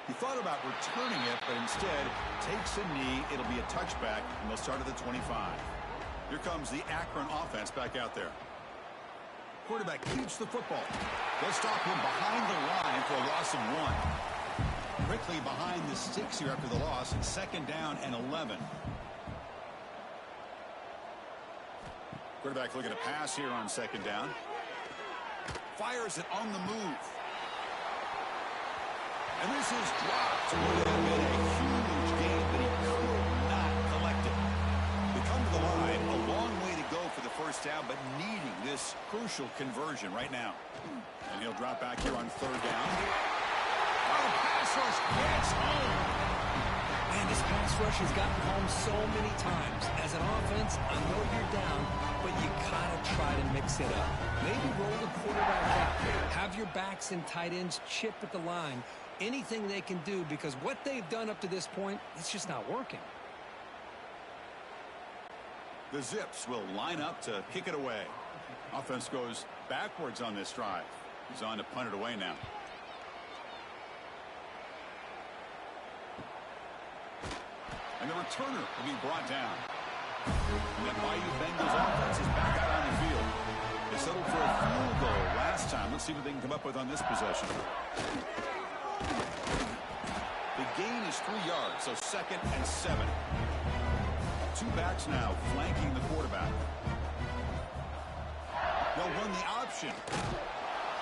He thought about returning it, but instead takes a knee. It'll be a touchback, and they'll start at the 25. Here comes the Akron offense back out there. Quarterback keeps the football. They'll stop him behind the line for a loss of 1. Quickly behind the sticks here after the loss. It's 2nd down and 11. Quarterback looking to pass here on 2nd down. Fires it on the move. And this is dropped. Would have been a huge gain, but he could not collect it. They come to the line, a long way to go for the first down, but needing this crucial conversion right now. And he'll drop back here on 3rd down. Oh, the pass rush gets home. Man, this pass rush has gotten home so many times. As an offense, I know you're down, but you gotta try to mix it up. Maybe roll the quarterback out. Have your backs and tight ends chip at the line. Anything they can do, because what they've done up to this point, it's just not working. The Zips will line up to kick it away. Offense goes backwards on this drive. He's on to punt it away now. And the returner will be brought down. And that Bayou Bengals offense is back out on the field. They settled for a field goal last time. Let's see what they can come up with on this possession. The gain is 3 yards, so 2nd and 7. 2 backs now flanking the quarterback. They'll run the option.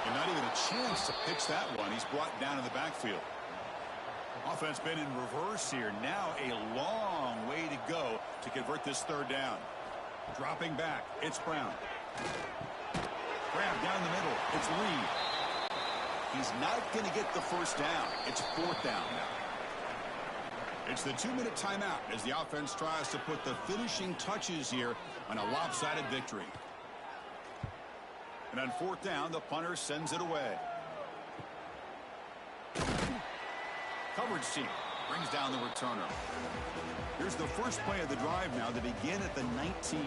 And not even a chance to pitch that one. He's brought down in the backfield. Offense been in reverse here. Now a long way to go to convert this 3rd down. Dropping back, it's Brown. Grab down the middle, it's Lee. He's not going to get the first down. It's 4th down. It's the 2-minute timeout as the offense tries to put the finishing touches here on a lopsided victory. And on 4th down, the punter sends it away. Coverage team brings down the returner. Here's the first play of the drive now to begin at the 19.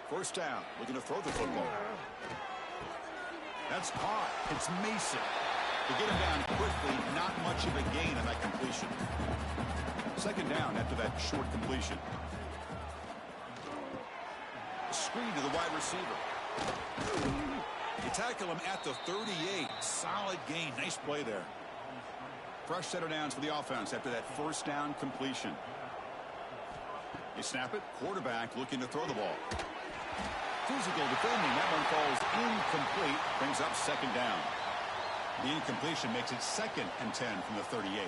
First down, looking to throw the football. That's caught. It's Mason. To get him down quickly, not much of a gain on that completion. 2nd down after that short completion. Screen to the wide receiver. You tackle him at the 38. Solid gain. Nice play there. Fresh set of downs for the offense after that first down completion. You snap it. Quarterback looking to throw the ball. Physical defending. That one falls incomplete. Brings up 2nd down. The incompletion makes it 2nd and 10 from the 38.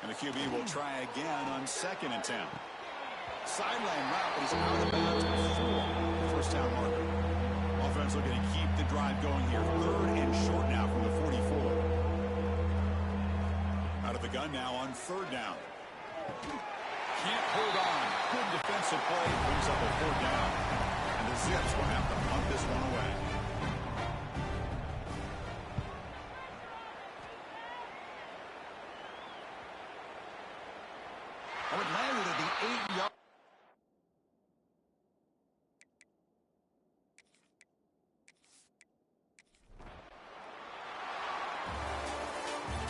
And the QB will try again on 2nd and 10. Sideline route, but he's out of bounds before the first down marker. Offense looking to keep the drive going here. 3rd and short now from the 44. Out of the gun now on 3rd down. Can't hold on. Good defensive play. Brings up a 4th down. And the Zips will have to punt this one away. Oh, it landed at the 8-yard.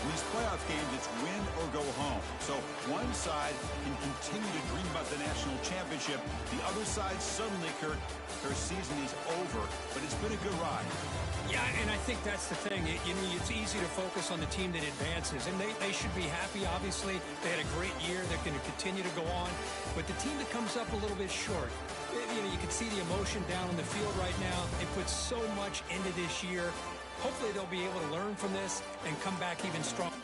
These playoff games, it's win or go home. So one side can continue to dream about the national championship. The other side suddenly, Kurt, their season is over. But it's been a good ride. Yeah, and I think that's the thing. It's easy to focus on the team that advances. And they should be happy, obviously. They had a great year. They're going to continue to go on. But the team that comes up a little bit short, you can see the emotion down on the field right now. They put so much into this year. Hopefully they'll be able to learn from this and come back even stronger.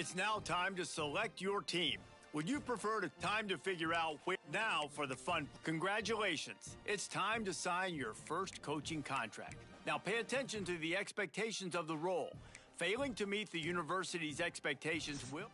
It's now time to select your team. Would you prefer time to figure out where now for the fun? Congratulations. It's time to sign your first coaching contract. Now pay attention to the expectations of the role. Failing to meet the university's expectations will...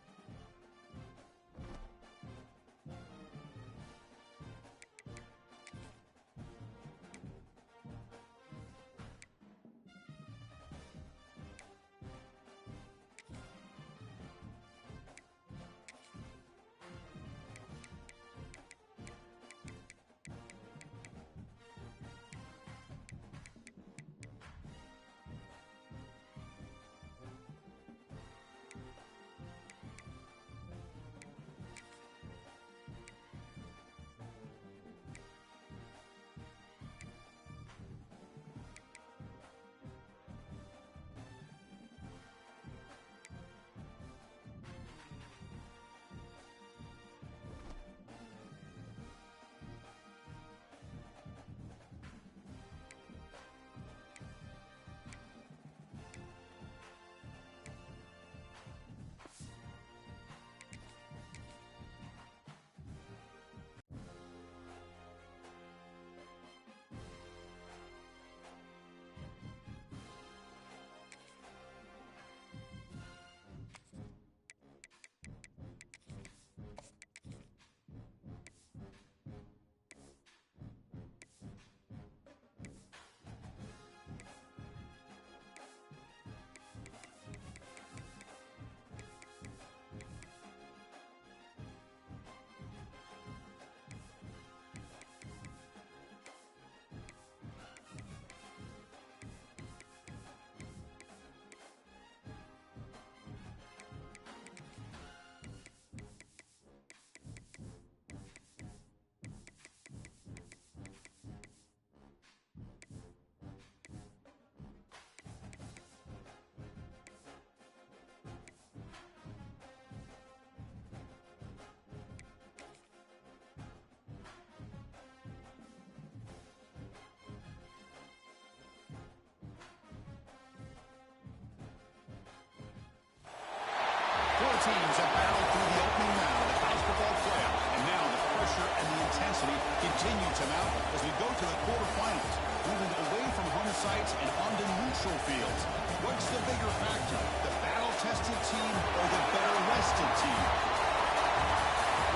Four teams have battled through the opening round of the college football playoff, and now the pressure and the intensity continue to mount as we go to the quarterfinals, moving away from home sites and onto neutral fields. What's the bigger factor, the battle-tested team or the better-rested team?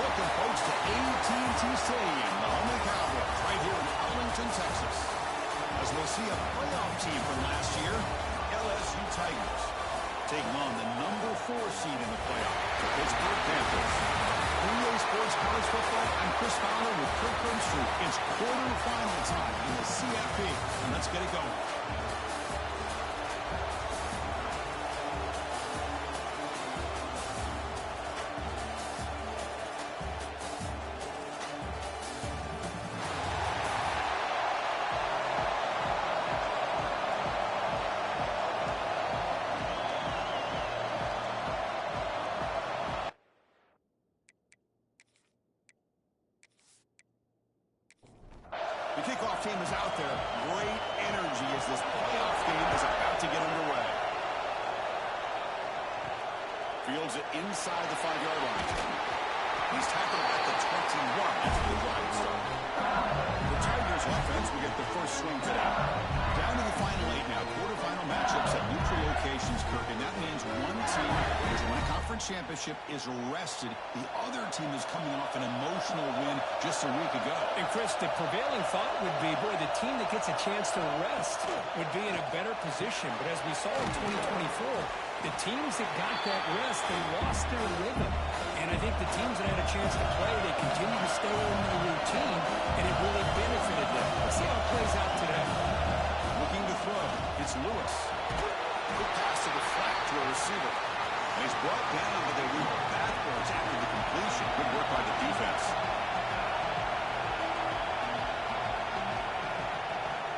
Welcome, folks, to AT&T Stadium, the home of the Cowboys, right here in Arlington, Texas. As we'll see a playoff team from last year, LSU Tigers, taking on the number 4 seed in the playoff, the Pittsburgh Panthers. EA Sports College Football, I'm Chris Fowler with Kirk Brimstreet. It's quarterfinal time in the CFB, and let's get it going. The kickoff team is out there. Great energy as this playoff game is about to get underway. Fields it inside the 5-yard line. He's tackled at the 21. That's the wide start. The Tigers offense will get the first swing today. Down to the final 8 now. Quarterfinal matchups at neutral locations, Kirk, and that means one team which won a conference championship is rested. The other team is coming off an emotional win just a week ago. And Chris, the prevailing thought would be, boy, the team that gets a chance to rest would be in a better position. But as we saw in 2024, the teams that got that rest, they lost their rhythm. And I think the teams that had a chance to play, they continue to stay in the routine, and it really benefited them. Let's see how it plays out today. Looking to throw. It's Lewis. Quick pass to the flat to a receiver. And he's brought down, but they move backwards after the completion. Good work by the defense.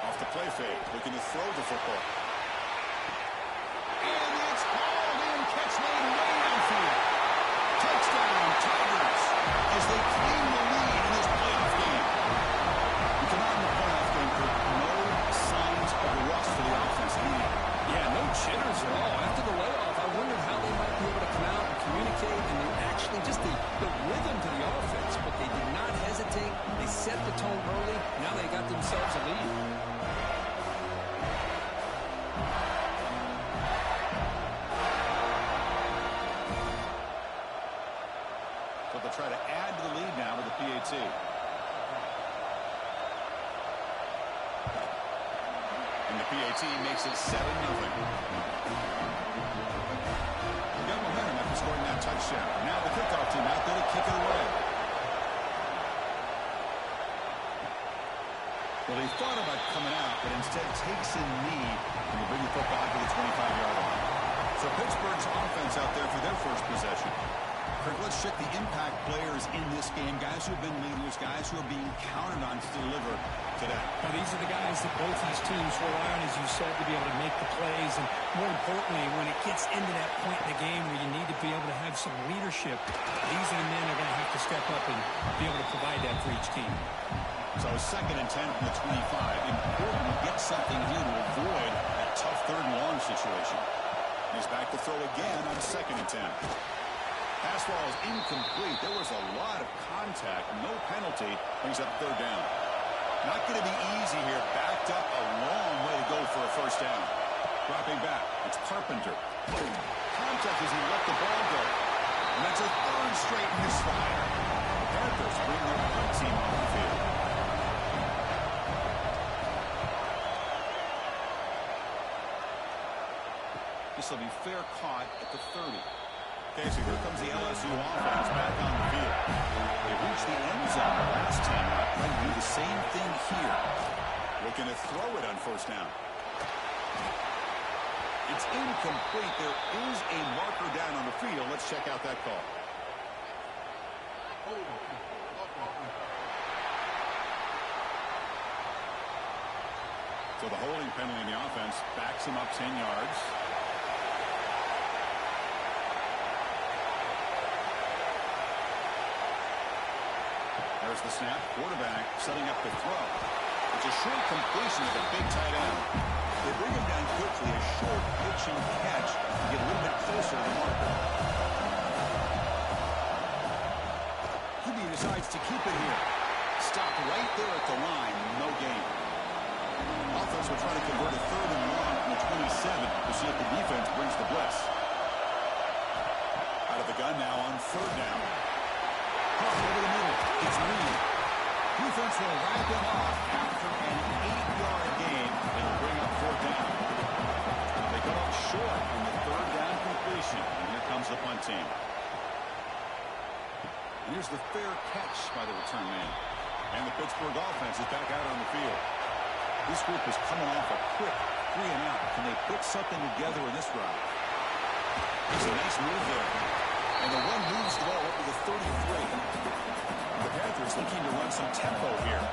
Off the play fake, looking to throw the football. And it's called in. Catch made way downfield. Touchdown, Tigers, as they claim the lead in this playoff game. You come out in the playoff game for no signs of rust for the offense. Yeah, no jitters at all. After the layoff, I wondered how they might be able to come out and the rhythm to the offense, but they did not hesitate. They set the tone early. Now they got themselves a lead. So they'll try to add to the lead now with the PAT. And the PAT makes it 7-0. They got momentum after scoring that touchdown. Now the kickoff team out there to kick it away. Well, he thought about coming out, but instead takes a knee and will bring the football to the 25-yard line. So Pittsburgh's offense out there for their first possession. Kirk, let's check the impact players in this game, guys who have been leaders, guys who are being counted on to deliver today. Now, these are the guys that both these teams rely on, as you said, to be able to make the plays. And more importantly, when it gets into that point in the game where you need to be able to have some leadership, these are the men that are going to have to step up and be able to provide that for each team. So 2nd and 10 from the 25. Important to get something here to avoid that tough 3rd and long situation. He's back to throw again on 2nd and 10. Pass ball is incomplete. There was a lot of contact. No penalty. Brings up 3rd down. Not going to be easy here. Backed up a long way to go for a 1st down. Dropping back. It's Carpenter. Contact as he let the ball go. And that's a 3rd straight misfire. The Panthers bring their punt team on the field. This will be fair caught at the 30. Okay, so here comes the LSU offense back on the field. They reached the end zone last time out. Trying to do the same thing here. Looking to throw it on 1st down. It's incomplete. There is a marker down on the field. Let's check out that call. So the holding penalty in the offense backs him up 10 yards. There's the snap. Quarterback setting up the throw. It's a short completion of the big tight end. They bring him down quickly. A short pitch and catch to get a little bit closer to the marker. QB decides to keep it here. Stop right there at the line. No gain. Offense will try to convert a 3rd and long from the 27 to see if the defense brings the blitz. Out of the gun now on 3rd down. Over the middle, it's Reed. Defense will wrap him off after an 8-yard gain. They will bring up 4th down. They come up short on the 3rd down completion. And here comes the punt team. And here's the fair catch by the return man. And the Pittsburgh offense is back out on the field. This group is coming off a quick 3-and-out. Can they put something together in this drive? It's a nice move there. And the one moves the ball up to the 33. The Panthers looking to run some tempo here.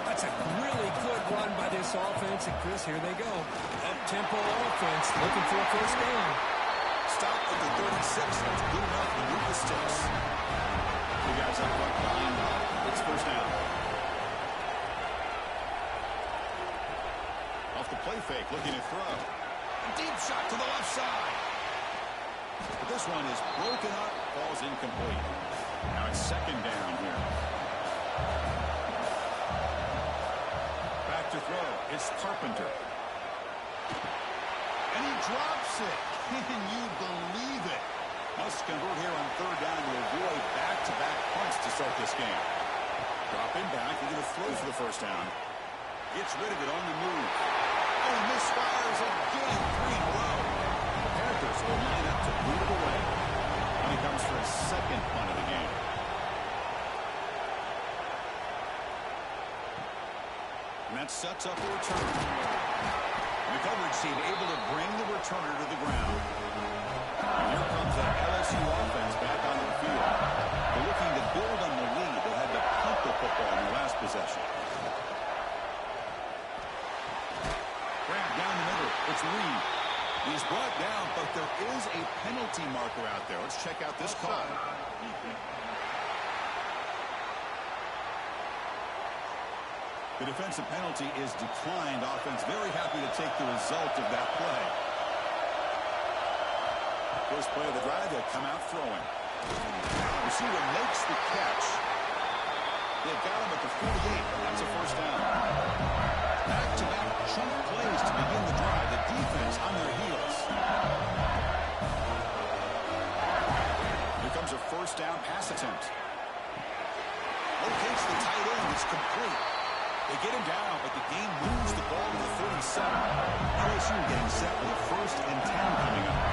That's a really good run by this offense. And, Chris, here they go. That tempo offense looking for a 1st down. Stop at the 36. That's good enough to move the sticks. The guys up front behind. It's 1st down. Off the play fake, looking to throw. A deep shot to the left side. But this one is broken up, falls incomplete. Now it's 2nd down here. Back to throw. It's Carpenter. And he drops it. Can you believe it? Must convert here on 3rd down to avoid back-to-back punts to start this game. Dropping back. They're going to throw for the 1st down. Gets rid of it on the move. Oh, misfires again. 3 in a row. Panthers will line up to boot it away. And he comes for his 2nd punt of the game. And that sets up a return. And the coverage team able to bring the returner to the ground. And here comes the LSU offense back onto the field. They're looking to build on the lead. They had to punt the football in their last possession. Grab down the middle. It's Reed. He's brought down, but there is a penalty marker out there. Let's check out this call. The defensive penalty is declined. Offense very happy to take the result of that play. First play of the drive, they'll come out throwing. Receiver makes the catch. They've got him at the 48. That's a first down. Back-to-back chunk plays to begin the drive. The defense on their heels. Here comes a first down pass attempt. Locates the tight end. It's complete. They get him down, but the game moves the ball to the 37. LSU getting set with a 1st and 10 coming up.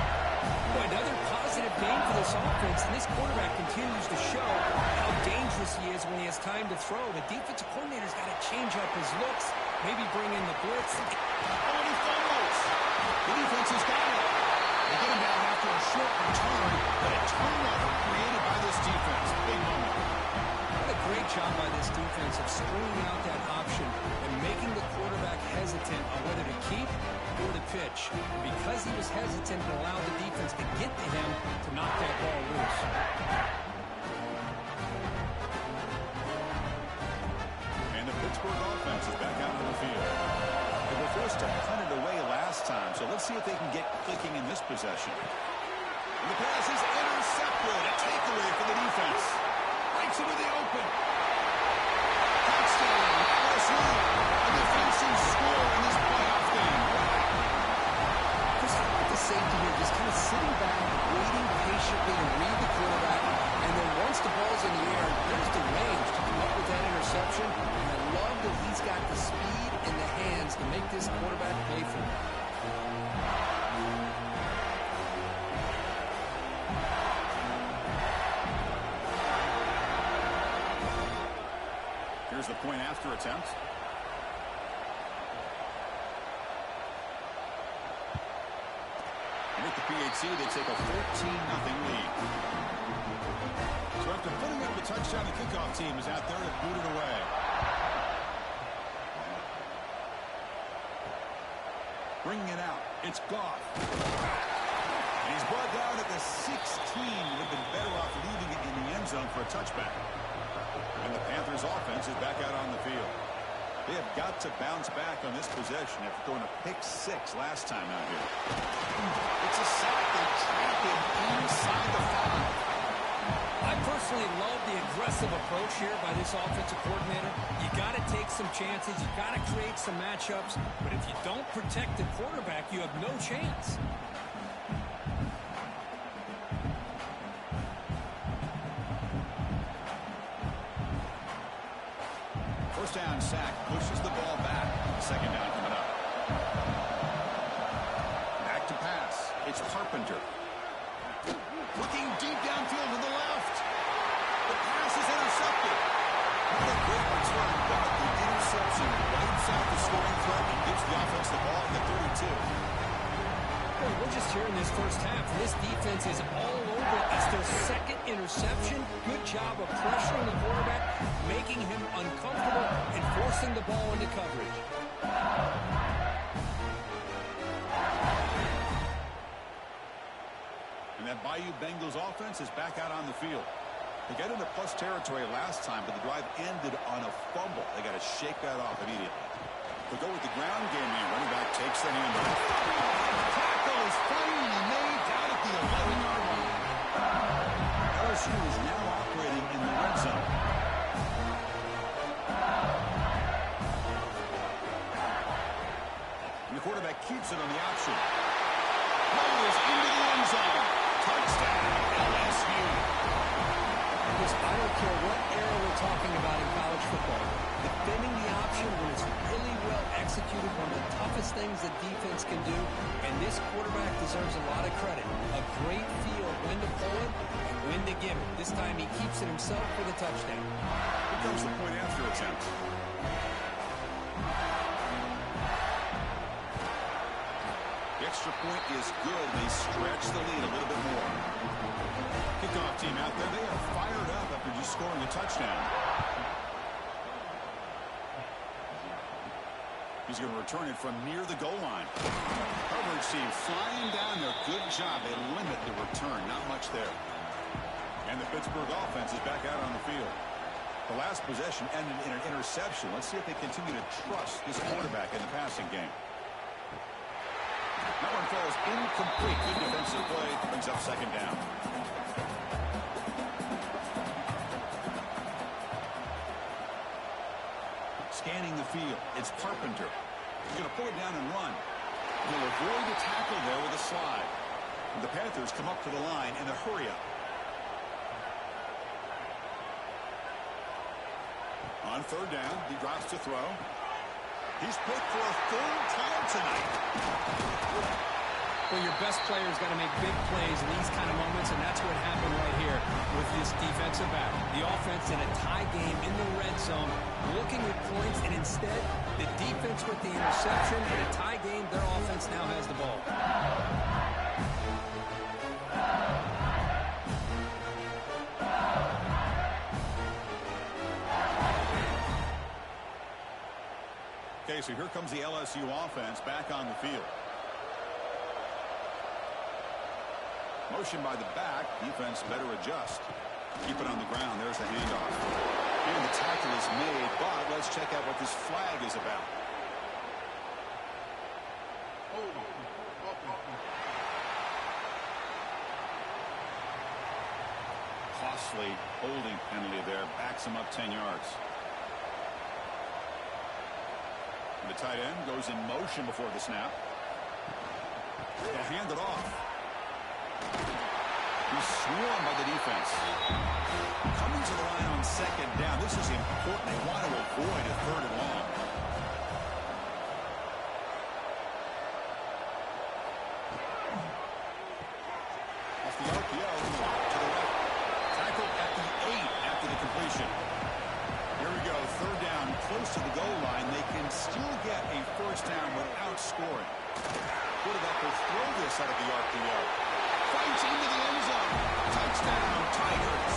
Boy, another positive game for this offense, and this quarterback continues to show how dangerous he is when he has time to throw. The defensive coordinator's got to change up his looks, maybe bring in the blitz. Oh, and he fumbles. The defense has got it. They get him down after a short return, but a turnover created by this defense. Big moment. What a great job by this defense of stringing out that option and making the quarterback hesitant on whether to keep or to pitch. And because he was hesitant, it allowed the defense to get to him to knock that ball loose. And the Pittsburgh offense is back out on the field. They were forced to punt it away last time, so let's see if they can get clicking in this possession. And the pass is intercepted. A takeaway for the defense. Breaks into the open. Touchdown, LSU. A defensive score in this playoff game. Just look at the safety here, just kind of sitting back, waiting patiently to read the quarterback, and then once the ball's in the air, there's the range to come up with that interception. And I love that he's got the speed and the hands to make this quarterback pay for it. Here's the point after attempt. And with the PHC, they take a 14-0 lead. So after putting up the touchdown, the kickoff team is out there to boot it away. Bringing it out. It's Goff. And he's brought down at the 16. Would have been better off leaving it in the end zone for a touchback. And the Panthers offense is back out on the field. They have got to bounce back on this possession after throwing a pick 6 last time out here. It's a sack. They trap him inside the 5. I personally love the aggressive approach here by this offensive coordinator. You got to take some chances. You got to create some matchups. But if you don't protect the quarterback, you have no chance. First down sack pushes the ball back. Second down coming up. Back to pass. It's Carpenter. Looking deep downfield to the left. The pass is intercepted. What a great return, but the interception wipes out the scoring threat and gives the offense the ball at the 32. Well, we're just here in this first half. This defense is all over it. That's their second interception. Good job of pressuring the quarterback, making him uncomfortable, and forcing the ball into coverage. And that Bayou Bengals offense is back out on the field. They got into plus territory last time, but the drive ended on a fumble. They got to shake that off immediately. They go with the ground game here. Running back takes the handoff. Tackle is finally made down at the 11-yard line. LSU is now operating in the red zone. And the quarterback keeps it on the option. Rolls into the end zone. Touchdown, LSU. I don't care what era we're talking about in college football. Defending the option when it's really well executed, one of the toughest things that defense can do, and this quarterback deserves a lot of credit. A great feel of when to pull it and when to give it. This time he keeps it himself for the touchdown. Here comes the point after attempt. The extra point is good. They stretch the lead a little bit more. Kickoff team out there, they are fired up after just scoring a touchdown. He's going to return it from near the goal line. Coverage team flying down there. Good job. They limit the return. Not much there. And the Pittsburgh offense is back out on the field. The last possession ended in an interception. Let's see if they continue to trust this quarterback in the passing game. That one falls incomplete. Good defensive play. Brings up second down. scanning the field. It's Carpenter. He's going to pull it down and run. He'll avoid the tackle there with a slide. And the Panthers come up to the line in a hurry-up. On third down, he drops to throw. He's put for a third time tonight. Well, your best player's got to make big plays in these kind of moments, and that's what happened right here with this defensive back. The offense in a tie game in the red zone, looking at points, and instead, the defense with the interception. In a tie game, their offense now has the ball. Okay, so here comes the LSU offense back on the field. Motion by the back. Defense better adjust. Keep it on the ground. There's the handoff. And the tackle is made, but let's check out what this flag is about. Costly holding penalty there. Backs him up 10 yards. And the tight end goes in motion before the snap. They'll hand it off. He's swarmed by the defense. Coming to the line on second down. This is important. They want to avoid a third and long. Off the RPO to the left. Tackled at the 8 after the completion. Here we go. Third down, close to the goal line. They can still get a first down without scoring. Quarterback will throw this out of the RPO. Fights into the end zone. Touchdown, Tigers.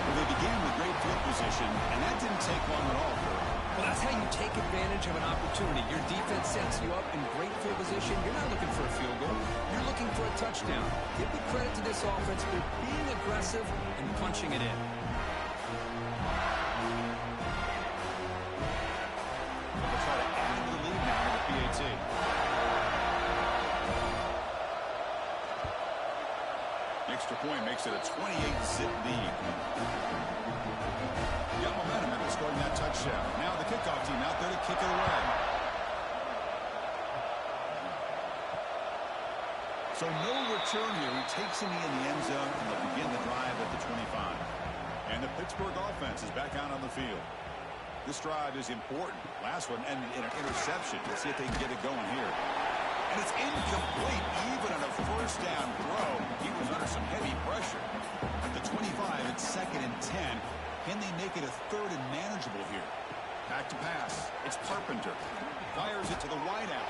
Well, they began with great field position, and that didn't take long at all, Curry. Well, that's how you take advantage of an opportunity. Your defense sets you up in great field position. You're not looking for a field goal. You're looking for a touchdown. Give the credit to this offense for being aggressive and punching it in. They'll try to add the lead now to the PAT. Extra point makes it a 28-zip lead. Got momentum after scoring that touchdown. Now the kickoff team out there to kick it away. So no return here. He takes him in the end zone, and they'll begin the drive at the 25. And the Pittsburgh offense is back out on the field. This drive is important. Last one ended in an interception. Let's see if they can get it going here. And it's incomplete, even on a first down throw. He was under some heavy pressure. At the 25, it's 2nd and 10. Can they make it a third and manageable here? Back to pass. It's Carpenter. Fires it to the wideout.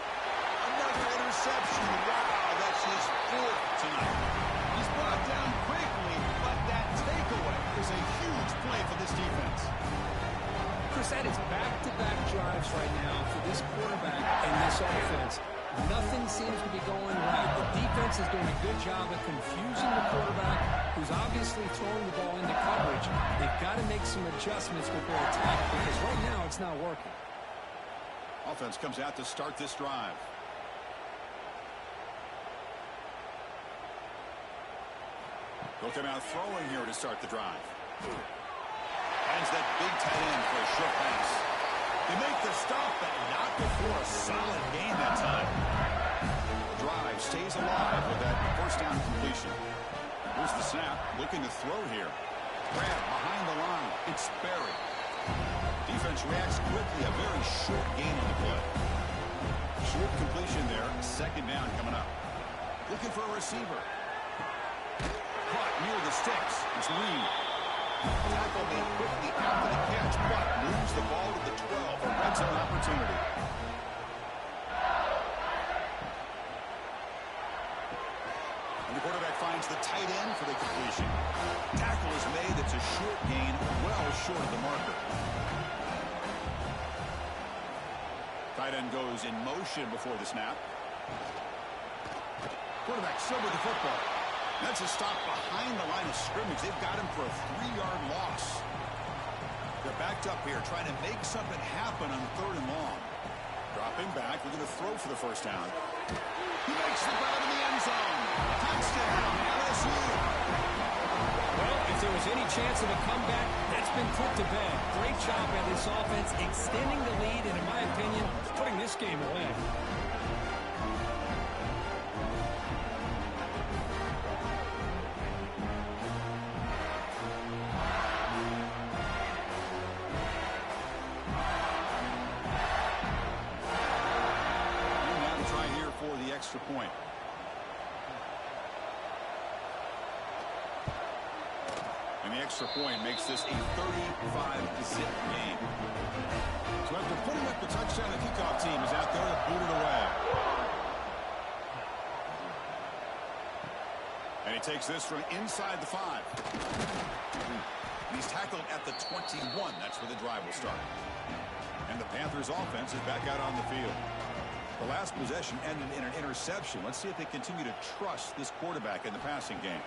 Another interception. Wow, that's his 4th tonight. He's brought down quickly, but that takeaway is a huge play for this defense. Chris, that is back-to-back drives right now for this quarterback and this offense. Nothing seems to be going right. The defense is doing a good job of confusing the quarterback, who's obviously throwing the ball into coverage. They've got to make some adjustments with their attack because right now it's not working. Offense comes out to start this drive. They'll come out throwing here to start the drive. Hands that big tight end for a short pass. They make the stop, but not before a solid gain that time. Drive stays alive with that first down completion. Here's the snap, looking to throw here. Grab behind the line. It's Berry. Defense reacts quickly. A very short gain on the play. Short completion there. 2nd down coming up. Looking for a receiver. Caught near the sticks. It's Lee. Tackle made quickly after the catch, but moves the ball to the 12. A red zone opportunity. And the quarterback finds the tight end for the completion. Tackle is made. It's a short gain, well short of the marker. Tight end goes in motion before the snap. Quarterback still with the football. That's a stop behind the line of scrimmage. They've got him for a 3-yard loss. They're backed up here trying to make something happen on 3rd and long. Dropping back. We're going to throw for the first down. He makes the grab in the end zone. Touchdown, LSU. Well, if there was any chance of a comeback, that's been put to bed. Great job by this offense extending the lead and, in my opinion, putting this game away. Extra point. And the extra point makes this a 35-zip game. So after putting up the touchdown, the kickoff team is out there to boot it away. And he takes this from inside the 5. And he's tackled at the 21. That's where the drive will start. And the Panthers offense is back out on the field. The last possession ended in an interception. Let's see if they continue to trust this quarterback in the passing game.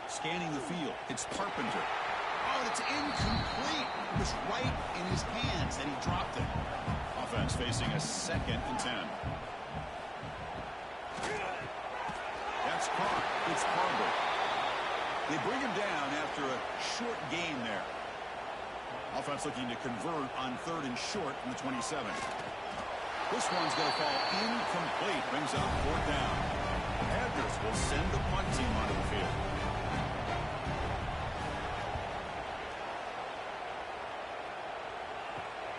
Scanning the field. It's Carpenter. Oh, it's incomplete. It was right in his hands, and he dropped it. Offense facing a 2nd and 10. That's caught. It's Harbour. They bring him down after a short gain there. Offense looking to convert on 3rd and short from the 27. This one's going to fall incomplete. Brings up 4th down. Panthers will send the punt team onto the field.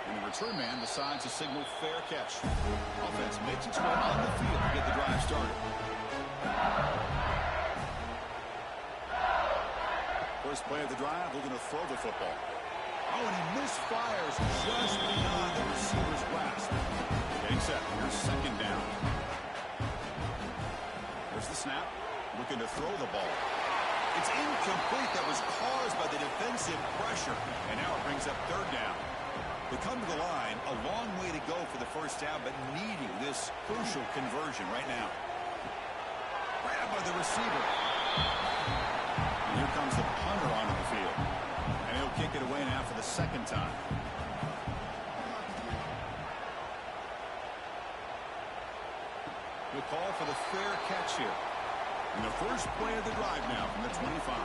And the return man decides to signal fair catch. Offense makes its way on the field to get the drive started. First play of the drive, looking to throw the football. Oh, and he misfires just beyond the receiver's grasp. Getting set. Here's 2nd down. There's the snap. Looking to throw the ball. It's incomplete. That was caused by the defensive pressure. And now it brings up 3rd down. They come to the line. A long way to go for the first down, but needing this crucial conversion right now. Grabbed by the receiver. And here comes the punter onto the field. And he'll kick it away now for the 2nd time. We'll call for the fair catch here. And the first play of the drive now from the 25.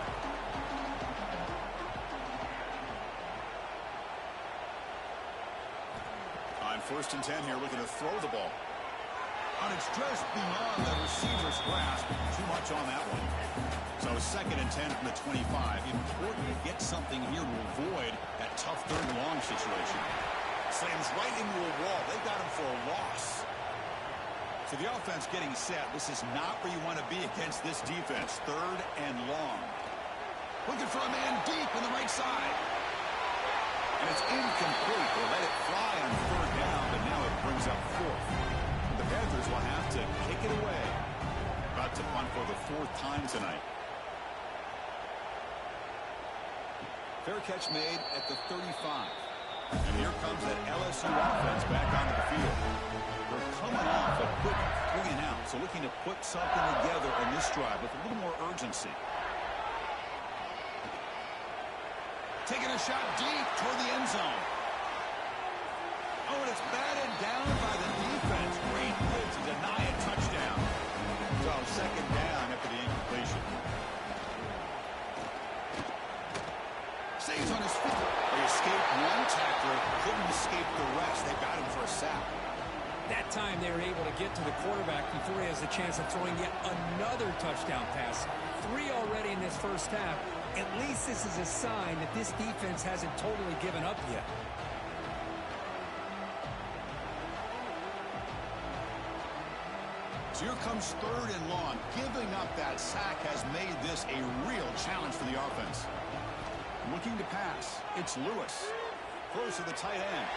On 1st and 10 here, looking to throw the ball. And it's just beyond the receiver's grasp. Too much on that one. So 2nd and 10 from the 25. Important to get something here to avoid that tough 3rd and long situation. Slams right into a wall. They got him for a loss. So the offense getting set. This is not where you want to be against this defense. 3rd and long. Looking for a man deep on the right side. And it's incomplete. They let it fly on 3rd down, but now it brings up 4th. The Panthers will have to kick it away. About to punt for the 4th time tonight. Fair catch made at the 35. And here comes that LSU offense back onto the field. They're coming off a quick 3 and out, so looking to put something together on this drive with a little more urgency. Taking a shot deep toward the end zone. Oh, and it's batted down by the defense. Great play to deny a touchdown. So 2nd down after the incompletion. Stays on his feet. They escaped one tackler, couldn't escape the rest. They got him for a sack. That time they were able to get to the quarterback before he has a chance of throwing yet another touchdown pass. 3 already in this first half. At least this is a sign that this defense hasn't totally given up yet. So here comes 3rd and long. Giving up that sack has made this a real challenge for the offense. Looking to pass. It's Lewis. Throws to the tight end.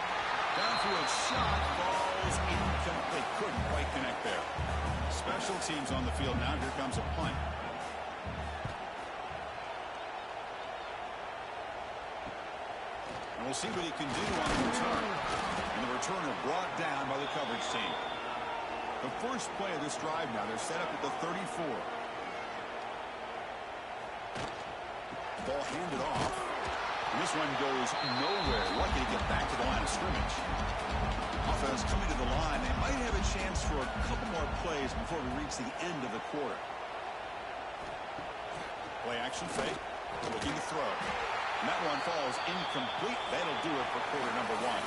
Downfield shot falls incomplete. Couldn't quite connect there. Special teams on the field now. Here comes a punt. And we'll see what he can do on the return. And the returner brought down by the coverage team. The first play of this drive now. They're set up at the 34. Ball handed off. And this one goes nowhere. Lucky to get back to the line of scrimmage. Offense coming to the line. They might have a chance for a couple more plays before we reach the end of the quarter. Play action fake. Looking to throw. And that one falls incomplete. That'll do it for quarter number one.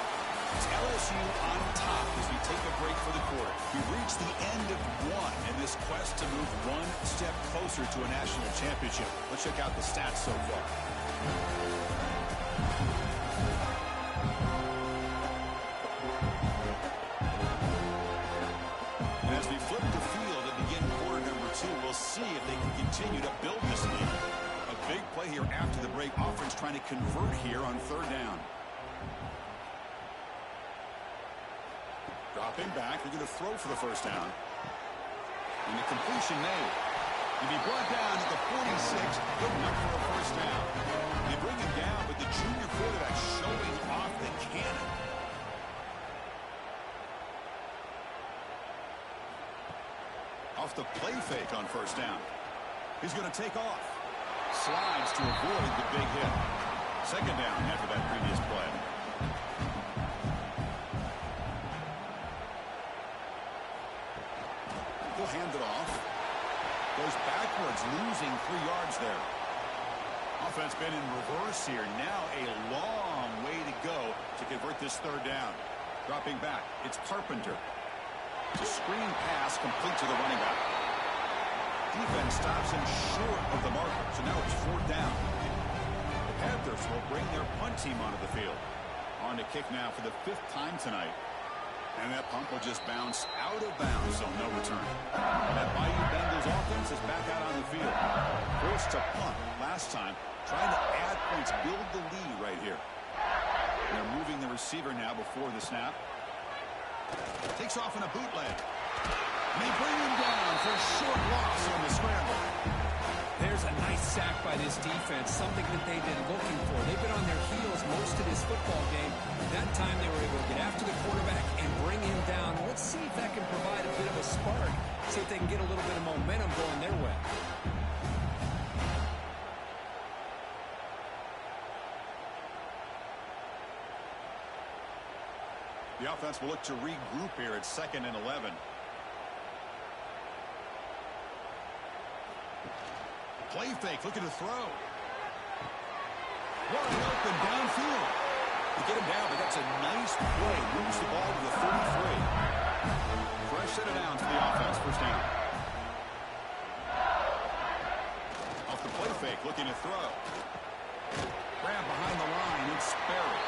It's LSU on top as we take a break for the quarter. We reach the end of one in this quest to move one step closer to a national championship. Let's check out the stats so far. And as we flip the field and begin quarter number two, we'll see if they can continue to build this lead. A big play here after the break. Offense trying to convert here on third down. Dropping back, they're going to throw for the first down. And the completion made. He'll be brought down at the 46, good enough for a first down. They bring him down, but the junior quarterback showing off the cannon. Off the play fake on first down. He's going to take off. Slides to avoid the big hit. Second down after that previous play. He'll hand it off. Goes backwards, losing 3 yards there. Offense been in reverse here. Now a long way to go to convert this third down. Dropping back, it's Carpenter. It's a screen pass complete to the running back. Defense stops him short of the marker, so now it's fourth down. The Panthers will bring their punt team onto the field. On to kick now for the 5th time tonight. And that punt will just bounce out of bounds, so no return. And that Bayou Bengals offense is back out on the field. Forced to punt last time. Trying to add points, build the lead right here. They're moving the receiver now before the snap. Takes off in a bootleg. And they bring him down for a short loss on the scramble. There's a nice sack by this defense, something that they've been looking for. They've been on their heels most of this football game. That time they were able to get after the quarterback and bring him down. Let's see if that can provide a bit of a spark. See if they can get a little bit of momentum going their way. The offense will look to regroup here at 2nd and 11. Play fake, looking to throw. Wide open downfield. To get him down, but that's a nice play. Moves the ball to the 33. Fresh set of downs for the offense. First down. Off the play fake, looking to throw. Grab behind the line, it's Sperry.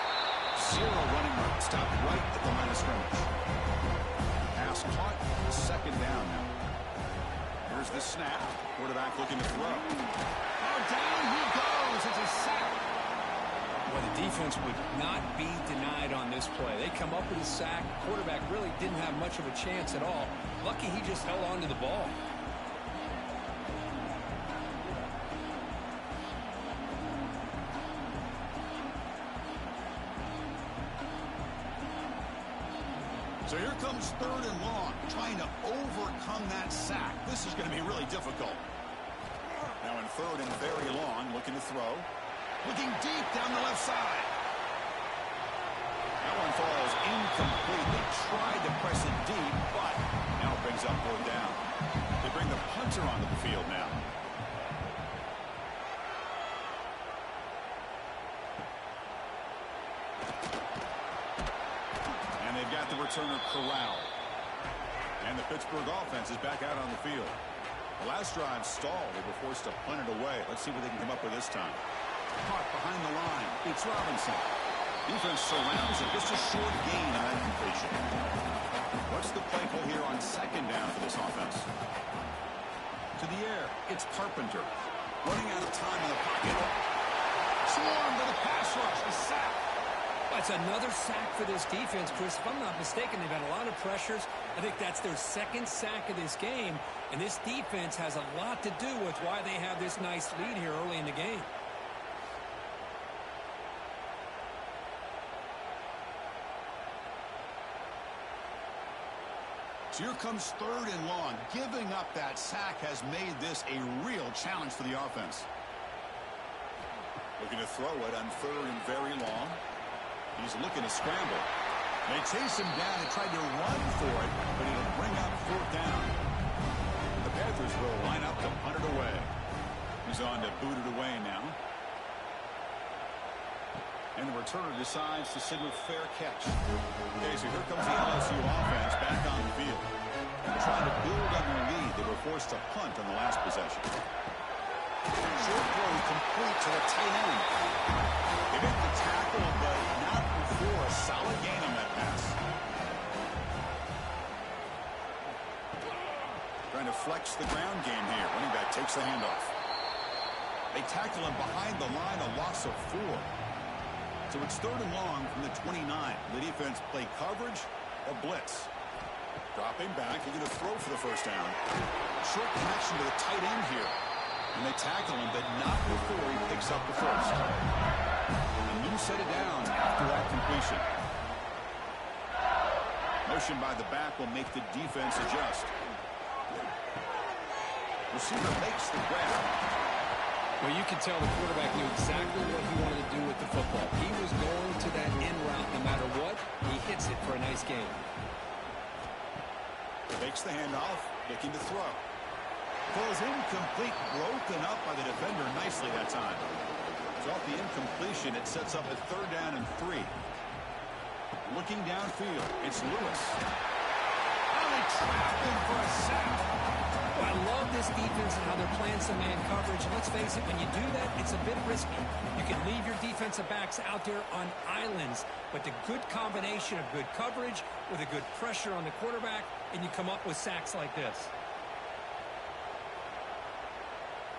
0 running route, stopped right at the line of scrimmage. Pass caught, 2nd down now. Here's the snap. Quarterback looking to throw. Oh, down he goes. It's a sack. Well, the defense would not be denied on this play. They come up with a sack. Quarterback really didn't have much of a chance at all. Lucky he just held on to the ball. So here comes 3rd and long, trying to overcome that sack. This is going to be really difficult. Now in 3rd and very long, looking to throw. Looking deep down the left side. That one falls incomplete. They tried to press it deep, but now it brings up 4th down. They bring the punter onto the field now. They've got the returner corralled. And the Pittsburgh offense is back out on the field. The last drive stalled. They were forced to punt it away. Let's see what they can come up with this time. Caught behind the line. It's Robinson. Defense surrounds it. Just a short gain on that completion. What's the play call here on 2nd down for this offense? To the air. It's Carpenter. Running out of time in the pocket. Swarmed to the pass rush. The sack. That's another sack for this defense, Chris. If I'm not mistaken, they've had a lot of pressures. I think that's their 2nd sack of this game. And this defense has a lot to do with why they have this nice lead here early in the game. So here comes 3rd and long. Giving up that sack has made this a real challenge for the offense. Looking to throw it on 3rd and very long. He's looking to scramble. They chase him down and tried to run for it, but it'll bring up 4th down. The Panthers will line up to punt it away. He's on to boot it away now. And the returner decides to signal fair catch. Okay, so here comes the LSU offense back on the field. Trying to build on their lead. They were forced to punt on the last possession. Short throw complete to the tight end. They make the tackle, but not before a solid gain on that pass. Trying to flex the ground game here. Running back takes the handoff. They tackle him behind the line, a loss of 4. So it's 3rd and long from the 29. The defense play coverage or blitz. Dropping back, he's going to throw for the first down. Short connection to the tight end here. And they tackle him, but not before he picks up the first. A new set of downs after that completion. Motion by the back will make the defense adjust. Receiver makes the grab. Well, you can tell the quarterback knew exactly what he wanted to do with the football. He was going to that in route no matter what. He hits it for a nice gain. Takes the handoff, looking to throw. Throws incomplete, broken up by the defender nicely that time. So off the incompletion, it sets up a 3rd down and 3. Looking downfield, it's Lewis. Now they trap him for a sack. I love this defense and how they're playing some man coverage. And let's face it, when you do that, it's a bit risky. You can leave your defensive backs out there on islands, but the good combination of good coverage with a good pressure on the quarterback, and you come up with sacks like this.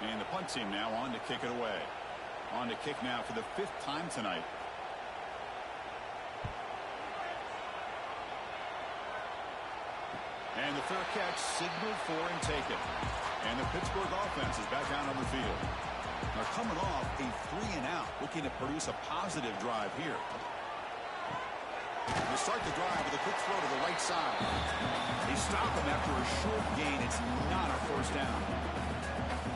And the punt team now on to kick it away. On to kick now for the 5th time tonight. And the fair catch signaled for and taken. And the Pittsburgh offense is back out on the field. They're coming off a 3-and-out, looking to produce a positive drive here. They start the drive with a quick throw to the right side. They stop him after a short gain. It's not a first down.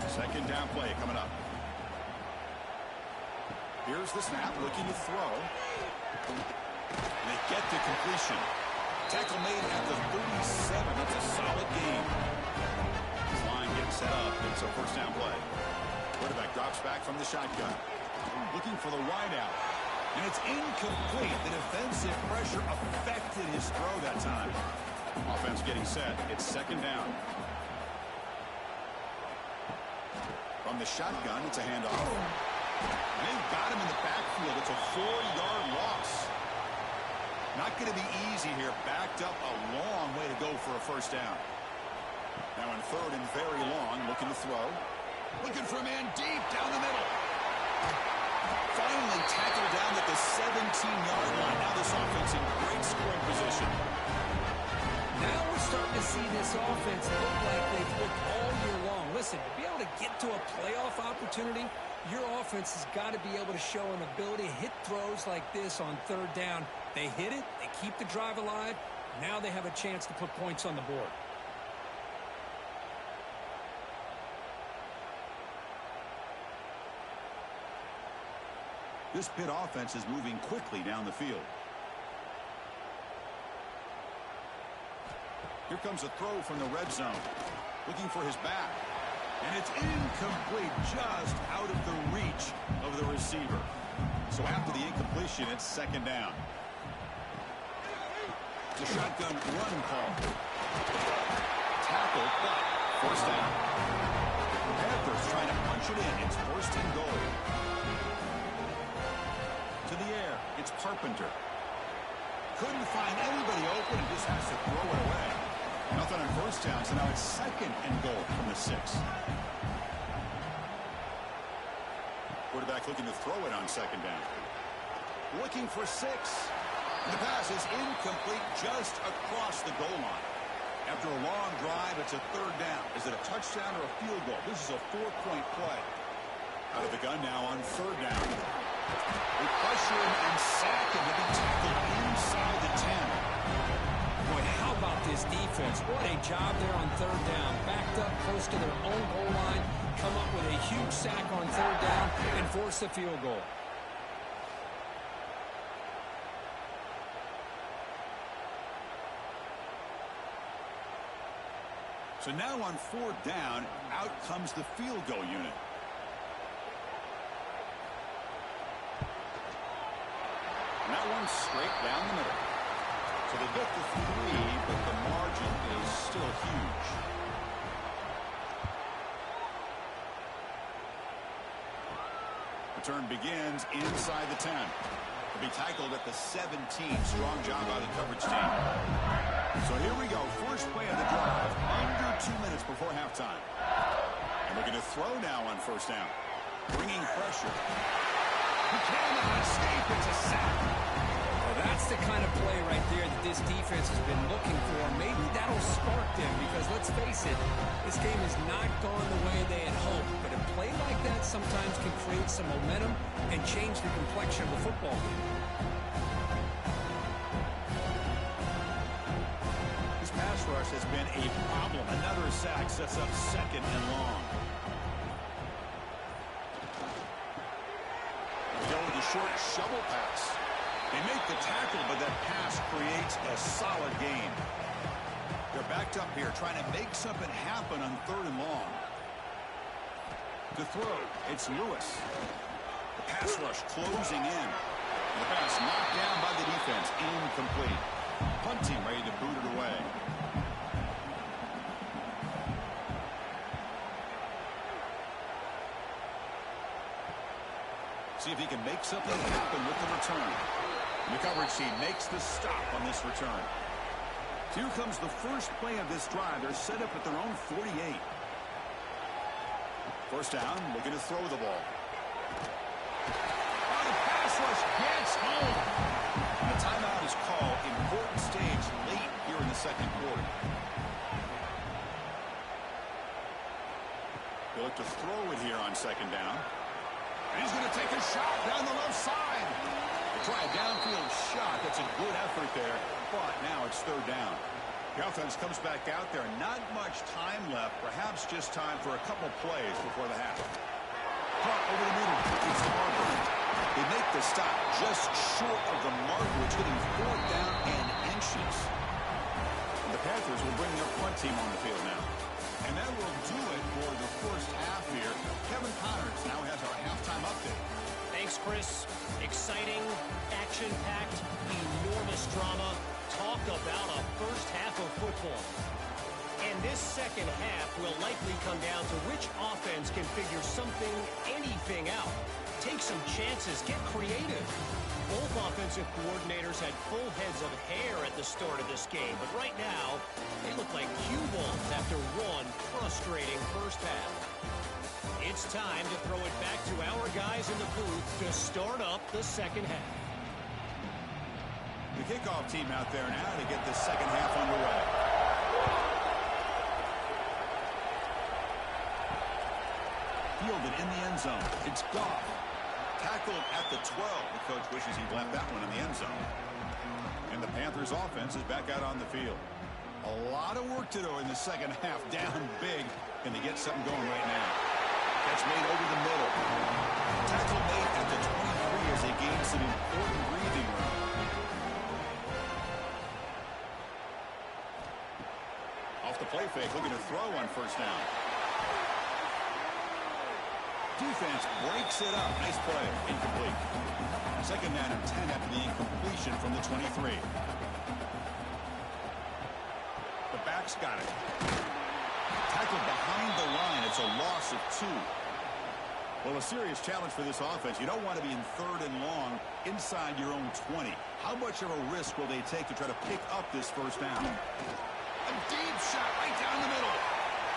2nd down play coming up. Here's the snap, looking to throw. And they get the completion. Tackle made at the 37. That's a solid gain. This line getting set up. It's a first down play. Quarterback drops back from the shotgun. Looking for the wideout. And it's incomplete. The defensive pressure affected his throw that time. Offense getting set. It's 2nd down. From the shotgun, it's a handoff. And they've got him in the backfield. It's a 4-yard loss. Not going to be easy here. Backed up a long way to go for a first down. Now in 3rd and very long, looking to throw. Looking for a man deep down the middle. Finally tackled down at the 17-yard line. Now this offense in great scoring position. Now we're starting to see this offense look like they've looked all year long. Listen, to be able to get to a playoff opportunity, your offense has got to be able to show an ability to hit throws like this on 3rd down. They hit it, they keep the drive alive. Now they have a chance to put points on the board. This Pitt offense is moving quickly down the field. Here comes a throw from the red zone. Looking for his back. And it's incomplete, just out of the reach of the receiver. So after the incompletion, it's 2nd down. The shotgun run call. Tackle, but first down. The Panthers trying to punch it in. It's 1st and goal. To the air, it's Carpenter. Couldn't find anybody open and just has to throw it away. Nothing on first down, so now it's 2nd and goal from the 6. Quarterback looking to throw it on 2nd down. Looking for 6. The pass is incomplete just across the goal line. After a long drive, it's a 3rd down. Is it a touchdown or a field goal? This is a 4-point play. Out of the gun now on 3rd down. They pressure him and sack him to be tackled inside the 10. Boy, how about this defense? What a job there on 3rd down. Backed up close to their own goal line, come up with a huge sack on 3rd down, and force the field goal. So now on 4th down, out comes the field goal unit. down, straight down the middle. So they get the 3, but the margin is still huge. Return begins inside the 10. He'll be tackled at the 17. Strong job by the coverage team. So here we go. First play of the drive. Under 2 minutes before halftime. And we're going to throw now on first down. Bringing pressure. He cannot escape. It's a sack. Well, that's the kind of play right there that this defense has been looking for. Maybe that'll spark them because, let's face it, this game has not gone the way they had hoped. But a play like that sometimes can create some momentum and change the complexion of the football game. This pass rush has been a problem. Another sack sets up second and long. They go with the short shovel pass. They make the tackle, but that pass creates a solid gain. They're backed up here trying to make something happen on third and long. To throw, it's Lewis. The pass rush closing in. The pass knocked down by the defense. Incomplete. Punt team ready to boot it away. See if he can make something happen with the return. The coverage team makes the stop on this return. Here comes the first play of this drive. They're set up at their own 48. First down, looking to throw the ball. Oh, the pass rush gets home. And the timeout is called. Important stage late here in the second quarter. They look to throw it here on second down. And he's going to take a shot down the left side. Try a downfield shot. That's a good effort there, but now it's third down. The offense comes back out there. Not much time left. Perhaps just time for a couple plays before the half. Punt over the middle. It's Harper. They make the stop just short of the mark, which hitting fourth down and inches. And the Panthers will bring their punt team on the field now. And that will do it for the first half here. Kevin Connors now has our halftime update. Thanks, Chris. Exciting, action-packed, enormous drama. Talk about a first half of football. And this second half will likely come down to which offense can figure something, anything out. Take some chances, get creative. Both offensive coordinators had full heads of hair at the start of this game, but right now, they look like cue balls after one frustrating first half. It's time to throw it back to our guys in the booth to start up the second half. The kickoff team out there now to get the second half underway. Fielded in the end zone. It's Goff. Tackled at the 12. The coach wishes he'd left that one in the end zone. And the Panthers offense is back out on the field. A lot of work to do in the second half. Down big. Can they get something going right now? Catch made over the middle. Tackle made at the 23 as they gain some important breathing room. Off the play fake, looking to throw on first down. Defense breaks it up. Nice play. Incomplete. Second down and 10 after the incompletion from the 23. The back's got it. Tackled behind the line. It's a loss of 2. Well, a serious challenge for this offense. You don't want to be in third and long inside your own 20. How much of a risk will they take to try to pick up this first down? A deep shot right down the middle.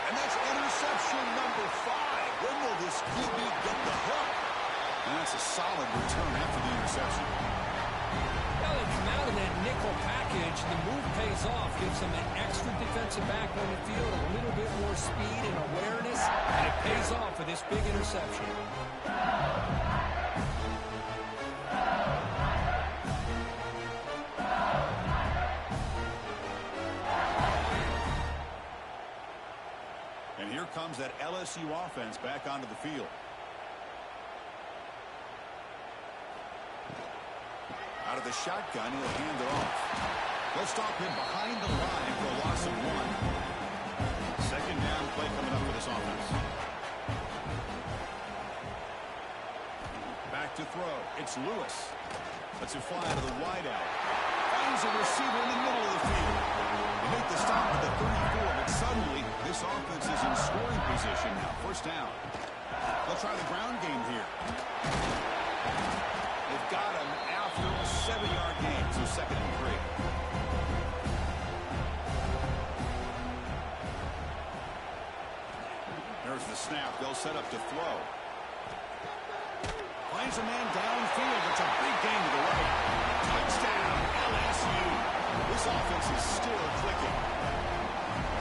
And that's interception number 5. When will this QB get the hook? And that's a solid return after the interception. Well, they come out in that nickel package. The move pays off. Gives them an extra defensive back on the field, a little bit more speed and awareness, and it pays off for this big interception. And here comes that LSU offense back onto the field. Out of the shotgun, he'll hand it off. They'll stop him behind the line for a loss of 1. Second down play coming up for this offense. Back to throw. It's Lewis. Lets it fly to the wideout. Finds a receiver in the middle of the field. They make the stop at the 34, but suddenly this offense is in scoring position now. First down. They'll try the ground game here. They've got him after a 7-yard gain, so 2nd and 3. There's the snap. They'll set up to throw. Finds a man downfield. It's a big gain to the right. Touchdown, LSU. This offense is still clicking.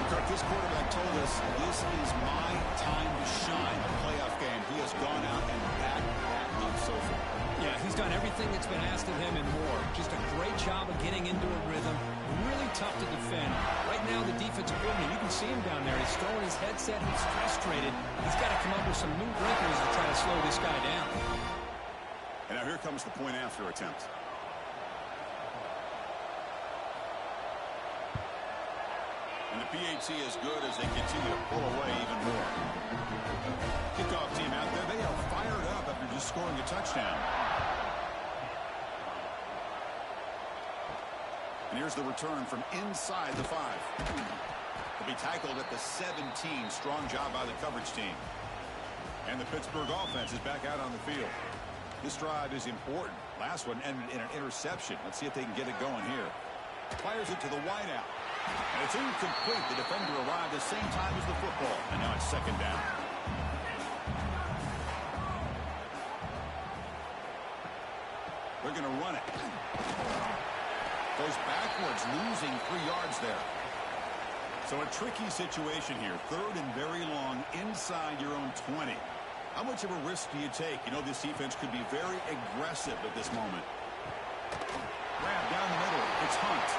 Kirk, this quarterback told us this is my time to shine. A playoff game. He has gone out and backed that up so far. Yeah, he's done everything that's been asked of him and more. Just a great job of getting into a rhythm. Really tough to defend. Right now, the defensive coordinator, you can see him down there. He's throwing his headset. He's frustrated. He's got to come up with some new wrinkles to try to slow this guy down. And now here comes the point after attempt. And the PAT is good as they continue to pull away even more. Kickoff team out there. They are fired up after just scoring a touchdown. And here's the return from inside the 5. They'll be tackled at the 17. Strong job by the coverage team. And the Pittsburgh offense is back out on the field. This drive is important. Last one ended in an interception. Let's see if they can get it going here. Fires it to the wideout. And it's incomplete. The defender arrived at the same time as the football. And now it's 2nd down. They're going to run it. Goes backwards, losing 3 yards there. So a tricky situation here. 3rd and very long inside your own 20. How much of a risk do you take? You know, this defense could be very aggressive at this moment. Grab down the middle. It's Hunt.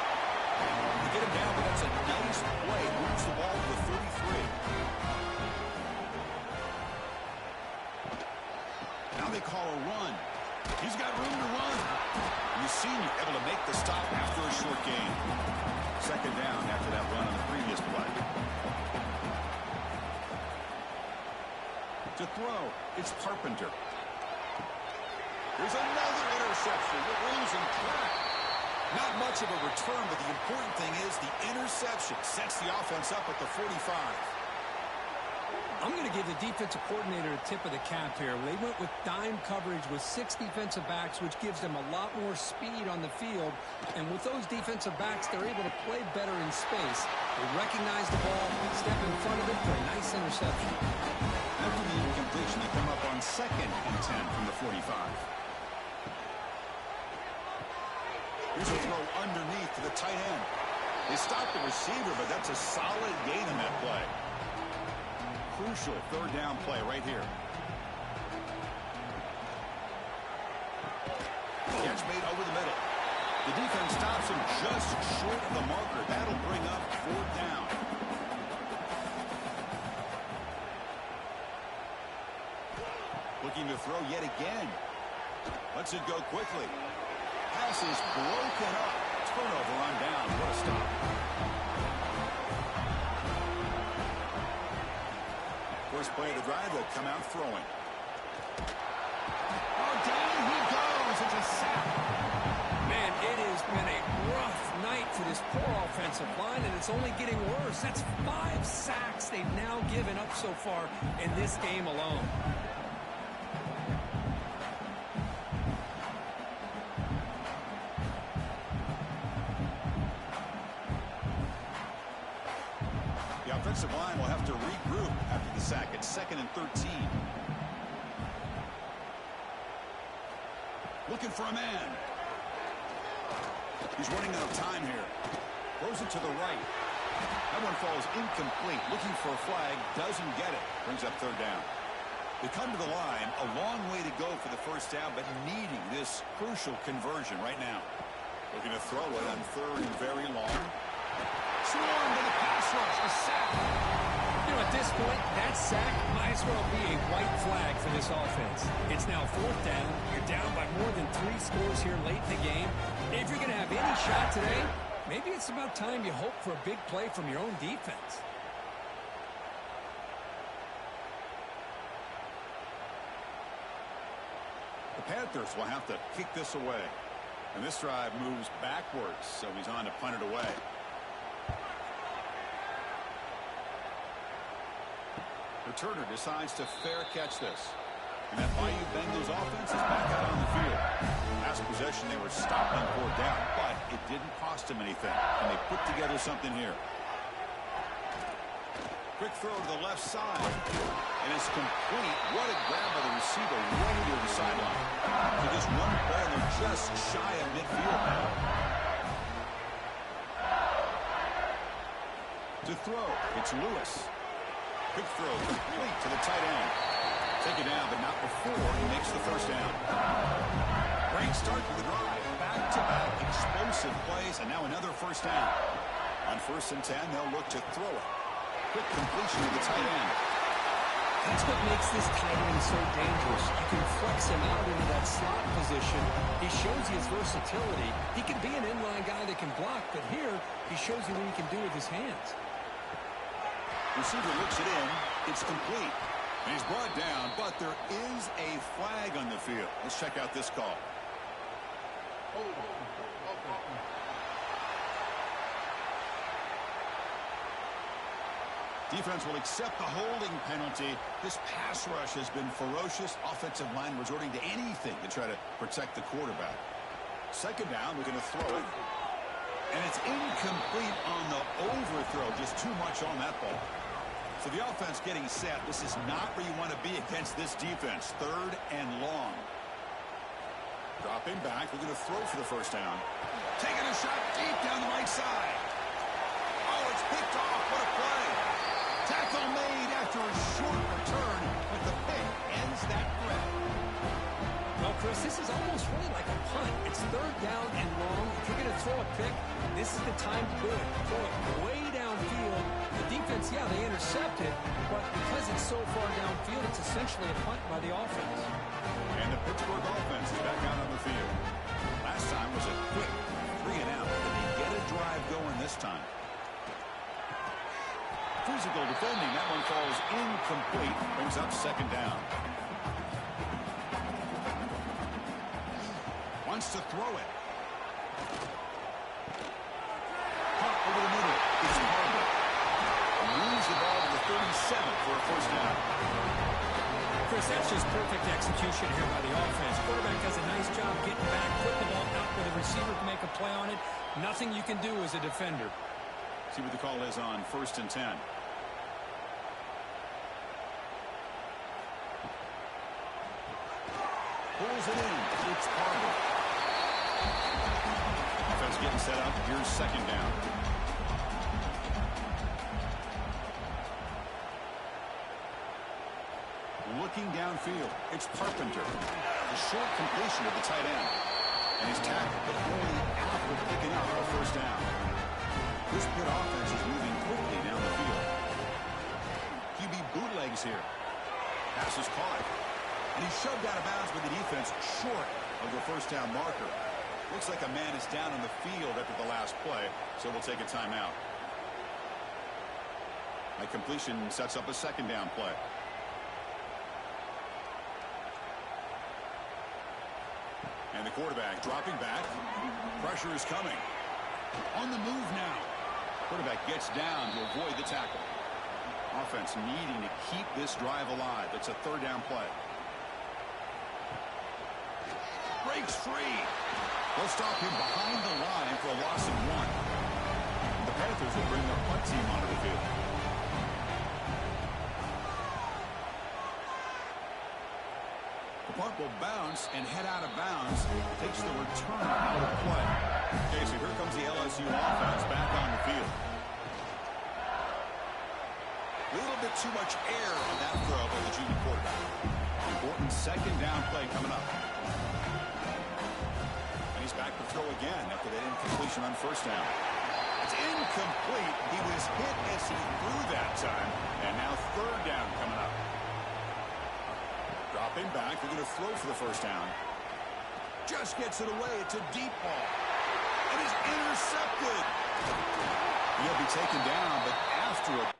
They get him down, but that's a nice play. Moves the ball to the 33. Now they call a run. He's got room to run. And the senior able to make the stop after a short gain. 2nd down after that run on the previous play. To throw, it's Carpenter. There's another interception. They're losing track. Not much of a return, but the important thing is the interception sets the offense up at the 45. I'm going to give the defensive coordinator a tip of the cap here. They went with dime coverage with 6 defensive backs, which gives them a lot more speed on the field. And with those defensive backs, they're able to play better in space. They recognize the ball, step in front of it for a nice interception. After the incompletion, they come up on 2nd and 10 from the 45. Here's a throw underneath to the tight end. They stop the receiver, but that's a solid gain in that play. Crucial 3rd down play right here. Catch made over the middle. The defense stops him just short of the marker. That'll bring up 4th down. Looking to throw yet again. Lets it go quickly. Pass is broken up. Turnover on down. What a stop. First play of the drive, they'll come out throwing. Oh, down he goes. It's a sack. Man, it has been a rough night for this poor offensive line, and it's only getting worse. That's 5 sacks they've now given up so far in this game alone. The offensive line will have to regroup after the sack. It's 2nd and 13. Looking for a man. He's running out of time here. Throws it to the right. That one falls incomplete. Looking for a flag. Doesn't get it. Brings up 3rd down. They come to the line. A long way to go for the first down, but needing this crucial conversion right now. Looking to throw it on 3rd and very long. Swarmed to the pass rush. A sack. You know, at this point, that sack might as well be a white flag for this offense. It's now 4th down. You're down by more than 3 scores here late in the game. If you're going to have any shot today, maybe it's about time you hope for a big play from your own defense. The Panthers will have to kick this away. And this drive moves backwards, so he's on to punt it away. Returner decides to fair catch this. And that Bayou Bengals offense is back out on the field. Last possession, they were stopping fourth down, but it didn't cost them anything. And they put together something here. Quick throw to the left side. And it's complete. What a grab by the receiver right near the sideline. So just one play, and they're just shy of midfield now. To throw, it's Lewis. Quick throw complete to the tight end. Take it down, but not before he makes the first down. Great start to the drive. Back-to-back explosive plays, and now another first down. On 1st and 10, they'll look to throw it. Quick completion to the tight end. That's what makes this tight end so dangerous. You can flex him out into that slot position. He shows you his versatility. He can be an inline guy that can block, but here he shows you what he can do with his hands. Receiver looks it in. It's complete. And he's brought down, but there is a flag on the field. Let's check out this call. Defense will accept the holding penalty. This pass rush has been ferocious. Offensive line resorting to anything to try to protect the quarterback. Second down, we're going to throw it. And it's incomplete on the overthrow. Just too much on that ball. So the offense getting set. This is not where you want to be against this defense. 3rd and long. Dropping back. We're going to throw for the first down. Taking a shot deep down the right side. Oh, it's picked off. What a play. Tackle made after a short return, but the pick ends that threat. Well, Chris, this is almost really like a punt. It's 3rd down and long. If you're going to throw a pick, this is the time to do it. Throw it way downfield. The defense, yeah, they intercepted, but because it's so far downfield, it's essentially a punt by the offense. And the Pittsburgh offense is back out on the field. Last time was a quick 3 and out. Did they get a drive going this time? Physical defending. That one falls incomplete. Brings up 2nd down. Wants to throw it. Punt over the middle. It's Barber. Moves the ball to the 37 for a first down. Chris, that's just perfect execution here by the offense. Quarterback does a nice job getting back, putting the ball out where the receiver can make a play on it. Nothing you can do as a defender. See what the call is on 1st and 10. Pulls it in. It's Barber. Offense getting set up. Here's 2nd down. Looking downfield. It's Carpenter. A short completion to the tight end. And he's tackled, but only after picking up a first down. This Pitt offense is moving quickly down the field. QB bootlegs here. Pass is caught. And he's shoved out of bounds with the defense short of the first down marker. Looks like a man is down on the field after the last play, so we'll take a timeout. That completion sets up a 2nd down play. And the quarterback dropping back. Pressure is coming. On the move now. Quarterback gets down to avoid the tackle. Offense needing to keep this drive alive. It's a 3rd down play. Breaks free. They'll stop him behind the line for a loss of 1. The Panthers will bring their punt team onto the field. The punt will bounce and head out of bounds. Takes the return out of play. Okay, so here comes the LSU offense back on the field. A little bit too much air on that throw by the junior quarterback. Important 2nd down play coming up. And he's back to throw again after that incompletion on 1st down. It's incomplete. He was hit as he threw that time. And now 3rd down coming up. Dropping back. They're going to throw for the first down. Just gets it away. It's a deep ball. And it's intercepted. He'll be taken down, but after a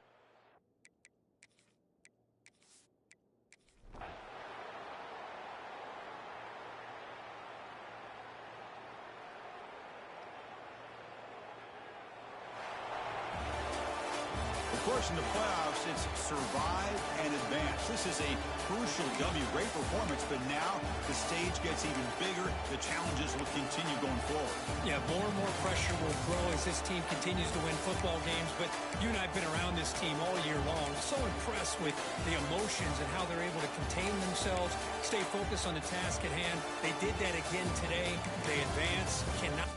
course, in the playoffs, it's survive and advance. This is a crucial W. Great performance, but now the stage gets even bigger. The challenges will continue going forward. Yeah, more and more pressure will grow as this team continues to win football games. But you and I have been around this team all year long. So impressed with the emotions and how they're able to contain themselves, stay focused on the task at hand. They did that again today. They advance, cannot...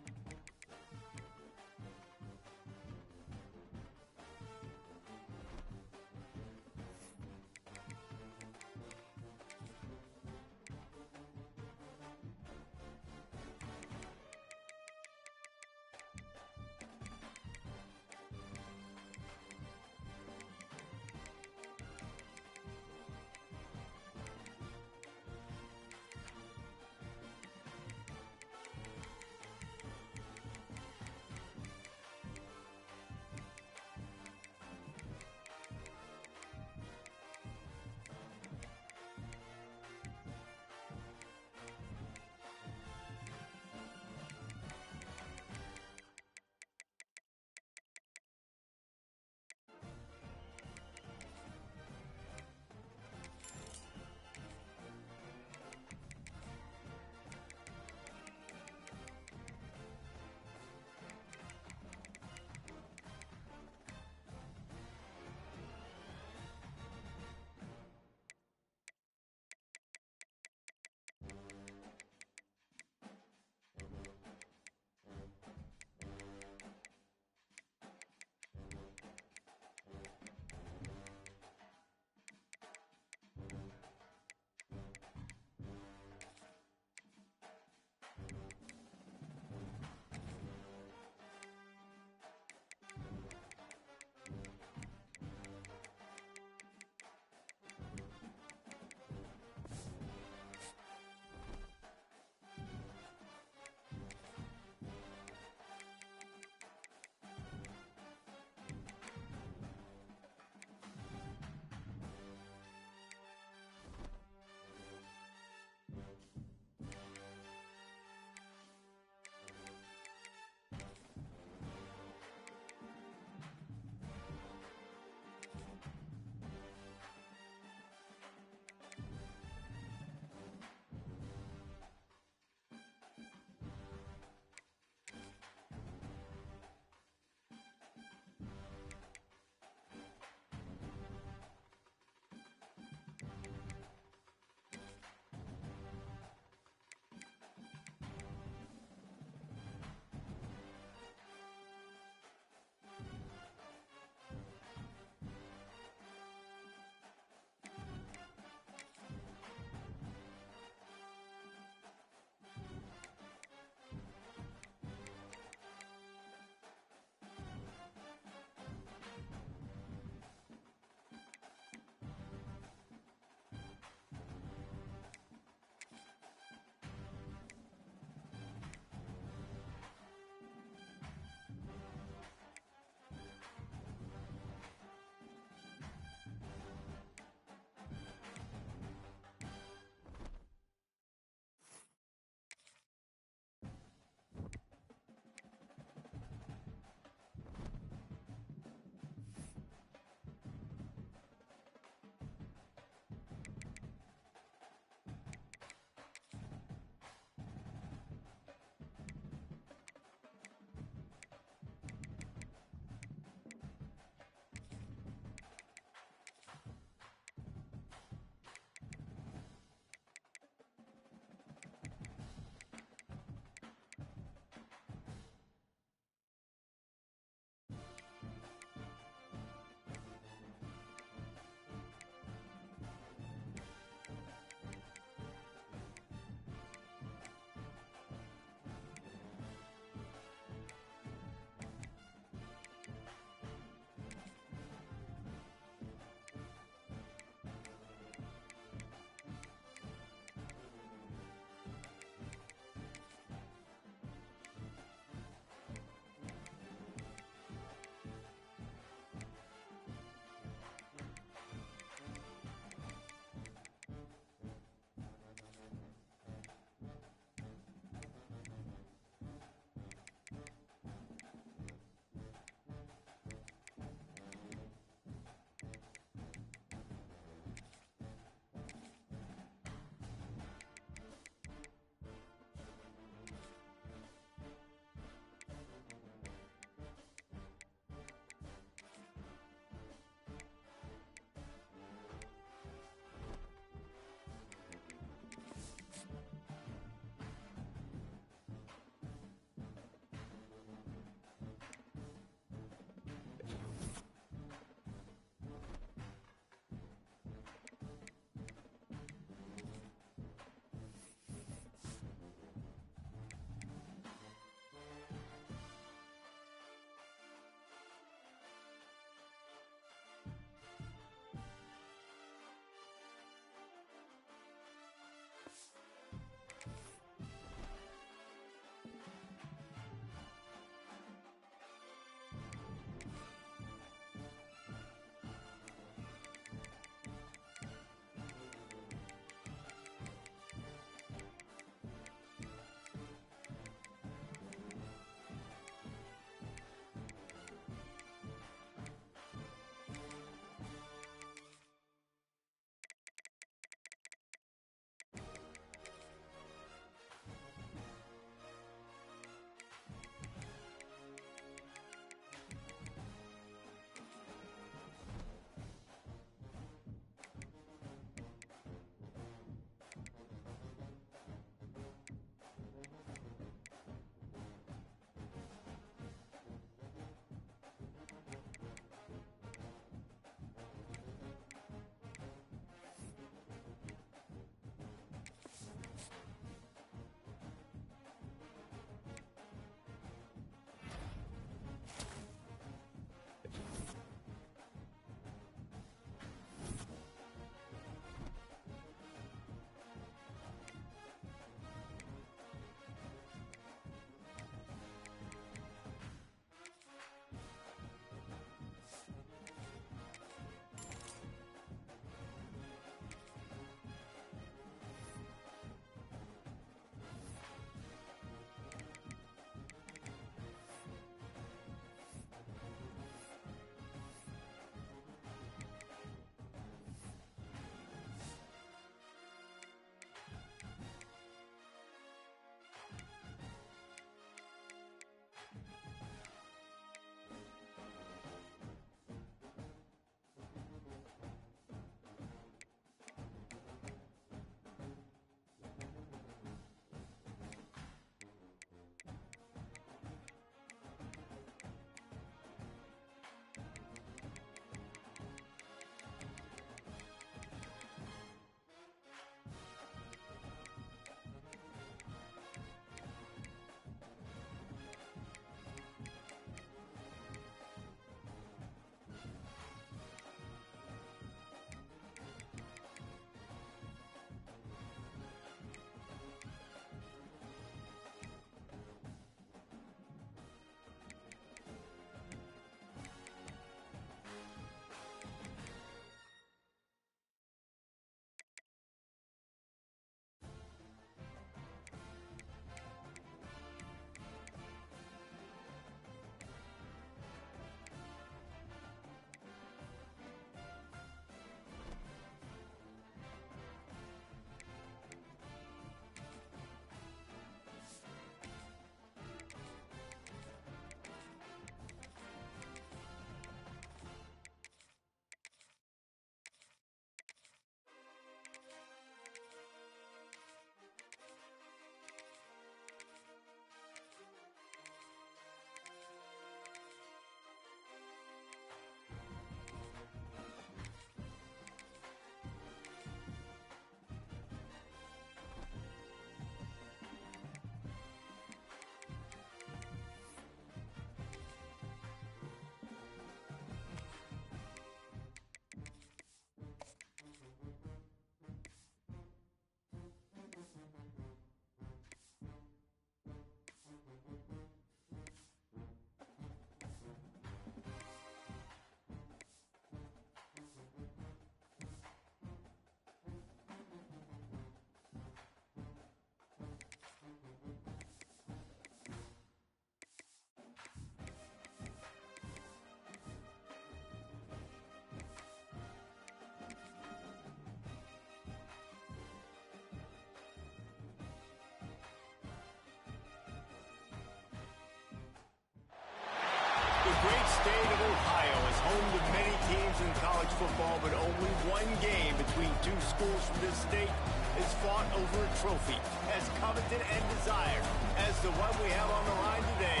great state of Ohio is home to many teams in college football, but only one game between two schools from this state is fought over a trophy as coveted and desired as the one we have on the line today.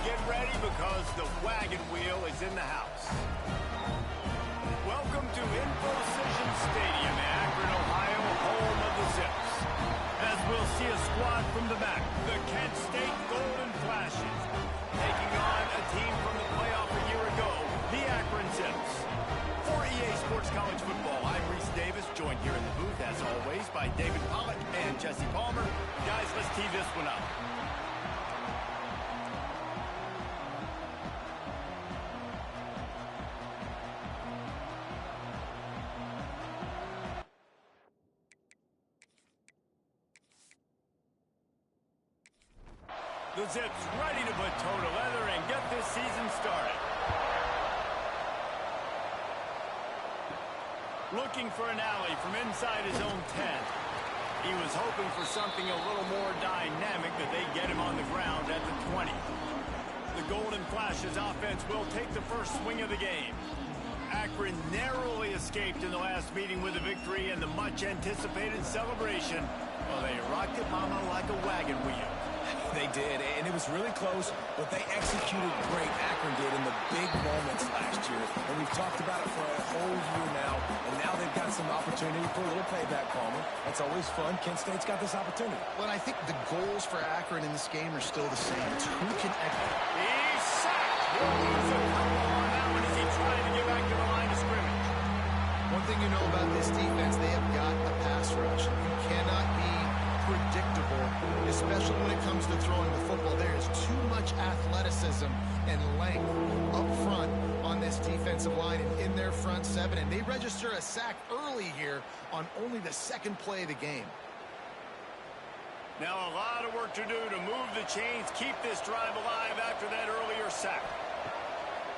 Get ready because the wagon wheel is in the house. Welcome to Infocision Stadium in Akron, Ohio, home of the Zips. As we'll see a squad from the back, the Kent State Golden Flashes, taking on a team from the playoff a year ago, the Akron Zips. For EA Sports College Football, I'm Reese Davis, joined here in the booth, as always, by David Pollock and Jesse Palmer. Guys, let's tee this one up. The Zips ready to put toe to leather and get this season started. Looking for an alley from inside his own 10. He was hoping for something a little more dynamic, that they get him on the ground at the 20. The Golden Flashes offense will take the first swing of the game. Akron narrowly escaped in the last meeting with a victory and the much-anticipated celebration. Well, they rocked it, mama, like a wagon wheel. They did, and it was really close, but they executed great. Akron did in the big moments last year, and we've talked about it for a whole year now, and now they've got some opportunity for a little payback, Palmer. That's always fun. Kent State's got this opportunity. Well, I think the goals for Akron in this game are still the same. It's who can execute. He's sacked. He'll lose a couple on that one as he tries to get back to the line of scrimmage. One thing you know about this defense, they have got a pass rush. You cannot be predictable, especially when it comes to throwing the football. There is too much athleticism and length up front on this defensive line and in their front seven, and they register a sack early here on only the second play of the game. Now a lot of work to do to move the chains, keep this drive alive after that earlier sack.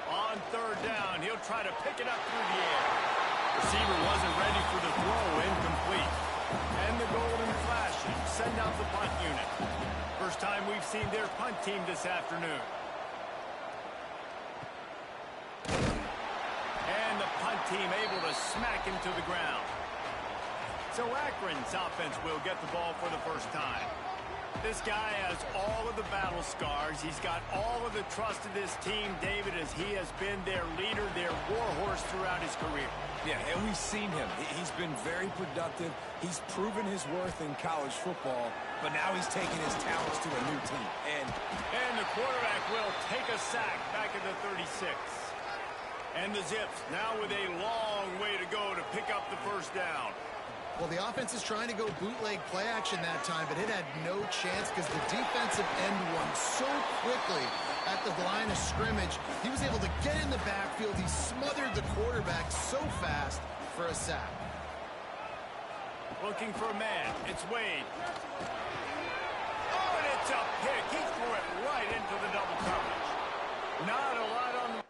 On third down, he'll try to pick it up through the air. Receiver wasn't ready for the throw, incomplete. And the Golden Flashes send out the punt unit. First time we've seen their punt team this afternoon. And the punt team able to smack him to the ground. So Akron's offense will get the ball for the first time. This guy has all of the battle scars. He's got all of the trust of this team, David, as he has been their leader, their warhorse throughout his career. Yeah, and we've seen him. He's been very productive. He's proven his worth in college football, but now he's taking his talents to a new team. And the quarterback will take a sack back at the 36. And the Zips now with a long way to go to pick up the first down. Well, the offense is trying to go bootleg play action that time, but it had no chance because the defensive end won so quickly at the line of scrimmage. He was able to get in the backfield. He smothered the quarterback so fast for a sack. Looking for a man. It's Wade. Oh, and it's a pick. He threw it right into the double coverage. Not a lot on the...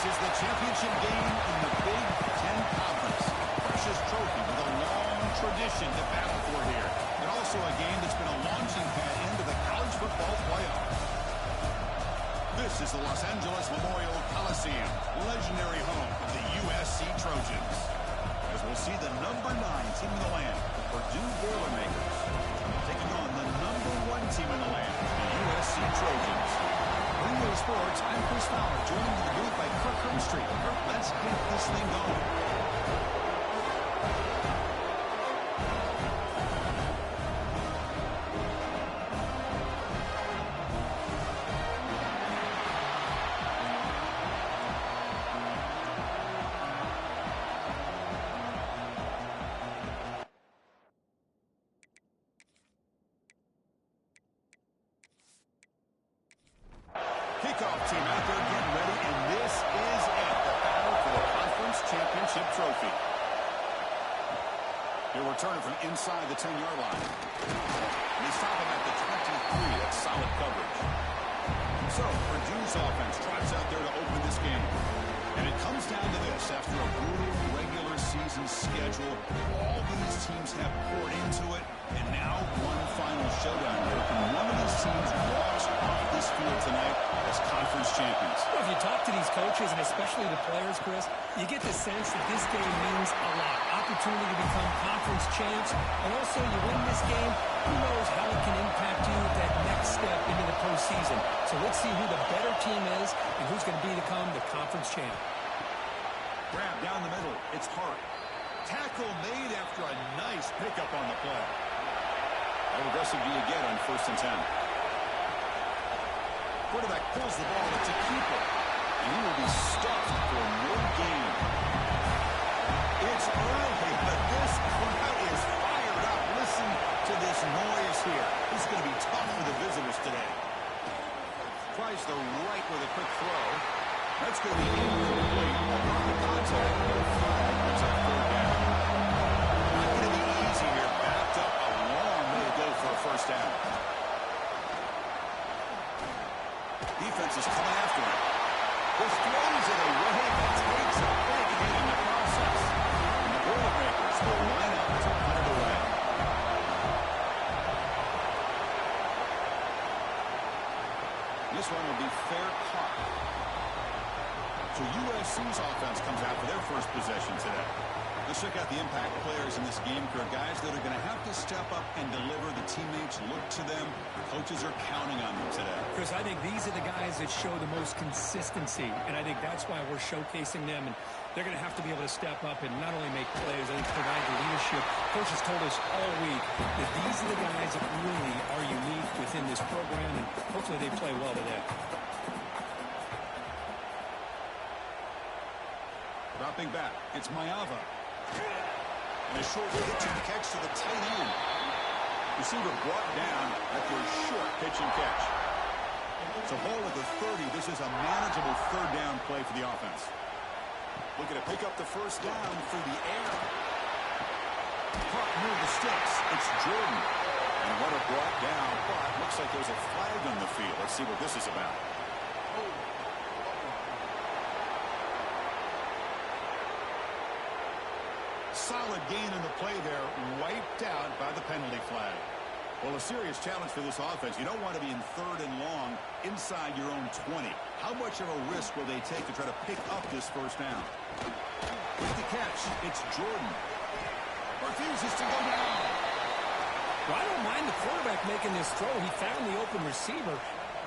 is the championship game in the Big Ten Conference. Precious trophy with a long tradition to battle for here. And also a game that's been a launching pad into the college football playoff. This is the Los Angeles Memorial Coliseum, legendary home of the USC Trojans. As we'll see the number 9 team in the land, the Purdue Boilermakers, taking on the number 1 team in the land, the USC Trojans. Bring Sports, I'm Chris Fowler, joined in the booth by Kirk Hermstreet. Kirk, let's get this thing going. Kickoff team out there getting ready, and this is it, the battle for the conference championship trophy. They're returning from inside the 10-yard line. And they stop him at the 23. That's solid coverage. So, Purdue's offense drives out there to open this game. And it comes down to this. After a brutal regular season schedule, all these teams have poured into it, and now one final showdown here. And one of these teams walks off this field tonight as conference champions. Well, if you talk to these coaches, and especially the players, Chris, you get the sense that this game means a lot. Opportunity to become conference champs, and also you win this game, who knows how it can impact you at that next step into the postseason. So let's see who the better team is and who's going to become the conference champ. Grab down the middle. It's Hart. Tackle made after a nice pickup on the play. How aggressive do you get on 1st and 10? Quarterback pulls the ball. It's a keeper. And he will be stuffed for no gain. It's early, but this crowd is fired up. Listen to this noise here. This is going to be tough for the visitors today. Tries the right with a quick throw. That's going to be incomplete. Upon the contact, no flag. It's a 3rd down. Not going to be easy here. Backed up a long way to go for a 1st down. Defense is coming after him. This throws it away, but takes a big hit in the process. And the Boilermakers will line up to put it away. This one will be fair caught. So USC's offense comes out for their first possession today. Let's check out the impact players in this game, Kirk. Guys that are going to have to step up and deliver. The teammates look to them. Coaches are counting on them today. Chris, I think these are the guys that show the most consistency, and I think that's why we're showcasing them. And they're going to have to be able to step up and not only make plays, I think provide the leadership. Coaches told us all week that these are the guys that really are unique within this program, and hopefully they play well today. Dropping back, it's Mayava. And a short pitch and catch to the tight end. Receiver brought down after a short pitch and catch. So ball at the 30. This is a manageable 3rd down play for the offense. Looking to pick up the 1st down through the air. Caught near the sticks. It's Jordan. And runner brought down, but looks like there's a flag on the field. Let's see what this is about. Solid gain in the play there, wiped out by the penalty flag. Well, a serious challenge for this offense. You don't want to be in 3rd and long inside your own 20. How much of a risk will they take to try to pick up this 1st down? With the catch, it's Jordan. Refuses to go down. Well, I don't mind the quarterback making this throw. He found the open receiver.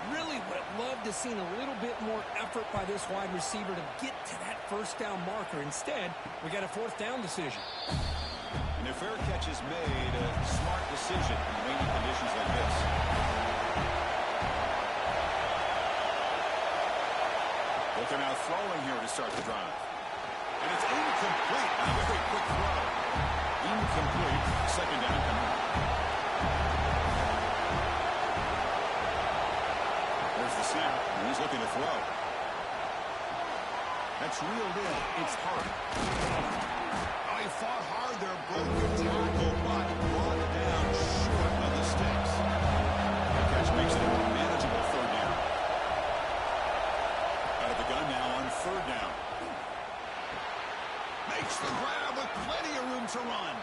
Really would have loved to seen a little bit more effort by this wide receiver to get to that 1st down marker. Instead, we got a 4th down decision. And a fair catch is made, a smart decision in rainy conditions like this. Looking out throwing here to start the drive. And it's incomplete. A very quick throw. Incomplete. 2nd down coming up. There's the snap, and he's looking to throw. That's reeled in. It's Hart. Oh, he fought hard there. Broken tackle, but brought down short of the sticks. That catch makes it a more manageable 3rd down. Out of the gun now on 3rd down. to run.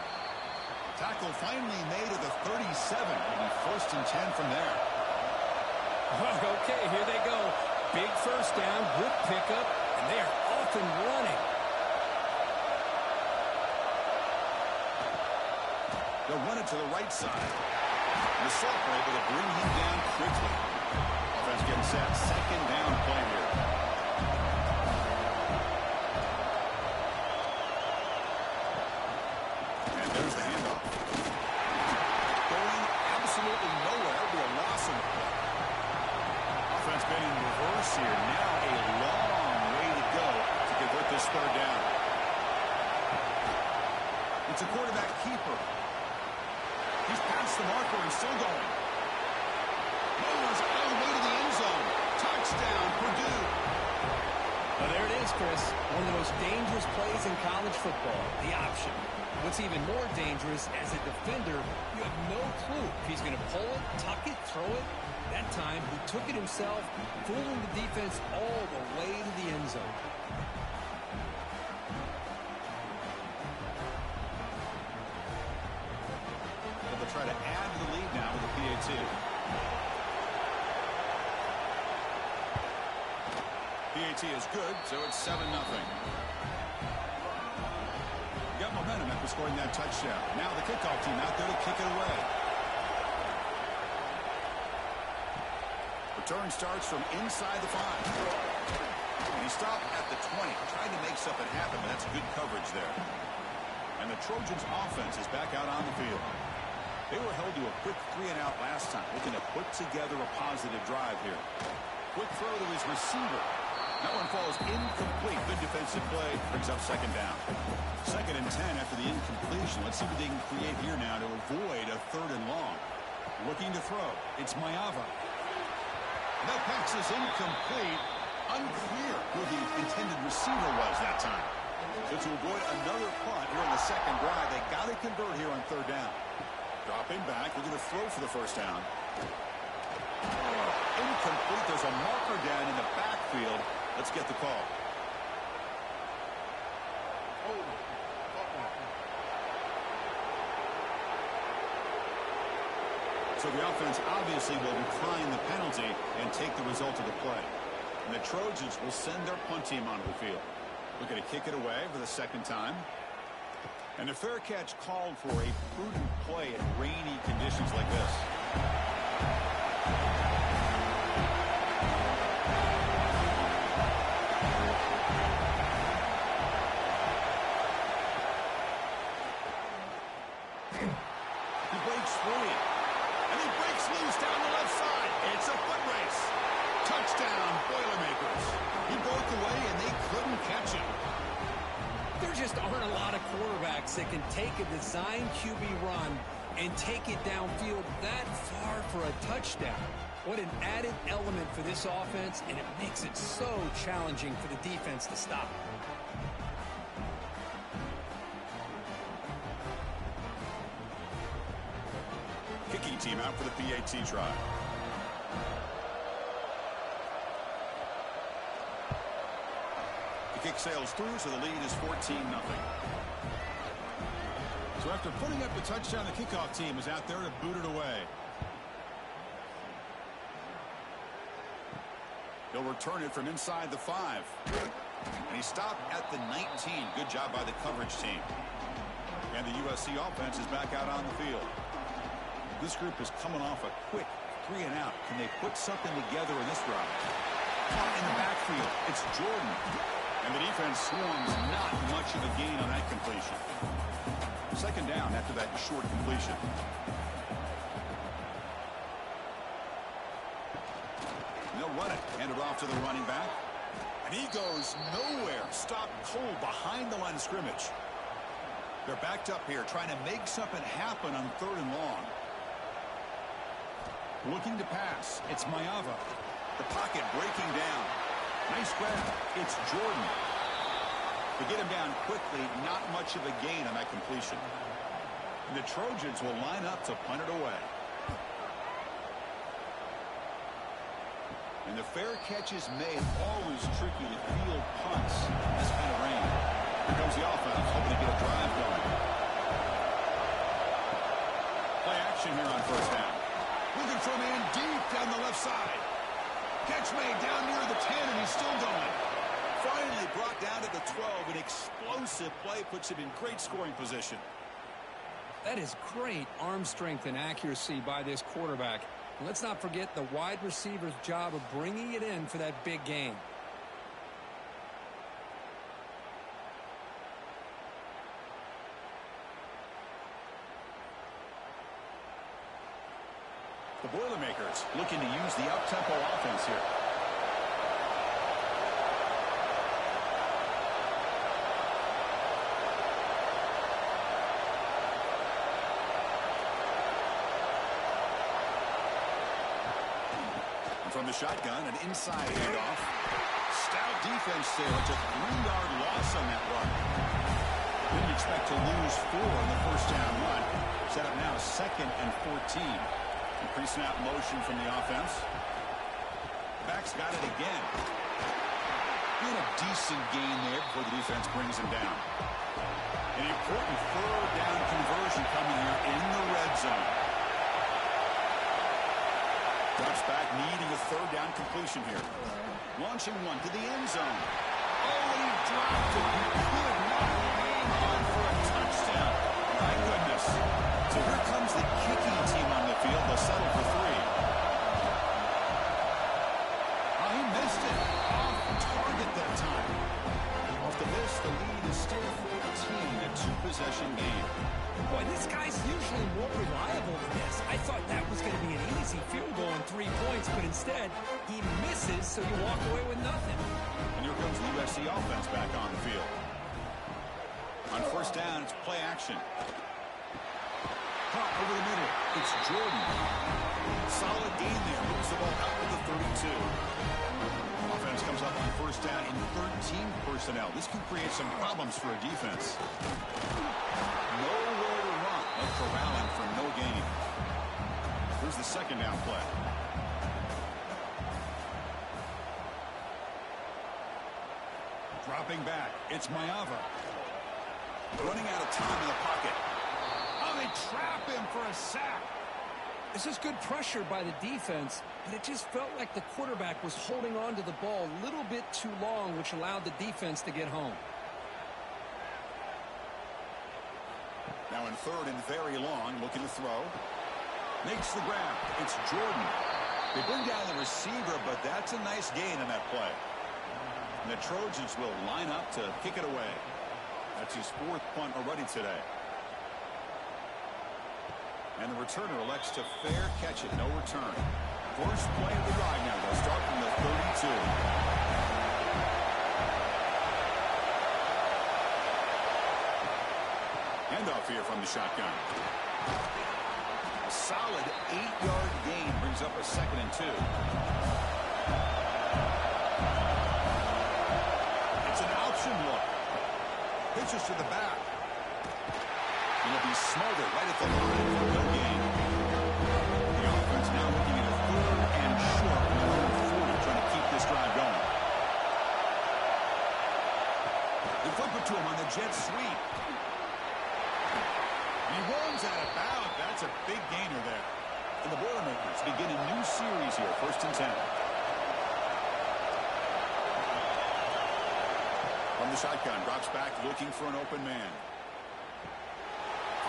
Tackle finally made at the 37. It'll be 1st and 10 from there. Okay, here they go. Big first down, good pickup, and they are off and running. They'll run it to the right side. And the sophomore able to bring him down quickly. Offense getting set. 2nd down play here. And there's the handoff. Going absolutely nowhere. It'll be a loss in the play. Offense been in reverse here. Now a long way to go to convert this 3rd down. It's a quarterback keeper. He's past the marker and still going. Moves all the way to the end zone. Touchdown, Purdue. Well, there it is, Chris. One of the most dangerous plays in college football, the option. What's even more dangerous, as a defender, you have no clue if he's going to pull it, tuck it, throw it. That time, he took it himself, fooling the defense all the way to the end zone. Try to add to the lead now with the PAT. PAT is good, so it's 7-0. Got momentum after scoring that touchdown. Now the kickoff team out there to kick it away. Return starts from inside the 5. And he stopped at the 20, trying to make something happen, but that's good coverage there. And the Trojans' offense is back out on the field. They were held to a quick 3-and-out last time, looking to put together a positive drive here. Quick throw to his receiver. That one falls incomplete. Good defensive play. Brings up 2nd down. 2nd and 10 after the incompletion. Let's see what they can create here now to avoid a 3rd and long. Looking to throw. It's Mayava. That pass is incomplete. Unclear who the intended receiver was that time. So to avoid another punt here on the 2nd drive, they got to convert here on 3rd down. Dropping back, looking to throw for the 1st down. Incomplete. There's a marker down in the backfield. Let's get the call. So the offense obviously will decline the penalty and take the result of the play. And the Trojans will send their punt team onto the field. Looking to kick it away for the 2nd time. And the fair catch called for a prudent play in rainy conditions like this. He breaks free. And he breaks loose down the left side. It's a foot race. Touchdown, Boilermakers. He broke away and they couldn't catch him. There just aren't a lot of quarterbacks that can take a design QB run and take it downfield that far for a touchdown. What an added element for this offense, and it makes it so challenging for the defense to stop. Kicking team out for the PAT try. The kick sails through, so the lead is 14-0. So after putting up the touchdown, the kickoff team is out there to boot it away. He'll return it from inside the 5. And he stopped at the 19. Good job by the coverage team. And the USC offense is back out on the field. This group is coming off a quick 3-and-out. Can they put something together in this drive? Caught in the backfield. It's Jordan. And the defense swarms not much of a gain on that completion. 2nd down after that short completion. And they'll run it. Hand it off to the running back. And he goes nowhere. Stopped cold behind the line of scrimmage. They're backed up here trying to make something happen on 3rd and long. Looking to pass. It's Mayava. The pocket breaking down. Nice grab. It's Jordan. To get him down quickly, not much of a gain on that completion. And the Trojans will line up to punt it away. And the fair catch is made. Always tricky to field punts in this kind of rain. Here comes the offense, hoping to get a drive going. puts him in great scoring position. That is great arm strength and accuracy by this quarterback. And let's not forget the wide receiver's job of bringing it in for that big game. The Boilermakers looking to use the up-tempo offense here. And from the shotgun, an inside handoff. Stout defense there. It's a 3-yard loss on that run. Didn't expect to lose 4 in the first down run. Set up now 2nd and 14. Pre-snap motion from the offense. Back's got it again. Doing a decent gain there before the defense brings him down. An important 3rd down conversion coming here in the red zone. Drops back, needing a 3rd down completion here. Launching one to the end zone. Oh, and he dropped it. He could not hang on for a touchdown. My goodness. So here comes the kicking team on the field. They'll settle for 3. Oh, he missed it. Off target that time. Off the miss, the lead is still 14, a 2-possession game. Boy, this guy's usually more reliable than this. I thought that was going to be an easy field goal and 3 points, but instead, he misses, so you walk away with nothing. And here comes the USC offense back on the field. On first down, it's play action. Caught over the middle. It's Jordan. Solid gain there. Moves the ball out to the 32. Offense comes up on first down in 13 personnel. This could create some problems for a defense. Nowhere to run. But corralling for no gain. Here's the 2nd down play. Dropping back. It's Mayava. Running out of time in the pocket. Oh, they trap him for a sack. This is good pressure by the defense, but it just felt like the quarterback was holding on to the ball a little bit too long, which allowed the defense to get home. Now in 3rd and very long, looking to throw. Makes the grab. It's Jordan. They bring down the receiver, but that's a nice gain in that play. And the Trojans will line up to kick it away. That's his 4th punt already today. And the returner elects to fair catch it. No return. First play of the drive now. They'll start from the 32. Handoff here from the shotgun. A solid 8-yard gain brings up a 2nd and 2. It's an option look. Pitches to the back. And it'll be smothered right at the line for no gain. The offense now looking at a 3rd and short from the 40, trying to keep this drive going. They flip it to him on the jet sweep. He runs out of bounds. That's a big gainer there. And the Boilermakers begin a new series here, 1st and 10. From the shotgun, drops back, looking for an open man.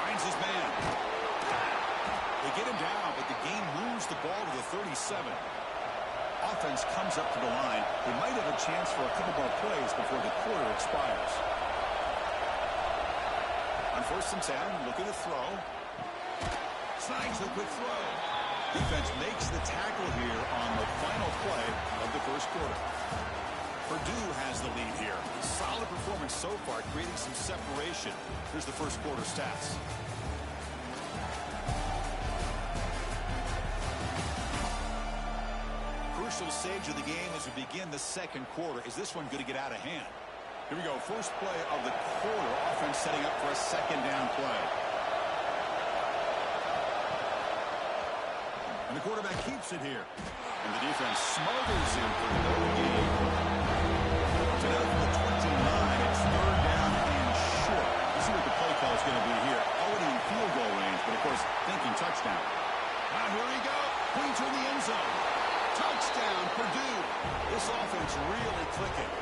Finds his man. They get him down, but the game moves the ball to the 37. Offense comes up to the line. They might have a chance for a couple more plays before the quarter expires. On 1st and 10, looking to throw. Snags the quick throw. Defense makes the tackle here on the final play of the 1st quarter. Purdue has the lead here. Solid performance so far, creating some separation. Here's the 1st quarter stats. Crucial stage of the game as we begin the 2nd quarter. Is this one going to get out of hand? Here we go. First play of the quarter. Offense setting up for a 2nd down play. And the quarterback keeps it here. And the defense smothers him for no gain. To now from the 29, it's 3rd down and short. Let's see what the play call is going to be here. Already in field goal range, but of course, thinking touchdown. Now here we go. Pointer in the end zone. Touchdown, Purdue. This offense really clicking.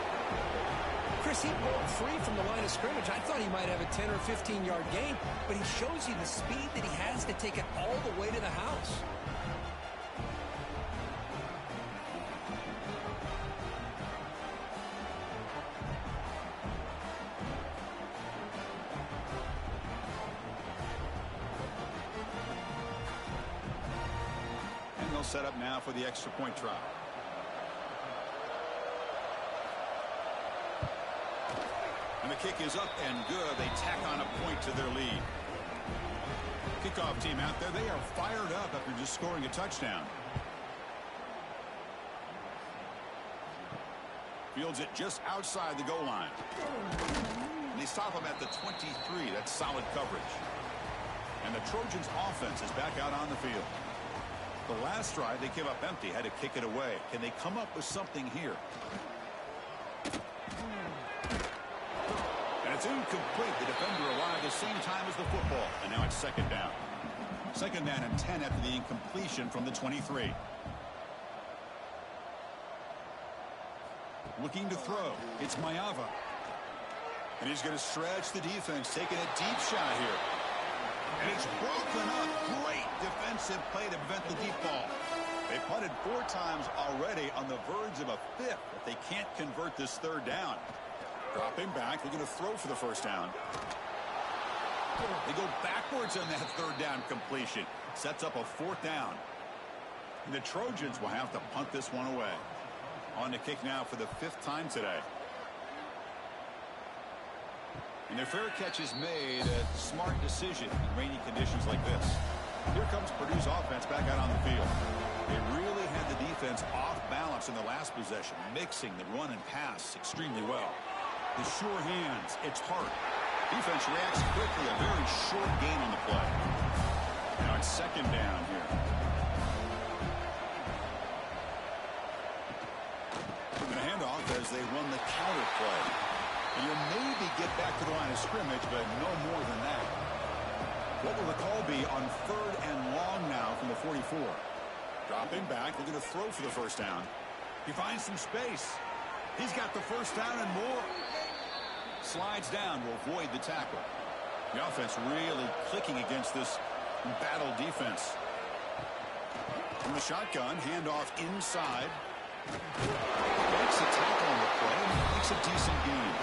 Chris, he broke free from the line of scrimmage. I thought he might have a 10 or 15-yard gain, but he shows you the speed that he has to take it all the way to the house. And they'll set up now for the extra point try. And the kick is up and good. They tack on a point to their lead. Kickoff team out there, they are fired up after just scoring a touchdown. Fields it just outside the goal line. And they stop him at the 23. That's solid coverage. And the Trojans offense is back out on the field. The last drive they came up empty, had to kick it away. Can they come up with something here? And it's incomplete. The defender arrived the same time as the football. And now it's second down. Second down and 10 after the incompletion from the 23. Looking to throw. It's Mayava. And he's going to stretch the defense, taking a deep shot here. And it's broken up. Great defensive play to prevent the deep ball. They punted 4 times already, on the verge of a 5th if they can't convert this third down. Dropping back, they're going to throw for the first down. They go backwards on that third down completion. Sets up a 4th down. And the Trojans will have to punt this one away. On the kick now for the 5th time today. And their fair catch is made, a smart decision in rainy conditions like this. Here comes Purdue's offense back out on the field. They really had the defense off balance in the last possession, mixing the run and pass extremely well. The sure hands, it's Hart. Defense reacts quickly, a very short gain on the play. Now it's second down here. And a handoff as they run the counter play. And you'll maybe get back to the line of scrimmage, but no more than that. What will the call be on 3rd and long now from the 44? Dropping back, looking to throw for the first down. He finds some space. He's got the first down and more. Slides down to avoid the tackle. The offense really clicking against this battle defense. From the shotgun, handoff inside. Makes a tackle on the play and makes a decent gain.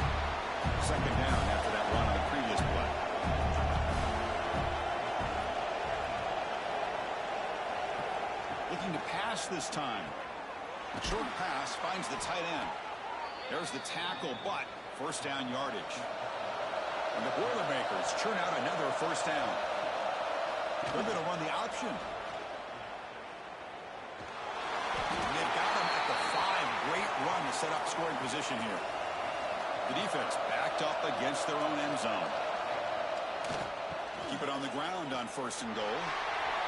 Second down after that run on the previous play. Looking to pass this time. A short pass finds the tight end. There's the tackle, but first down yardage. And the Boilermakers churn out another first down. They're going to run the option. And they've got him at the 5. Great run to set up scoring position here. The defense backed up against their own end zone. Keep it on the ground on 1st and goal.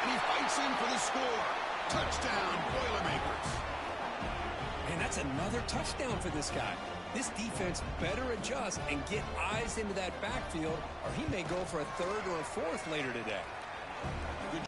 And he fights in for the score. Touchdown, Boilermakers. And that's another touchdown for this guy. This defense better adjust and get eyes into that backfield, or he may go for a 3rd or a 4th later today. Good.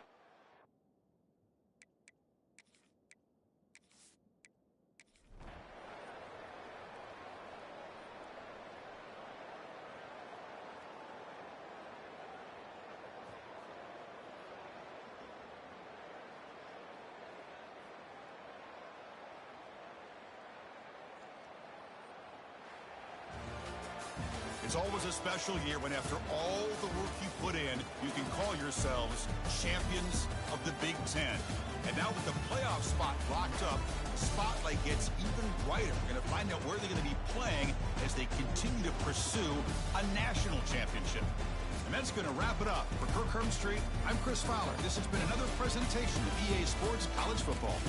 It's always a special year when, after all the work you put in, you can call yourselves champions of the Big Ten. And now with the playoff spot locked up, the spotlight gets even brighter. We're going to find out where they're going to be playing as they continue to pursue a national championship. And that's going to wrap it up. For Kirk Hermstreet, I'm Chris Fowler. This has been another presentation of EA Sports College Football.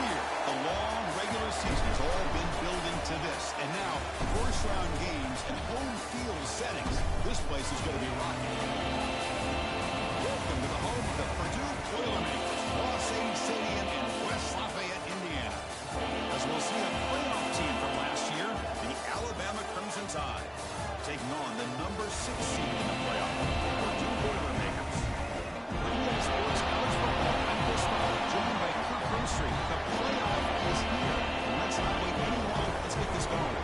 here. The long regular season has all been building to this. And now, first-round games and home field settings. This place is going to be rocking. Welcome to the home of the Purdue Boilermakers, Ross-Ade Stadium in West Lafayette, Indiana. As we'll see a playoff team from last year, the Alabama Crimson Tide, taking on the number 6 seed in the playoff, Purdue Boilermakers. EA Sports College Football, I'm Chris Smalley, joined by Kirk Greenstreet. The playoff is here. And let's not wait any longer. Let's get this going.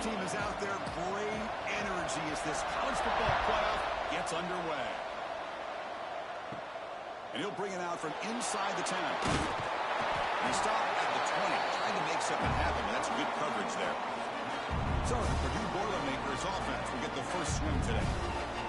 Team is out there. Great energy as this college football playoff gets underway. And he'll bring it out from inside the 10. And he stopped at the 20, trying to make something happen. That's good coverage there. So the Purdue Boilermakers offense will get the first swing today.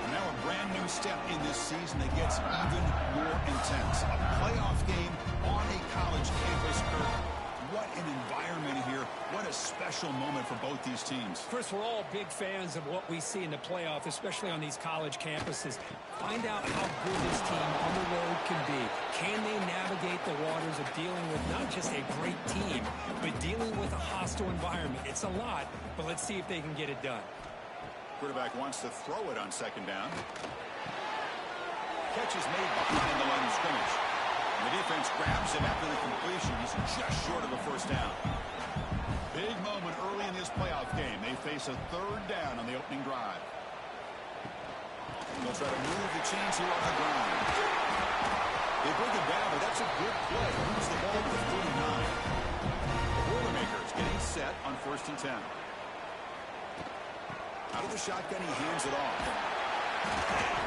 And now a brand new step in this season that gets even more intense. A playoff game on a college campus, Kirk. What an environment here. What a special moment for both these teams. Chris, we're all big fans of what we see in the playoff, especially on these college campuses. Find out how good this team on the road can be. Can they navigate the waters of dealing with not just a great team, but dealing with a hostile environment? It's a lot, but let's see if they can get it done. Quarterback wants to throw it on second down. Catch is made behind the line of scrimmage. The defense grabs him after the completion. He's just short of a first down. Big moment early in this playoff game. They face a third down on the opening drive. They'll try to move the chains here on the ground. They bring it down, but that's a good play. Moves the ball to the 49. The Boilermakers getting set on 1st and 10. Out of the shotgun, he hands it off.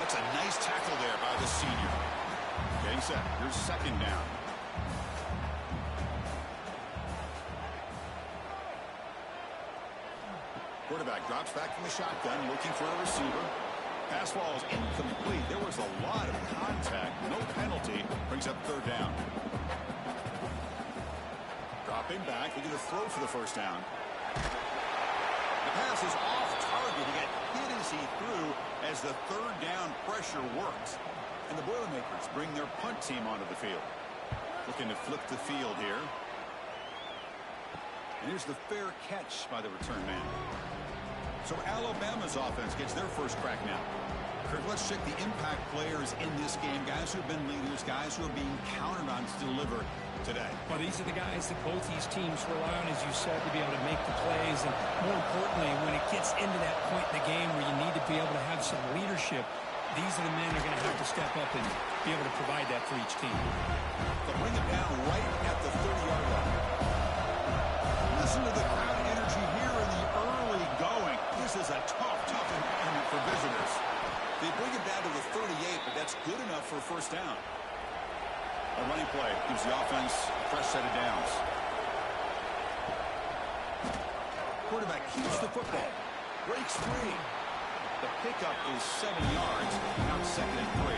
That's a nice tackle there by the senior. Getting set. Here's second down. Quarterback drops back from the shotgun, looking for a receiver. Pass ball is incomplete. There was a lot of contact. No penalty. Brings up third down. Dropping back. Looking to throw for the first down. The pass is off target. He got hit as he threw as the third down pressure worked. And the Boilermakers bring their punt team onto the field. Looking to flip the field here. And here's the fair catch by the return man. So Alabama's offense gets their first crack now. Kirk, let's check the impact players in this game. Guys who have been leaders, guys who are being counted on to deliver today. Well, these are the guys that both these teams rely on, as you said, to be able to make the plays. And more importantly, when it gets into that point in the game where you need to be able to have some leadership, these are the men who are going to have to step up and be able to provide that for each team. They'll bring it down right at the 30-yard line. Listen to the crowd energy here in the early going. This is a tough environment for visitors. They bring it down to the 38, but that's good enough for a first down. A running play gives the offense a fresh set of downs. Quarterback keeps the football. Breaks free. The pickup is 7 yards. Now 2nd and 3.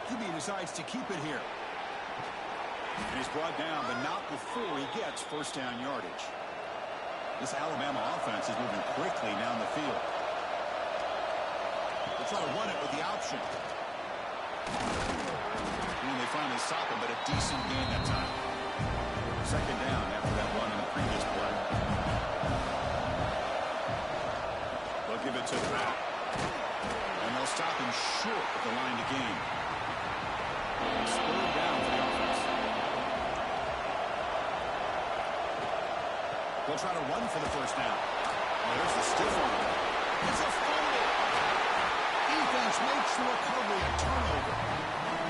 QB decides to keep it here. And he's brought down, but not before he gets first down yardage. This Alabama offense is moving quickly down the field. They'll try to run it with the option. And they finally stop him, but a decent gain that time. Second down after that run in the previous play. They'll give it to the back. And they'll stop him short at the line to gain. Spurred down for the offense. They'll try to run for the first down. Oh, there's the stiff arm. It's a fumble. Defense makes the recovery, a turnover.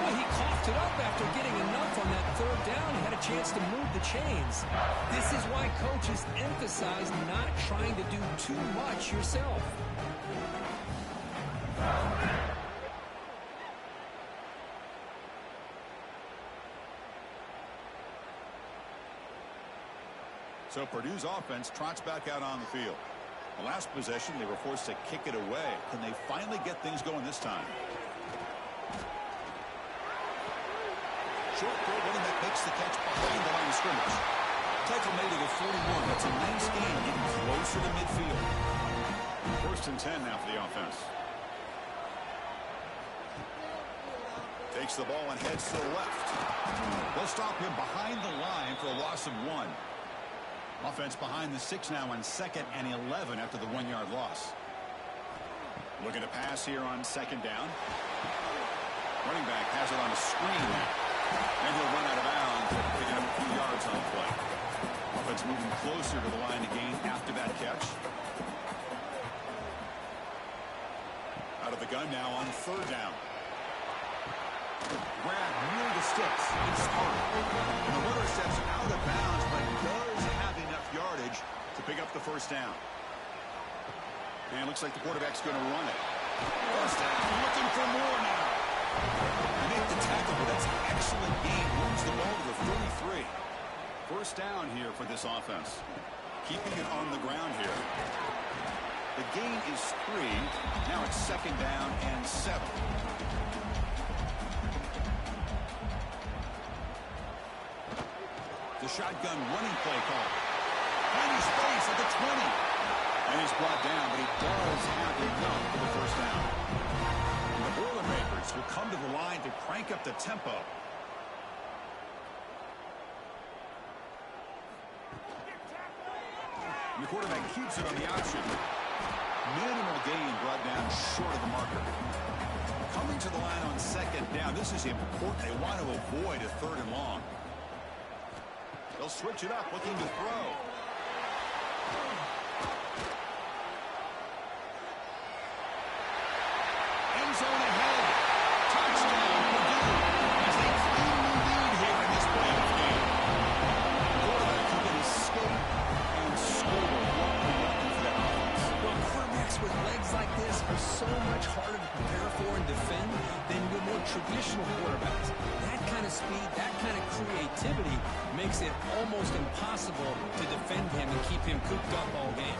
Well, he coughed it up after getting enough on that third down. He had a chance to move the chains. This is why coaches emphasize not trying to do too much yourself. So Purdue's offense trots back out on the field. The last possession, they were forced to kick it away. Can they finally get things going this time? Short throw, running back makes the catch behind the line of scrimmage. Tackle made it at 41. That's a nice gain, getting closer to midfield. 1st and 10 now for the offense. Takes the ball and heads to the left. They'll stop him behind the line for a loss of 1. Offense behind the 6 now on 2nd and 11 after the 1-yard loss. Looking to pass here on 2nd down. Running back has it on a screen now. And he'll run out of bounds, picking up a few yards on the play. Offense moving closer to the line to gain after that catch. Out of the gun now on 3rd down. Grab near the sticks. It's smart. And the runner steps out of bounds, but does have enough yardage to pick up the 1st down. And it looks like the quarterback's going to run it. 1st down, looking for more now. They make the tackle, but that's an excellent gain. Moves the ball to the 33. 1st down here for this offense. Keeping it on the ground here. The gain is 3. Now it's 2nd down and 7. The shotgun running play call. Finding space at the 20. And he's brought down, but he does have enough for the 1st down. And the Boilermakers will come to the line to crank up the tempo. And the quarterback keeps it on the option. Minimal gain brought down short of the marker. Coming to the line on 2nd down. This is important. They want to avoid a 3rd and long. They'll switch it up, looking to throw. End zone ahead. Touchdown, Purdue, as they cleanly lead here in this playoff game. Quarterback who can escape and score. What a weapon for that offense. Well, quarterbacks with legs like this are so much harder to prepare for and defend than your more traditional quarterbacks. That kind of speed, that kind of creativity makes it almost impossible to defend him and keep him cooped up all game.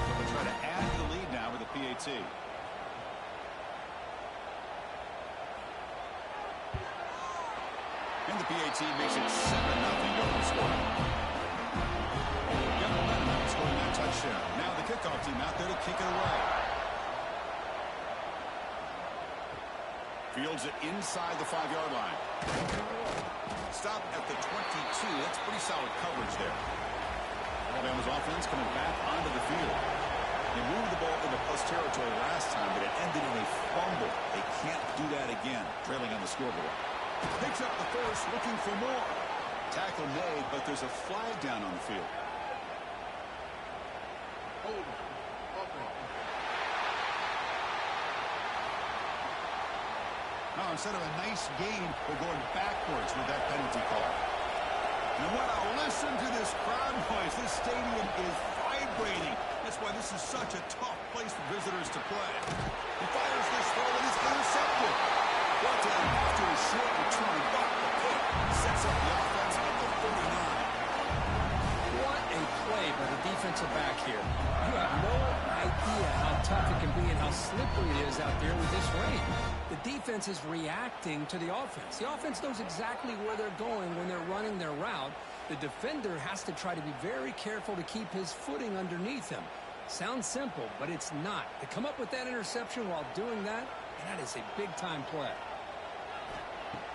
They'll try to add to the lead now with a PAT. And the PAT makes it 7-0 Golden score. Got momentum scoring that touchdown. Now the kickoff team out there to kick it away. Fields it inside the 5-yard line. Stop at the 22. That's pretty solid coverage there. Alabama's offense coming back onto the field. They moved the ball into plus territory last time, but it ended in a fumble. They can't do that again, trailing on the scoreboard. Picks up the 1st, looking for more. Tackle made, but there's a flag down on the field. Now, instead of a nice gain, we're going backwards with that penalty call. And what a listen to this crowd noise. This stadium is vibrating. That's why this is such a tough place for visitors to play. He fires this throw and it's intercepted. Brought down after a short return, but the pick sets up the offense at the 39. What a play by the defensive back here. You have no idea how tough it can be and how slippery it is out there with this rain. The defense is reacting to the offense. The offense knows exactly where they're going when they're running their route. The defender has to try to be very careful to keep his footing underneath him. Sounds simple, but it's not. To come up with that interception while doing that, that is a big-time play.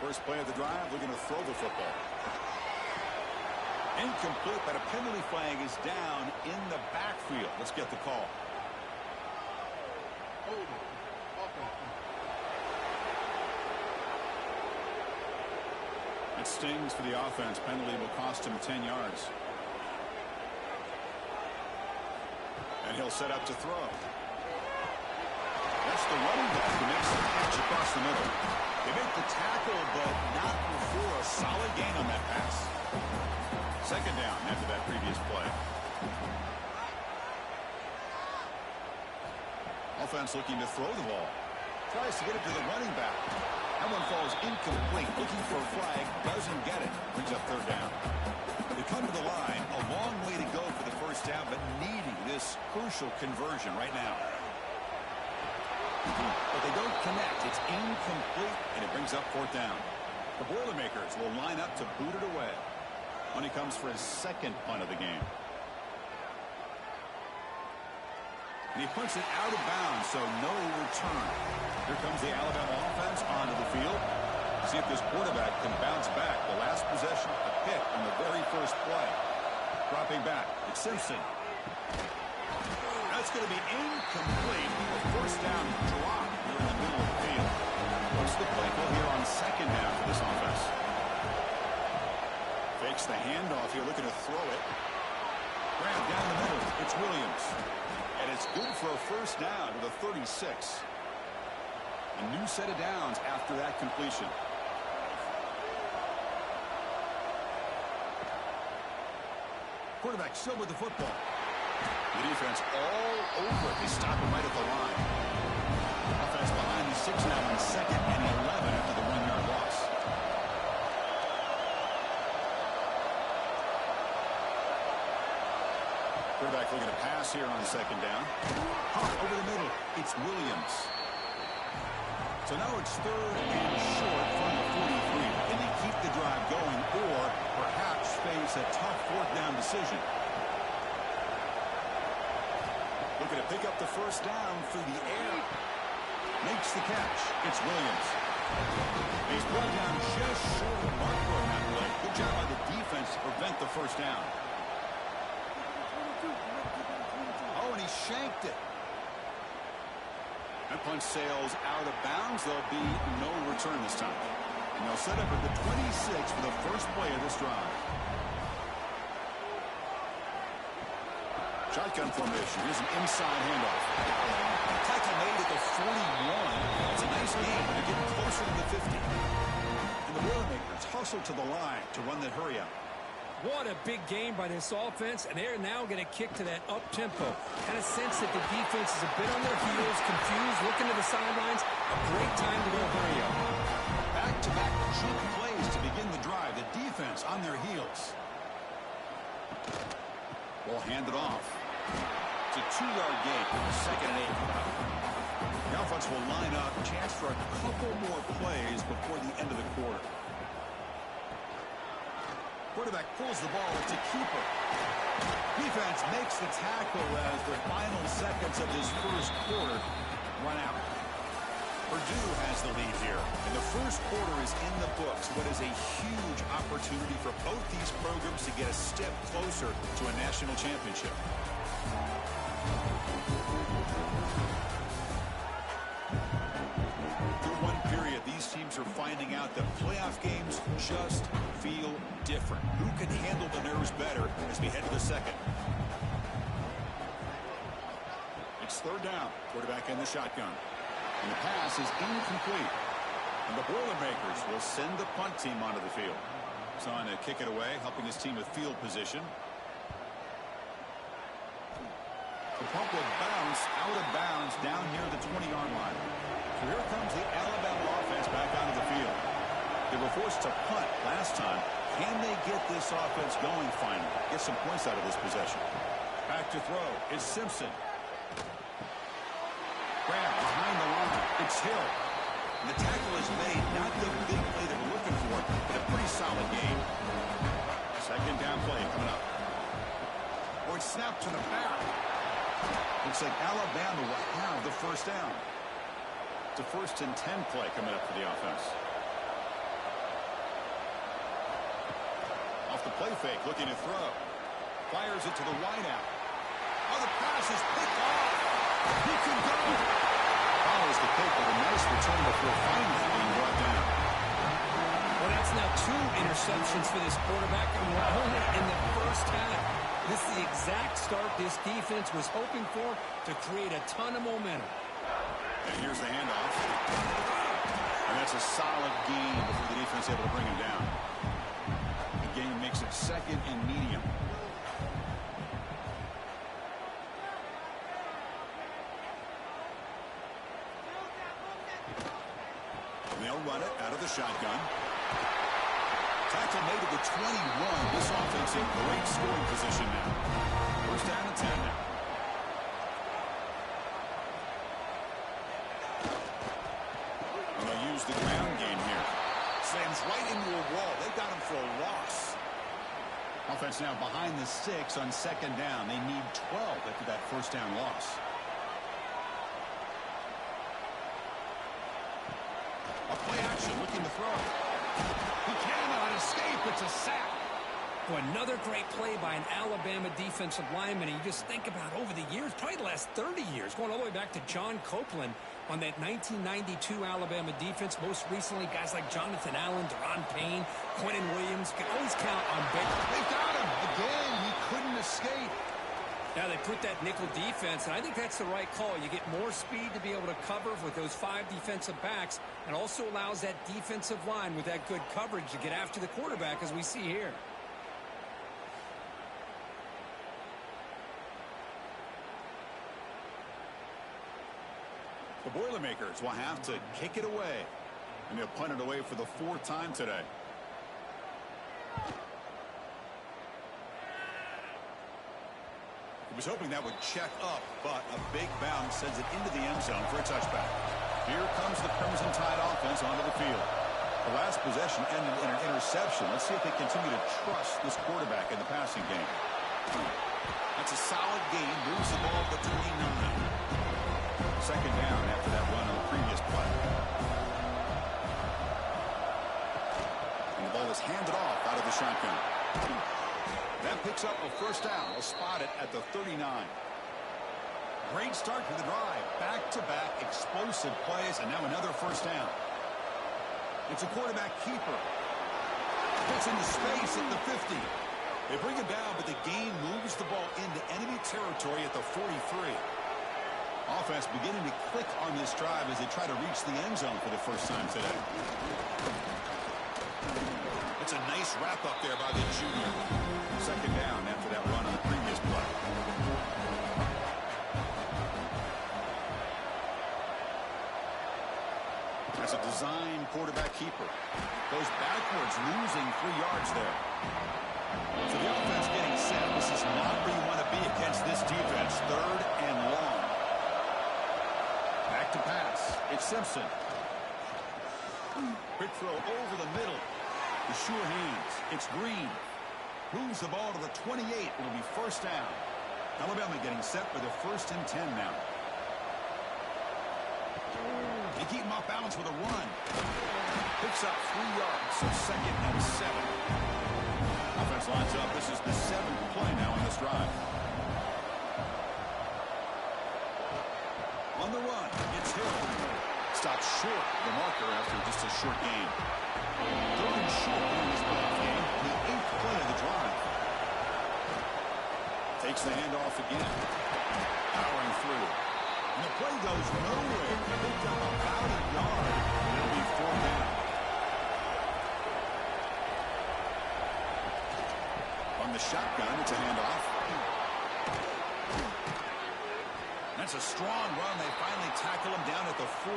First play of the drive, looking to throw the football. Incomplete, but a penalty flag is down in the backfield. Let's get the call. It stings for the offense. Penalty will cost him 10 yards. And he'll set up to throw. That's the running back who makes the catch across the middle. They make the tackle, but not before a solid gain on that pass. 2nd down after that previous play. Offense looking to throw the ball. Tries to get it to the running back. That one falls incomplete. Looking for a flag. Doesn't get it. Brings up third down. They come to the line. A long way to go for the first down, but needing this crucial conversion right now. But they don't connect. It's incomplete, and it brings up fourth down. The Boilermakers will line up to boot it away. When he comes for his second punt of the game. And he punts it out of bounds, so no return. Here comes the Alabama offense onto the field. See if this quarterback can bounce back. The last possession, a pick on the very first play. Dropping back, it's Simpson. That's going to be incomplete. A first down drop here in the middle of the field. What's the play call here on second down for this offense? Fakes the handoff here, looking to throw it. Grab down the middle. It's Williams. And it's good for a first down to the 36. A new set of downs after that completion. Quarterback still with the football. The defense all over it. They stop him right at the line. Offense behind the 6 now in second and 11 after the 1-yard loss. Quarterback looking to pass here on second down. Hop over the middle. It's Williams. So now it's third and short from the 43. Can they keep the drive going or perhaps face a tough fourth down decision? Looking to pick up the first down through the air. Makes the catch. It's Williams. He's brought down just short of Marco on that play. Good job by the defense to prevent the first down. Oh, and he shanked it. That punt sails out of bounds. There'll be no return this time. And they'll set up at the 26 for the first play of this drive. Shotgun formation. Here's an inside handoff. Tackle made at the 41. It's a nice gain. They're getting closer to the 50. And the Boilermakers hustle to the line to run that hurry up. What a big game by this offense, and they're now going to kick to that up-tempo. Kind of sense that the defense is a bit on their heels, confused, looking to the sidelines. A great time to go hurry up. Back-to-back cheap plays to begin the drive. The defense on their heels. Ball handed off. It's a 2-yard gain. Second and 8. The offense will line up. Chance for a couple more plays before the end of the quarter. Quarterback pulls the ball. It's a keeper. Defense makes the tackle as the final seconds of this first quarter run out. Purdue has the lead here, and the first quarter is in the books. What is a huge opportunity for both these programs to get a step closer to a national championship. Through one period, these teams are finding out that playoff games just feel different. Who can handle the nerves better as we head to the second? It's third down. Quarterback in the shotgun. And the pass is incomplete. And the Boilermakers will send the punt team onto the field. Son to kick it away, helping his team with field position. The punt will bounce out of bounds down near the 20-yard line. So here comes the Alabama offense back onto the field. They were forced to punt last time. Can they get this offense going finally? Get some points out of this possession. Back to throw. It's Simpson. Grab behind the line. It's Hill. And the tackle is made. Not the big play that we're looking for, but a pretty solid game. Second down play coming up. Or it's snapped to the back. Looks like Alabama will have the first down. It's a 1st and 10 play coming up for the offense. Off the play fake, looking to throw. Fires it to the wideout. Oh, the pass is picked off. He can go. Follows the pick with a nice return before finally being brought down. Well, that's now 2 interceptions for this quarterback, and we're only in the first half. This is the exact start this defense was hoping for to create a ton of momentum. And here's the handoff. And that's a solid gain before the defense able to bring him down. The gain makes it second and medium. And they'll run it out of the shotgun. Tackle made at the 21. This offense in great scoring position now. First down and 10 now. And they'll use the ground game here. Slams right into a wall. They've got him for a loss. Offense now behind the 6 on second down. They need 12 after that first down loss. A play action looking to throw. He cannot escape. It's a sack. Well, another great play by an Alabama defensive lineman. And you just think about over the years, probably the last 30 years, going all the way back to John Copeland on that 1992 Alabama defense. Most recently, guys like Jonathan Allen, Deron Payne, Quentin Williams. Can always count on Baker. They got him. Again, he couldn't escape. Now they put that nickel defense, and I think that's the right call. You get more speed to be able to cover with those 5 defensive backs, and also allows that defensive line with that good coverage to get after the quarterback, as we see here. The Boilermakers will have to kick it away, and they'll punt it away for the 4th time today. He was hoping that would check up, but a big bounce sends it into the end zone for a touchback. Here comes the Crimson Tide offense onto the field. The last possession ended in an interception. Let's see if they continue to trust this quarterback in the passing game. That's a solid gain. Moves the ball to 29. Second down after that run on the previous play. And the ball is handed off out of the shotgun. That picks up a first down. They'll spot it at the 39. Great start to the drive. Back-to-back explosive plays, and now another first down. It's a quarterback keeper. Gets into space at the 50. They bring him down, but the gain moves the ball into enemy territory at the 43. Offense beginning to click on this drive as they try to reach the end zone for the first time today. It's a nice wrap-up there by the junior. Second down after that run on the previous play. That's a design quarterback keeper. Goes backwards, losing 3 yards there. So the offense getting set. This is not where you want to be against this defense. 3rd and long. Back to pass. It's Simpson. Quick throw over the middle. The sure hands. It's Green. Moves the ball to the 28. It'll be first down. Alabama getting set for the 1st and 10 now. They keep him off balance with a run. Picks up 3 yards, so 2nd and 7. Offense lines up. This is the 7th play now on this drive. On the run, it's Hill. Stops short the marker after just a short gain. 3rd and short in this ball game. The 8th play of the drive. Takes the handoff again. Powering through. And the play goes nowhere. Picked up about a yard. And it'll be 4th down. On the shotgun, it's a handoff. That's a strong run. They finally tackle him down at the 4.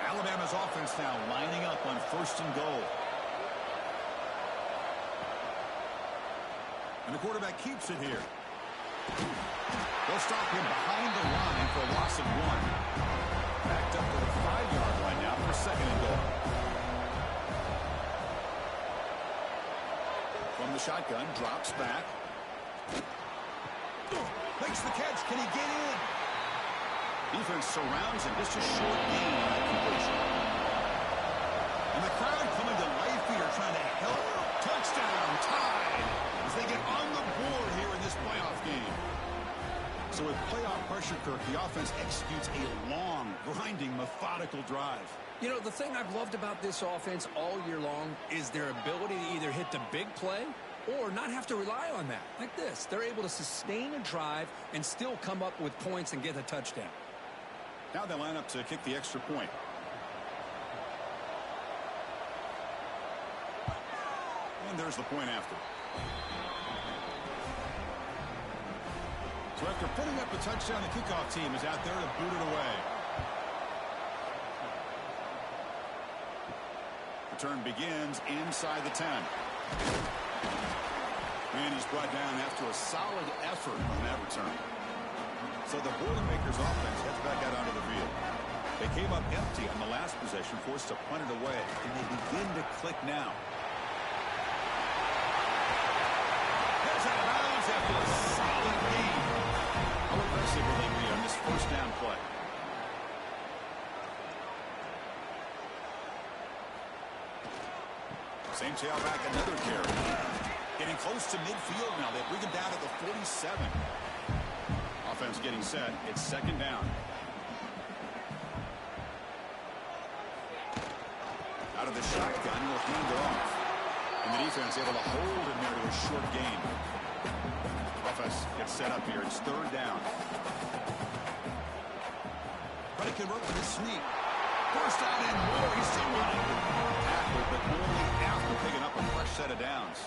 Alabama's offense now lining up on 1st and goal. And the quarterback keeps it here. They'll stop him behind the line for a loss of 1. Backed up to the 5-yard line now for 2nd and goal. From the shotgun, drops back. Makes the catch. Can he get in? Defense surrounds him. Just a short gain on that completion. And the crowd coming to life here trying to help. Touchdown, tied, as they get on the board here in this playoff game. So with playoff pressure, Kirk, the offense executes a long, grinding, methodical drive. You know, the thing I've loved about this offense all year long is their ability to either hit the big play or not have to rely on that. Like this. They're able to sustain a drive and still come up with points and get a touchdown. Now they line up to kick the extra point. And there's the point after. So after putting up a touchdown, the kickoff team is out there to boot it away. The Return begins inside the 10. And he's brought down after a solid effort on that return. So the Boilermakers offense heads back out onto the field. They came up empty on the last possession, forced to punt it away, and they begin to click now. Here's out of bounds after a solid gain. How aggressive will they be on this first down play? Same tailback, another carry. Getting close to midfield now. They bring him down to the 47. Offense getting set. It's second down. Out of the shotgun, he'll hand it off. And the defense able to hold him there to a short gain. Offense gets set up here. It's third down. But he can run with his sneak. First down and more. He's still running. Tackled, but only after picking up a fresh set of downs.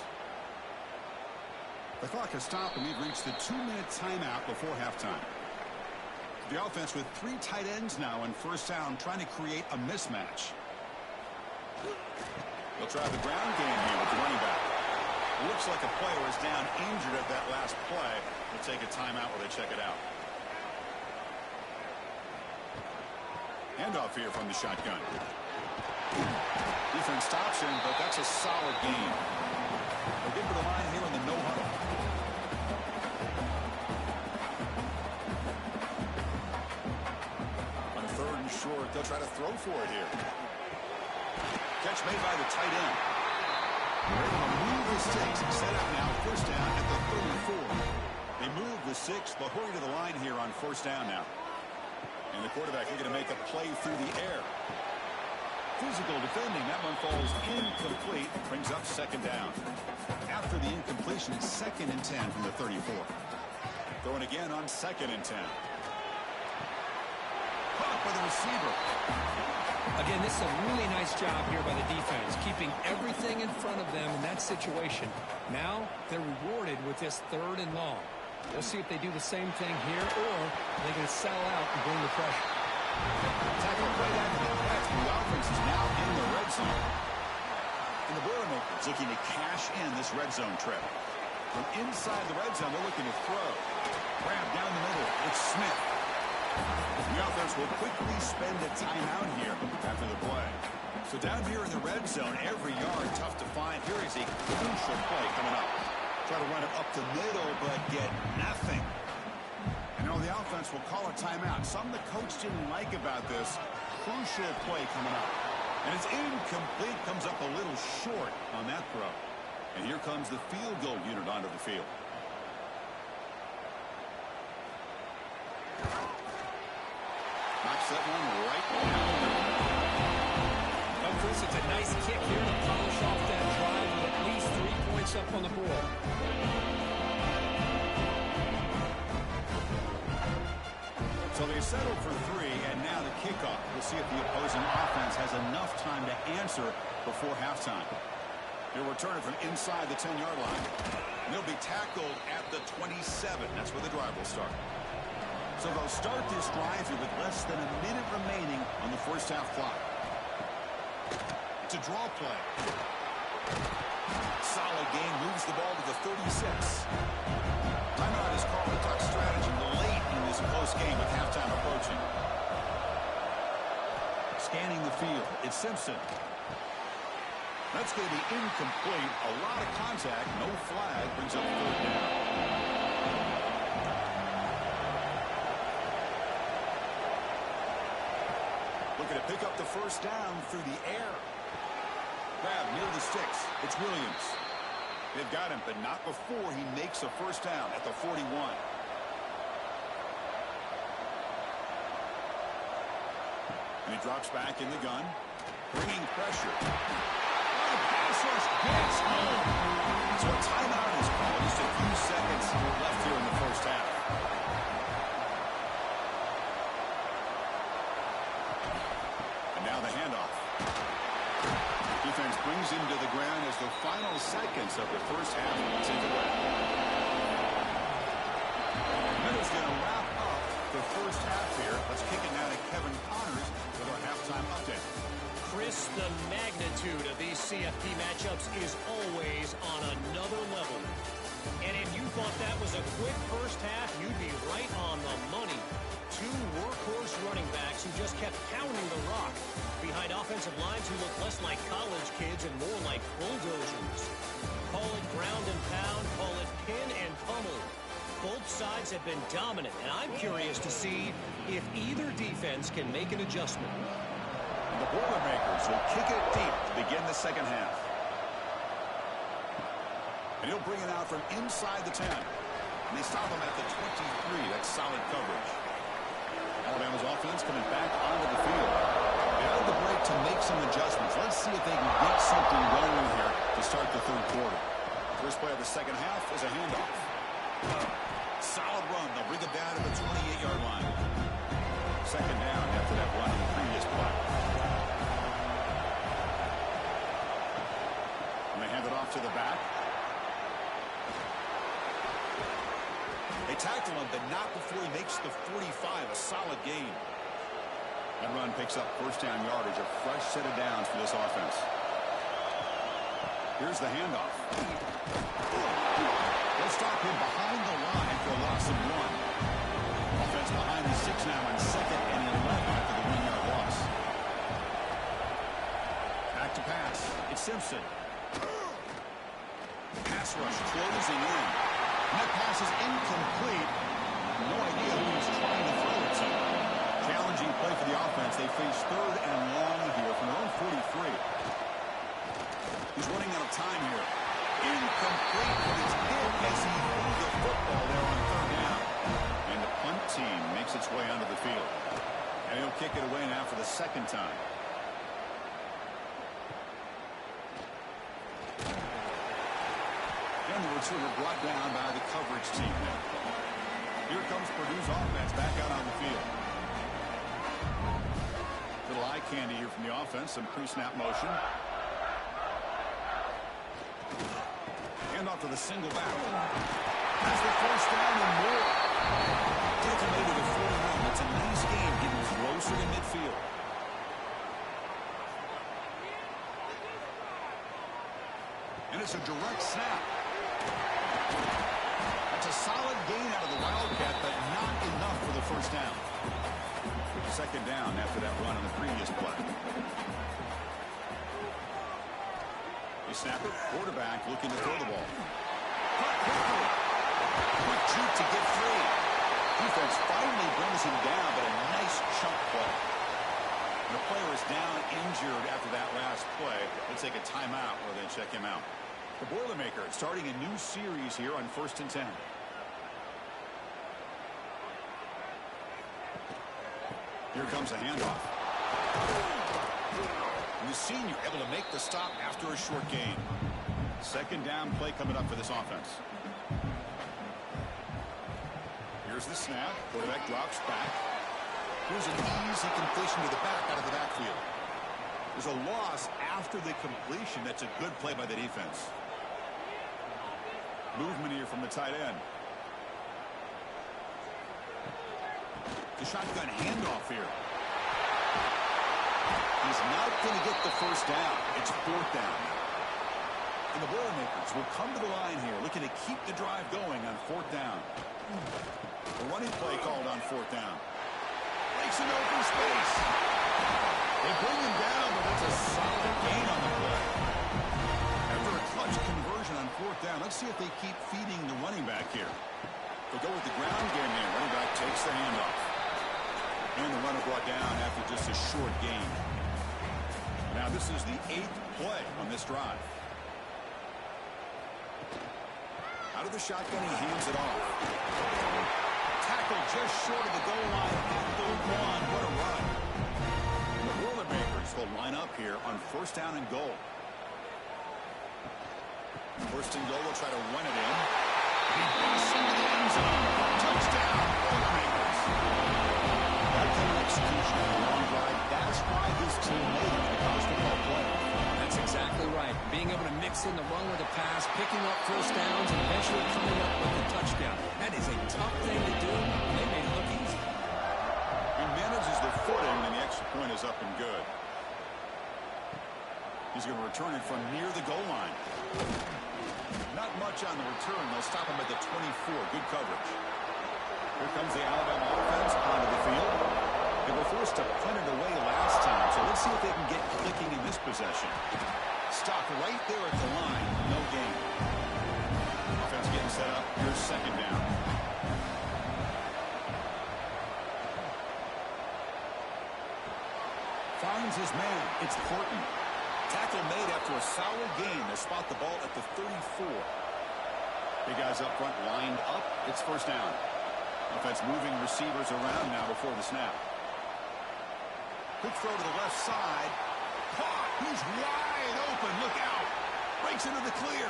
The clock has stopped, and we've reached the 2-minute timeout before halftime. The offense with 3 tight ends now on first down, trying to create a mismatch. They'll try the ground game here with the running back. Looks like a player is down injured at that last play. We'll take a timeout while they check it out. Handoff here from the shotgun. Defense stops him, but that's a solid gain. They'll get to the line here in the no huddle. On third and short, they'll try to throw for it here. Catch made by the tight end. They're able to move the sticks. Set up now, first down at the 34. They move the 6. They'll hurry to the line here on first down now. And the quarterback is going to make a play through the air. Physical defending. That one falls incomplete. Brings up second down. After the incompletion, second and 10 from the 34. Throwing again on second and 10. Caught by the receiver. Again, this is a really nice job here by the defense, keeping everything in front of them in that situation. Now they're rewarded with this third and long. We'll see if they do the same thing here, or they can settle out and bring the pressure. Tackle right after the catch. The offense is now in the red zone. And the Boilermakers looking to cash in this red zone trip. From inside the red zone, they're looking to throw. Grab down the middle. It's Smith. The offense will quickly spend a timeout here after the play. So down here in the red zone, every yard tough to find. Here is a crucial play coming up. Try to run it up the middle, but get nothing. And now the offense will call a timeout. Something the coach didn't like about this. Crucial play coming up. And it's incomplete. Comes up a little short on that throw. And here comes the field goal unit onto the field. Knocks that one right down. Well, Chris, it's a nice kick here to polish off that drive with at least 3 points up on the board. So they settle for 3, and now the kickoff. We'll see if the opposing offense has enough time to answer before halftime. They'll return it from inside the 10-yard line. And they'll be tackled at the 27. That's where the drive will start. So they'll start this drive here with less than a minute remaining on the first half clock. It's a draw play. Solid gain, moves the ball to the 36. Timeout is called. A tough strategy late in this close game with halftime approaching. Scanning the field, it's Simpson. That's going to be incomplete. A lot of contact, no flag, brings up third down. Looking to pick up the first down through the air. Grab near the sticks. It's Williams. They've got him, but not before he makes a first down at the 41. And he drops back in the gun, bringing pressure. Oh, the pass rush gets home. So a timeout is called. Just a few seconds left here in the first half. Now the handoff. Defense brings him to the ground as the final seconds of the first half tick away. That is going to wrap up the first half here. Let's kick it now to Kevin Connors with our halftime update. Chris, the magnitude of these CFP matchups is always on another level. And if you thought that was a quick first half, you'd be right on the money. Two workhorse running backs who just kept pounding the rock behind offensive lines who look less like college kids and more like bulldozers. Call it ground and pound, call it pin and pummel. Both sides have been dominant, and I'm curious to see if either defense can make an adjustment. The Boilermakers will kick it deep to begin the second half. And he'll bring it out from inside the 10. And they stop him at the 23. That's solid coverage. Alabama's offense coming back onto the field. They had the break to make some adjustments. Let's see if they can get something going here to start the third quarter. First play of the second half is a handoff. Solid run. They'll bring it down to the 28-yard line. Second down after that run in the previous play. And they hand it off to the back. They tackle him, but not before he makes the 45. A solid gain. That run picks up first down yardage. A fresh set of downs for this offense. Here's the handoff. They'll stop him behind the line for a loss of 1. Offense behind the 6 now on 2nd and 11 after the 1-yard loss. Back to pass. It's Simpson. Pass rush closing in. And that pass is incomplete. No idea who he's trying to throw it to. Challenging play for the offense. They face 3rd and long here from their own 43. He's running out of time here. Incomplete, but it's hit as he threw the football there on 3rd down. And the punt team makes its way onto the field. And he'll kick it away now for the 2nd time. And the returner brought down by the coverage team now. Here comes Purdue's offense back out on the field. Little eye candy here from the offense. Some pre-snap motion. Hand off to the single back. That's the first down and more. Take him to the 41. That's a nice game, getting closer to midfield. And it's a direct snap. That's a solid gain out of the Wildcat, but not enough for the first down. 2nd down after that run on the previous play. They snap it. Quarterback looking to throw the ball. Quick juke to get free. Defense finally brings him down, but a nice chunk play. The player is down injured after that last play. They'll take a timeout where they check him out. The Boilermakers starting a new series here on 1st and 10. Here comes a handoff. And the senior able to make the stop after a short gain. 2nd down play coming up for this offense. Here's the snap. Quarterback drops back. Here's an easy completion to the back out of the backfield. There's a loss after the completion. That's a good play by the defense. Movement here from the tight end. The shotgun handoff here. He's not going to get the first down. It's 4th down. And the Boilermakers will come to the line here, looking to keep the drive going on 4th down. A running play called on 4th down. Breaks an open space. They bring him down, but it's a solid gain on the play. After a clutch conversion on 4th down, let's see if they keep feeding the running back here. They go with the ground game here. Running back takes the handoff. And the runner brought down after just a short gain. Now this is the 8th play on this drive. Out of the shotgun, he hands it off. Tackle just short of the goal line at the 1. What a run. And the Boilermakers will line up here on 1st down and goal. 1st and goal, they'll try to run it in. He busts into the end zone. Touchdown, Boilermakers. That kind of execution on a long drive, that's why this team made it in a college football play. That's exactly right. Being able to mix in the run with the pass, picking up first downs, and eventually coming up with the touchdown. That is a tough thing to do, and they made it look easy. He manages the footing, and the extra point is up and good. He's going to return it from near the goal line. Not much on the return. They'll stop him at the 24. Good coverage. Here comes the Alabama offense onto the field. They were forced to punt it away last time, so let's see if they can get clicking in this possession. Stop right there at the line. No gain. Offense getting set up. Here's second down. Finds his man. It's Horton. Tackle made after a solid gain. They spot the ball at the 34. Big guys up front lined up. It's first down. Offense moving receivers around now before the snap. Quick throw to the left side. Caught. He's wide open. Look out. Breaks into the clear.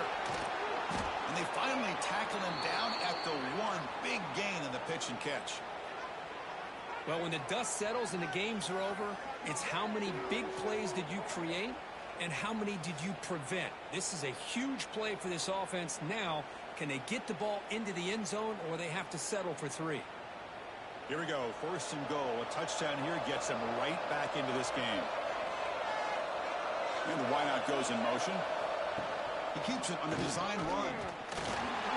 And they finally tackle him down at the 1. Big gain in the pitch and catch. Well, when the dust settles and the games are over, it's how many big plays did you create and how many did you prevent? This is a huge play for this offense. Now, can they get the ball into the end zone or they have to settle for 3? Here we go. First and goal. A touchdown here gets them right back into this game. And the wideout goes in motion. He keeps it on the design run.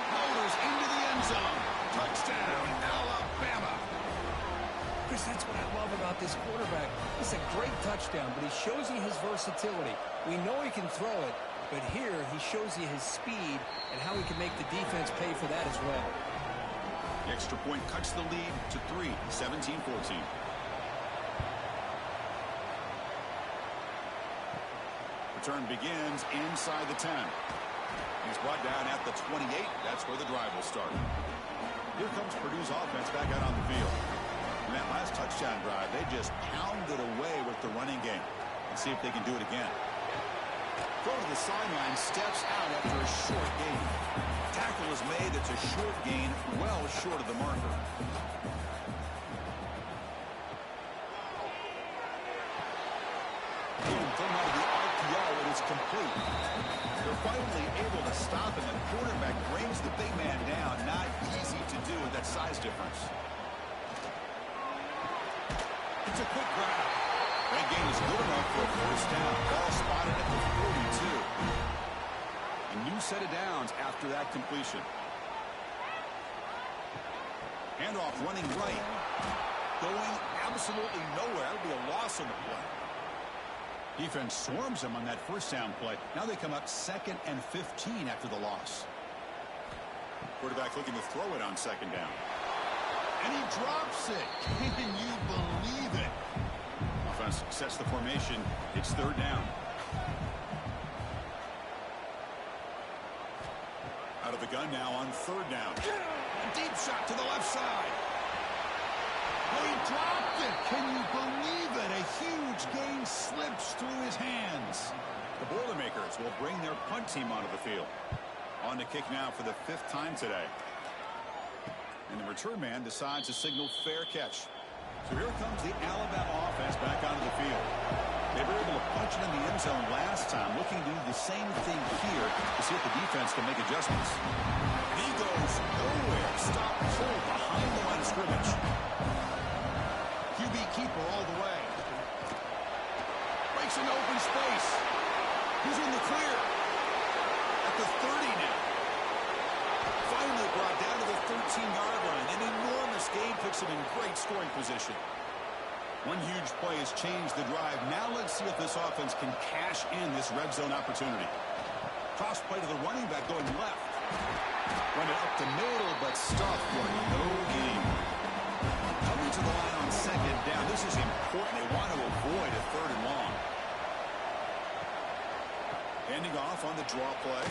Motors into the end zone. Touchdown, Alabama. Chris, that's what I love about this quarterback. It's a great touchdown, but he shows you his versatility. We know he can throw it, but here he shows you his speed and how he can make the defense pay for that as well. The extra point cuts the lead to 3, 17-14. Return begins inside the 10. He's brought down at the 28. That's where the drive will start. Here comes Purdue's offense back out on the field. In that last touchdown drive, they just pounded away with the running game. Let's see if they can do it again. Throw to the sideline, steps out after a short gain. Tackle is made. It's a short gain, well short of the marker. Again, thrown out of the RPO, it is complete. They're finally able to stop him, and the quarterback brings the big man down. Not easy to do with that size difference. It's a quick grab. That gain is good enough for a first down. Ball spotted at the 42. A new set of downs after that completion. Handoff running right. Going absolutely nowhere. That would be a loss on the play. Defense swarms him on that first down play. Now they come up 2nd and 15 after the loss. Quarterback looking to throw it on second down. And he drops it. Can you believe it? Offense sets the formation. It's third down. Out of the gun now on third down. A deep shot to the left side. Oh, he dropped it. Can you believe it? A huge gain slips through his hands. The Boilermakers will bring their punt team onto the field. On to kick now for the 5th time today. And the return man decides to signal fair catch. So here comes the Alabama offense back onto the field. They were able to punch it in the end zone last time, looking to do the same thing here to see if the defense can make adjustments. And he goes nowhere. Stop pull behind the line of scrimmage. QB keeper all the way. Breaks into open space. He's in the clear. At the 30 now. Finally brought down to the 13-yard line. An enormous gain puts him in great scoring position. One huge play has changed the drive. Now let's see if this offense can cash in this red zone opportunity. Cross play to the running back going left. Run it up the middle, but stuffed for no gain. Coming to the line on second down. This is important. They want to avoid a 3rd and long. Handing off on the draw play.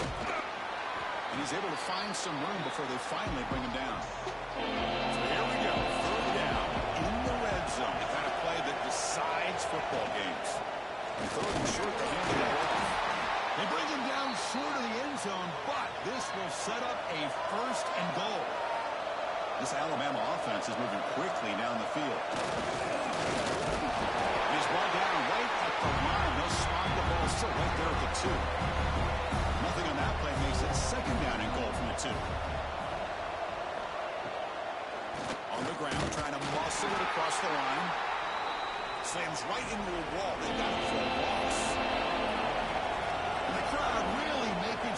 And he's able to find some room before they finally bring him down. So here we go. 3rd down in the red zone. The kind of play that decides football games. And 3rd and short to handle the ball. They bring him down short of the end zone, but this will set up a 1st and goal. This Alabama offense is moving quickly down the field. He's brought down right at the line. They'll spot the ball still right there at the 2. Nothing on that play makes it 2nd down and goal from the 2. On the ground, trying to muscle it across the line. Slams right into a wall. They got it for a loss.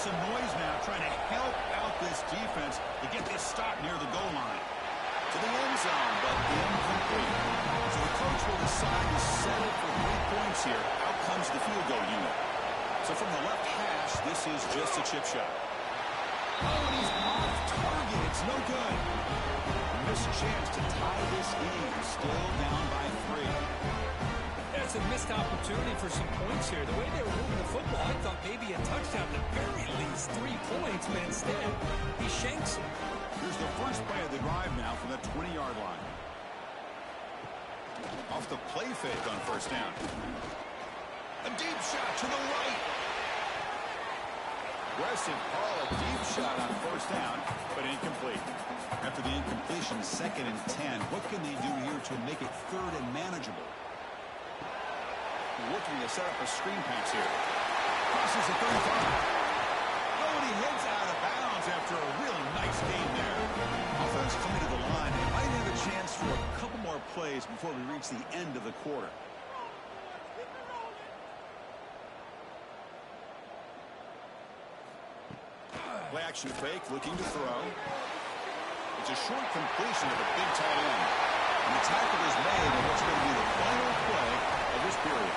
some noise now, trying to help out this defense to get this stop near the goal line. To the end zone, but incomplete. So the coach will decide to settle for 3 points here. Out comes the field goal unit. So from the left hash, this is just a chip shot. Oh, and he's off target. It's no good. Missed chance to tie this game. Still down by 3. That's a missed opportunity for some points here. The way they were moving the football, I thought maybe a touchdown, at the very least 3 points, but instead, he shanks it. Here's the first play of the drive now from the 20-yard line. Off the play fake on first down. A deep shot to the right. Aggressive call, a deep shot on first down, but incomplete. After the incompletion, 2nd and 10. What can they do here to make it 3rd and manageable? Looking to set up a screen pass here. Crosses the 35. Oh, and he heads out of bounds after a really nice game there. Offense coming to the line. They might have a chance for a couple more plays before we reach the end of the quarter. Play action fake, looking to throw. It's a short completion of a big tight end. And the tackle is made on what's going to be the final play of this period.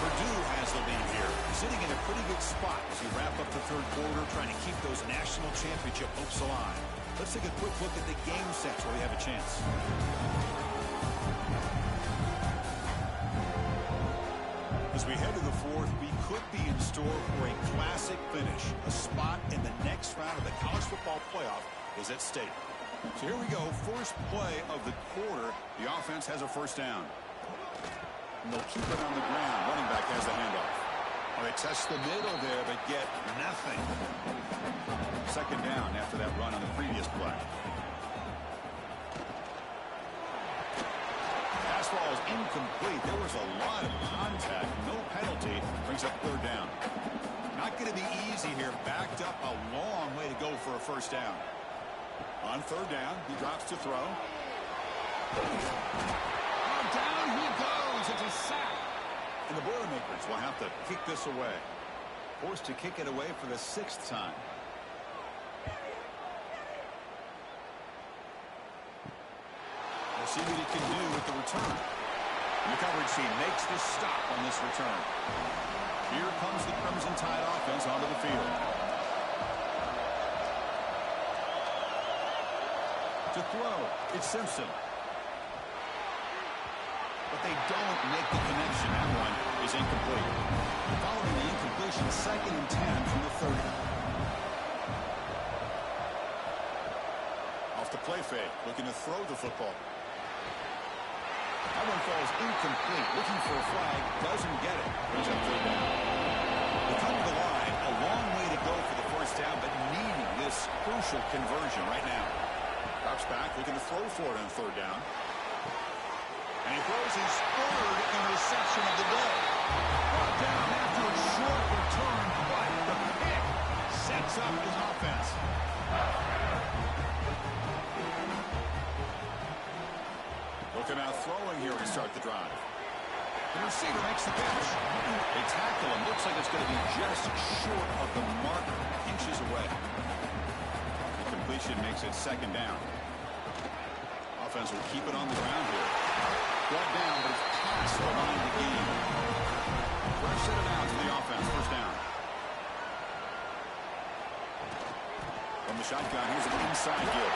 Purdue has the lead here, sitting in a pretty good spot as we wrap up the 3rd quarter, trying to keep those national championship hopes alive. Let's take a quick look at the game sets where we have a chance. As we head to the 4th, we could be in store for a classic finish. A spot in the next round of the college football playoff is at stake. So here we go, first play of the quarter. The offense has a first down. And they'll keep it on the ground. Running back has the handoff. Well, they test the middle there, but get nothing. 2nd down after that run on the previous play. Pass ball is incomplete. There was a lot of contact. No penalty. Brings up 3rd down. Not going to be easy here. Backed up a long way to go for a first down. On 3rd down, he drops to throw. Oh, down he goes. It's a sack. And the Boilermakers will have to kick this away. Forced to kick it away for the 6th time. We'll see what he can do with the return. And the coverage team makes the stop on this return. Here comes the Crimson Tide offense onto the field. To throw, it's Simpson. But they don't make the connection. That one is incomplete. Following the incompletion, 2nd and 10 from the 30. Off the play fake, looking to throw the football. That one falls incomplete. Looking for a flag, doesn't get it. Brings up 3rd down. They come to the line, a long way to go for the first down, but needing this crucial conversion right now. Drops back, looking to throw for it on 3rd down. And he throws his 3rd interception of the day. Brought down after a short return, but the pick sets up his offense. Looking out throwing here to start the drive. The receiver makes the catch. They tackle him. Looks like it's going to be just short of the marker. Inches away. The completion makes it 2nd down. Offense will keep it on the ground here. Brought down, but it's past the line of the game. Fresh set it out to the offense. First down. From the shotgun, here's an inside give.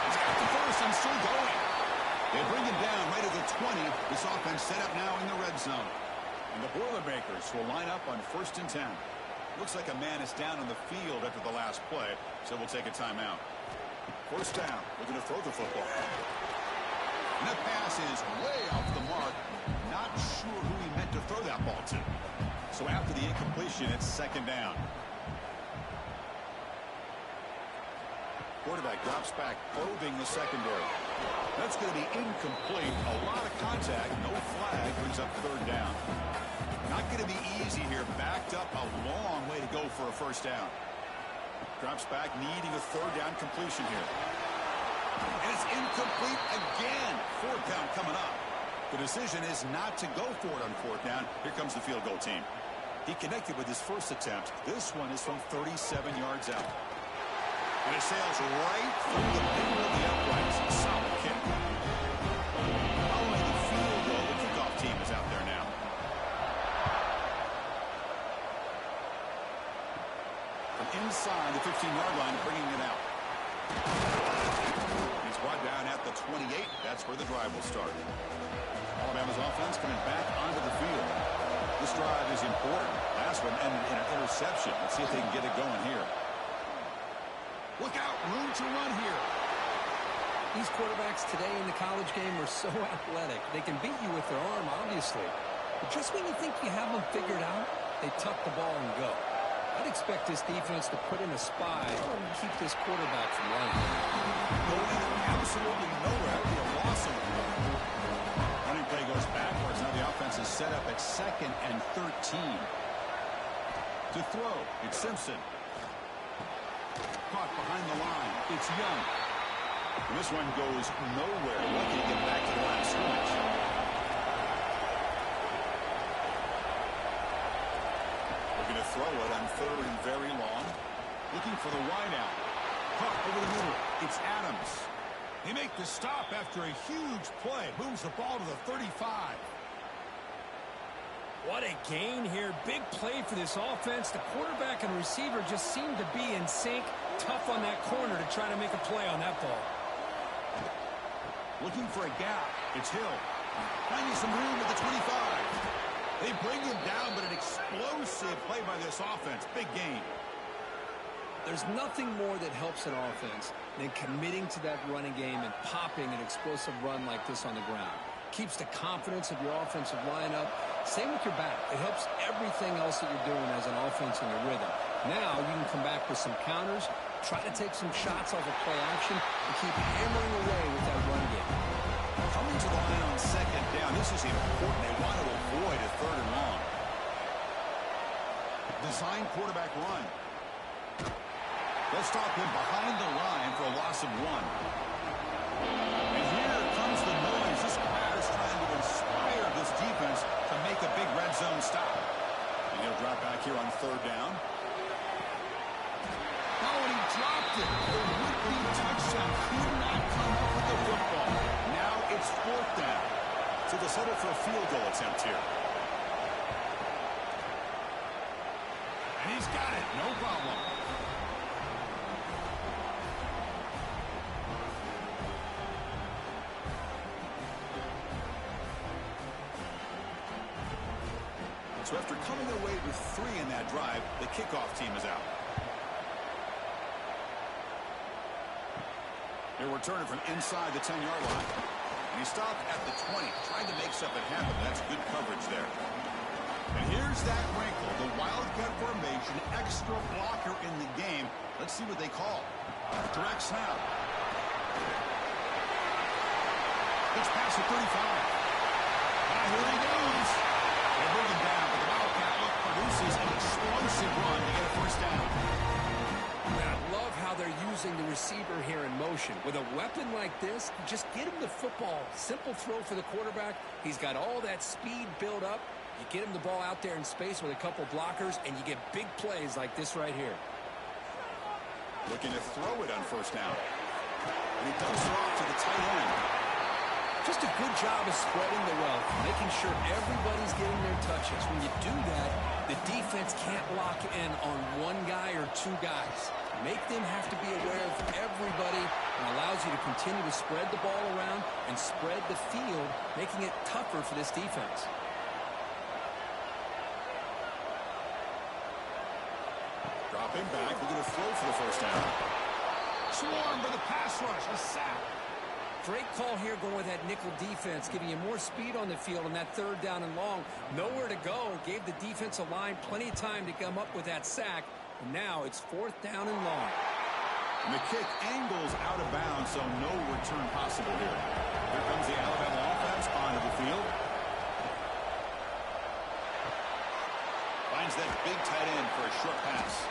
He's got the first and still going. They bring him down right at the 20. This offense set up now in the red zone. And the Boilermakers will line up on 1st and 10. Looks like a man is down on the field after the last play, so we'll take a timeout. First down, looking to throw the football. And that pass is way off the mark. Not sure who he meant to throw that ball to. So after the incompletion, it's 2nd down. Quarterback drops back, probing the secondary. That's going to be incomplete. A lot of contact, no flag, brings up 3rd down. Not going to be easy here. Backed up a long way to go for a first down. Drops back, needing a 3rd down completion here. And it's incomplete again. 4th down coming up. The decision is not to go for it on 4th down. Here comes the field goal team. He connected with his first attempt. This one is from 37 yards out. And it sails right through the middle of the uprights. Solid kick. Following the field goal, the kickoff team is out there now. From inside the 15-yard line, bringing it out. He's brought down at the 28. That's where the drive will start. Alabama's offense coming back onto the field. This drive is important. Last one ended in an interception. Let's see if they can get it going here. Look out, room to run here. These quarterbacks today in the college game are so athletic. They can beat you with their arm, obviously. But just when you think you have them figured out, they tuck the ball and go. I'd expect this defense to put in a spy and keep this quarterback from running. Going absolutely nowhere. That would be a loss of the ball. Running play goes backwards. Now the offense is set up at 2nd and 13. To throw, it's Simpson. Caught behind the line. It's Young. And this one goes nowhere. Lucky to get back to the line of scrimmage. We're going to throw it on 3rd and very long. Looking for the wideout. Caught over the middle. It's Adams. They make the stop after a huge play. Moves the ball to the 35. What a gain here. Big play for this offense. The quarterback and receiver just seem to be in sync. Tough on that corner to try to make a play on that ball. Looking for a gap. It's Hill. Finding some room at the 25. They bring him down, but an explosive play by this offense. Big gain. There's nothing more that helps an offense than committing to that running game and popping an explosive run like this on the ground. Keeps the confidence of your offensive lineup. Same with your back. It helps everything else that you're doing as an offense in your rhythm. Now you can come back with some counters, try to take some shots off of play action, and keep hammering away with that run game. Coming to the line on 2nd down. This is important. They want to avoid a 3rd and long. Design quarterback run. They'll stop him behind the line for a loss of 1. And here comes the noise. This crowd is trying to inspire this defense to make a big red zone stop. And he'll drop back here on 3rd down. Oh, and he dropped it. The would-be touchdown could not come up with the football. Now it's 4th down. So they'll settle for a field goal attempt here. And he's got it. No problem. So after coming away with 3 in that drive, the kickoff team is out. They're returning from inside the 10-yard line. And he stopped at the 20, trying to make something happen. That's good coverage there. And here's that wrinkle, the wildcat formation, extra blocker in the game. Let's see what they call. Direct snap. It's past the 35. Now here he goes. They bring him down, but the wildcat look produces an explosive run to get a 1st down. I love how they're using the receiver here in motion. With a weapon like this, just get him the football. Simple throw for the quarterback. He's got all that speed built up. You get him the ball out there in space with a couple blockers, and you get big plays like this right here. Looking to throw it on 1st down. And he dumps it off to the tight end. Just a good job of spreading the wealth, making sure everybody's getting their touches. When you do that, the defense can't lock in on one guy or 2 guys. Make them have to be aware of everybody and allows you to continue to spread the ball around and spread the field, making it tougher for this defense. Dropping back, we're going to throw for the 1st down. Swarm for the pass rush, a sack. Great call here going with that nickel defense, giving you more speed on the field on that 3rd down and long. Nowhere to go. Gave the defensive line plenty of time to come up with that sack. And now it's 4th down and long. And the kick angles out of bounds, so no return possible here. Here comes the Alabama offense onto the field. Finds that big tight end for a short pass.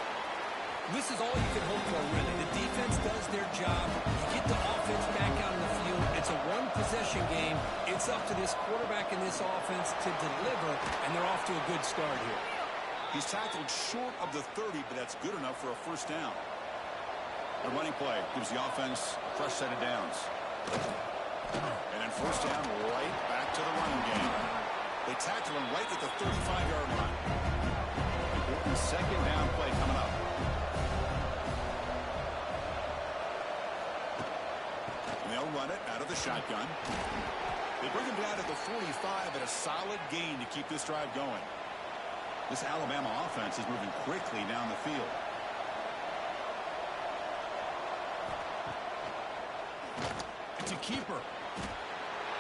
This is all you can hope for, really. The defense does their job. You get the offense back out on the field. It's a one-possession game. It's up to this quarterback and this offense to deliver, and they're off to a good start here. He's tackled short of the 30, but that's good enough for a first down. The running play gives the offense a fresh set of downs. And then first down right back to the running game. They tackle him right at the 35-yard line. Important second down play coming up. And they'll run it out of the shotgun. They bring him down to the 45 at a solid gain to keep this drive going. This Alabama offense is moving quickly down the field. It's a keeper.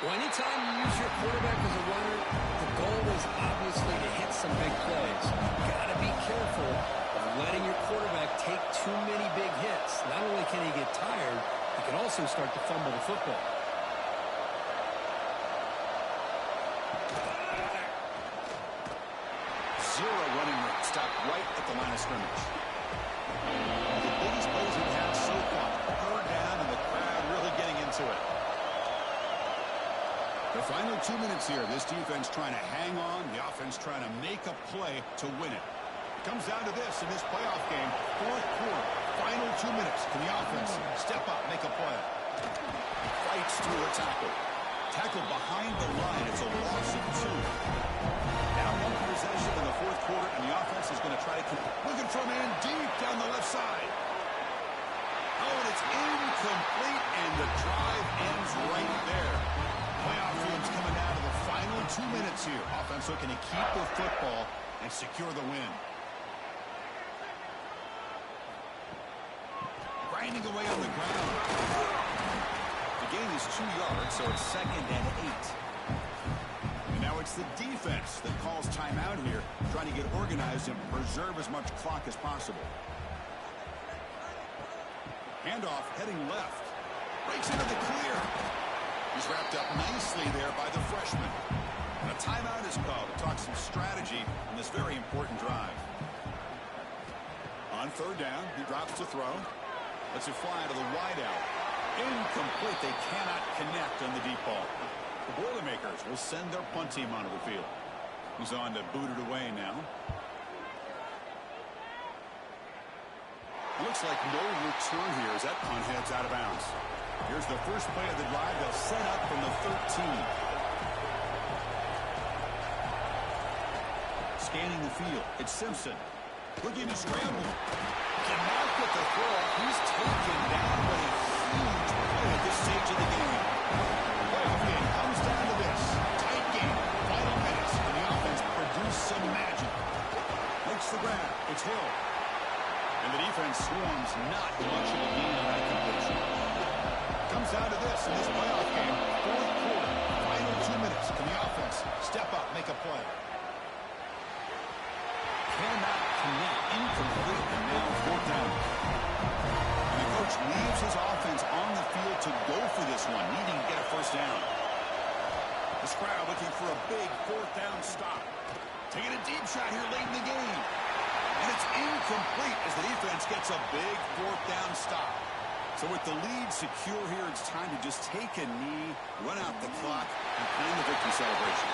Well, anytime you use your quarterback as a runner, the goal is obviously to hit some big plays. You got to be careful of letting your quarterback take too many big hits. Not only can he get tired, he can also start to fumble the football. Zero running room. Stopped right at the line of scrimmage. The biggest plays we've had so far. Third down and the crowd really getting into it. The final 2 minutes here. This defense trying to hang on. The offense trying to make a play to win it. It comes down to this in this playoff game. Fourth quarter. Final 2 minutes. Can the offense step up, make a play? Fights through a tackle. Tackle behind the line. It's a loss of 2. Now one possession in the fourth quarter, and the offense is going to try to keep looking for a man deep down the left side. Oh, and it's incomplete, and the drive ends right there. Playoff game's coming down to the final 2 minutes here. Offense looking to keep the football and secure the win. Grinding away on the ground. The gain is 2 yards, so it's 2nd and 8. And now it's the defense that calls timeout here, trying to get organized and preserve as much clock as possible. Handoff heading left. Breaks into the clear. He's wrapped up nicely there by the freshman. And a timeout is called to talk some strategy on this very important drive. On third down, he drops to throw. Lets it fly to the wideout. Incomplete. They cannot connect on the deep ball. The Boilermakers will send their punt team onto the field. He's on to boot it away now. Looks like no return here as that punt heads out of bounds. Here's the first play of the drive. They'll set up from the 13. Scanning the field. It's Simpson. Looking to scramble. Cannot get the throw. He's taken down by a huge play at this stage of the game. The playoff game comes down to this. Tight game. Final minutes. And the offense produced some magic. Makes the grab. It's Hill. And the defense swarms not much of a gain on that completion. Comes down to this in this playoff game. Fourth quarter. Final 2 minutes. Can the offense step up, make a play? Cannot connect. Incomplete. And now fourth down. And the coach leaves his offense on the field to go for this one, needing to get a first down. This crowd looking for a big fourth down stop. Taking a deep shot here late in the game. And it's incomplete as the defense gets a big fourth down stop. So with the lead secure here, it's time to just take a knee, run out the clock, and plan the victory celebration.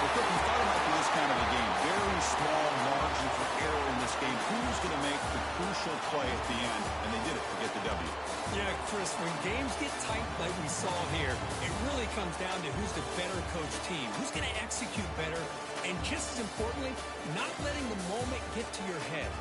Well, Cook, we thought it might be this kind of a game. Very small margin for error in this game. Who's going to make the crucial play at the end? And they did it to get the W. Yeah, Chris, when games get tight like we saw here, it really comes down to who's the better coached team, who's going to execute better, and just as importantly, not letting the moment get to your head.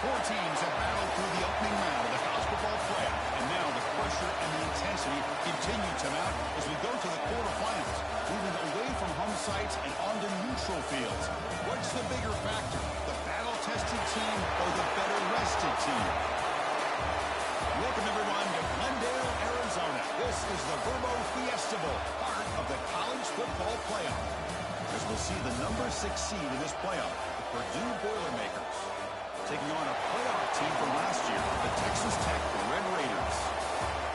Four teams have battled through the opening round of the college football playoff, and now the pressure and the intensity continue to mount as we go to the quarterfinals, moving away from home sites and onto neutral fields. What's the bigger factor, the battle-tested team or the better-rested team? Welcome, everyone, to Glendale, Arizona. This is the Verbo Fiesta Bowl, part of the college football playoff. As we'll see the number 6 seed in this playoff, the Purdue Boilermakers, taking on a playoff team from last year, the Texas Tech Red Raiders.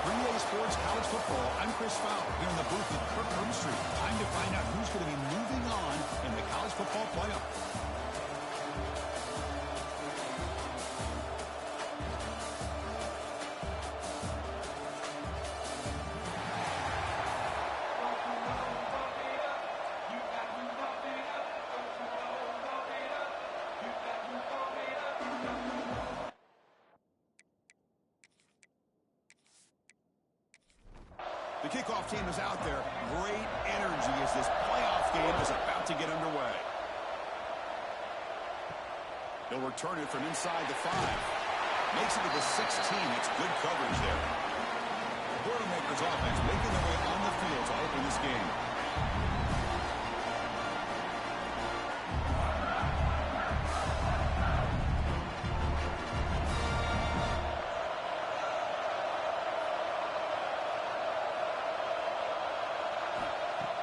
For EA Sports College Football, I'm Chris Fowler here in the booth with Kirk Street. Time to find out who's going to be moving on in the college football playoff. The kickoff team is out there. Great energy as this playoff game is about to get underway. He'll return it from inside the 5. Makes it to the 16. It's good coverage there. The Boilermakers offense making their way on the field to open this game.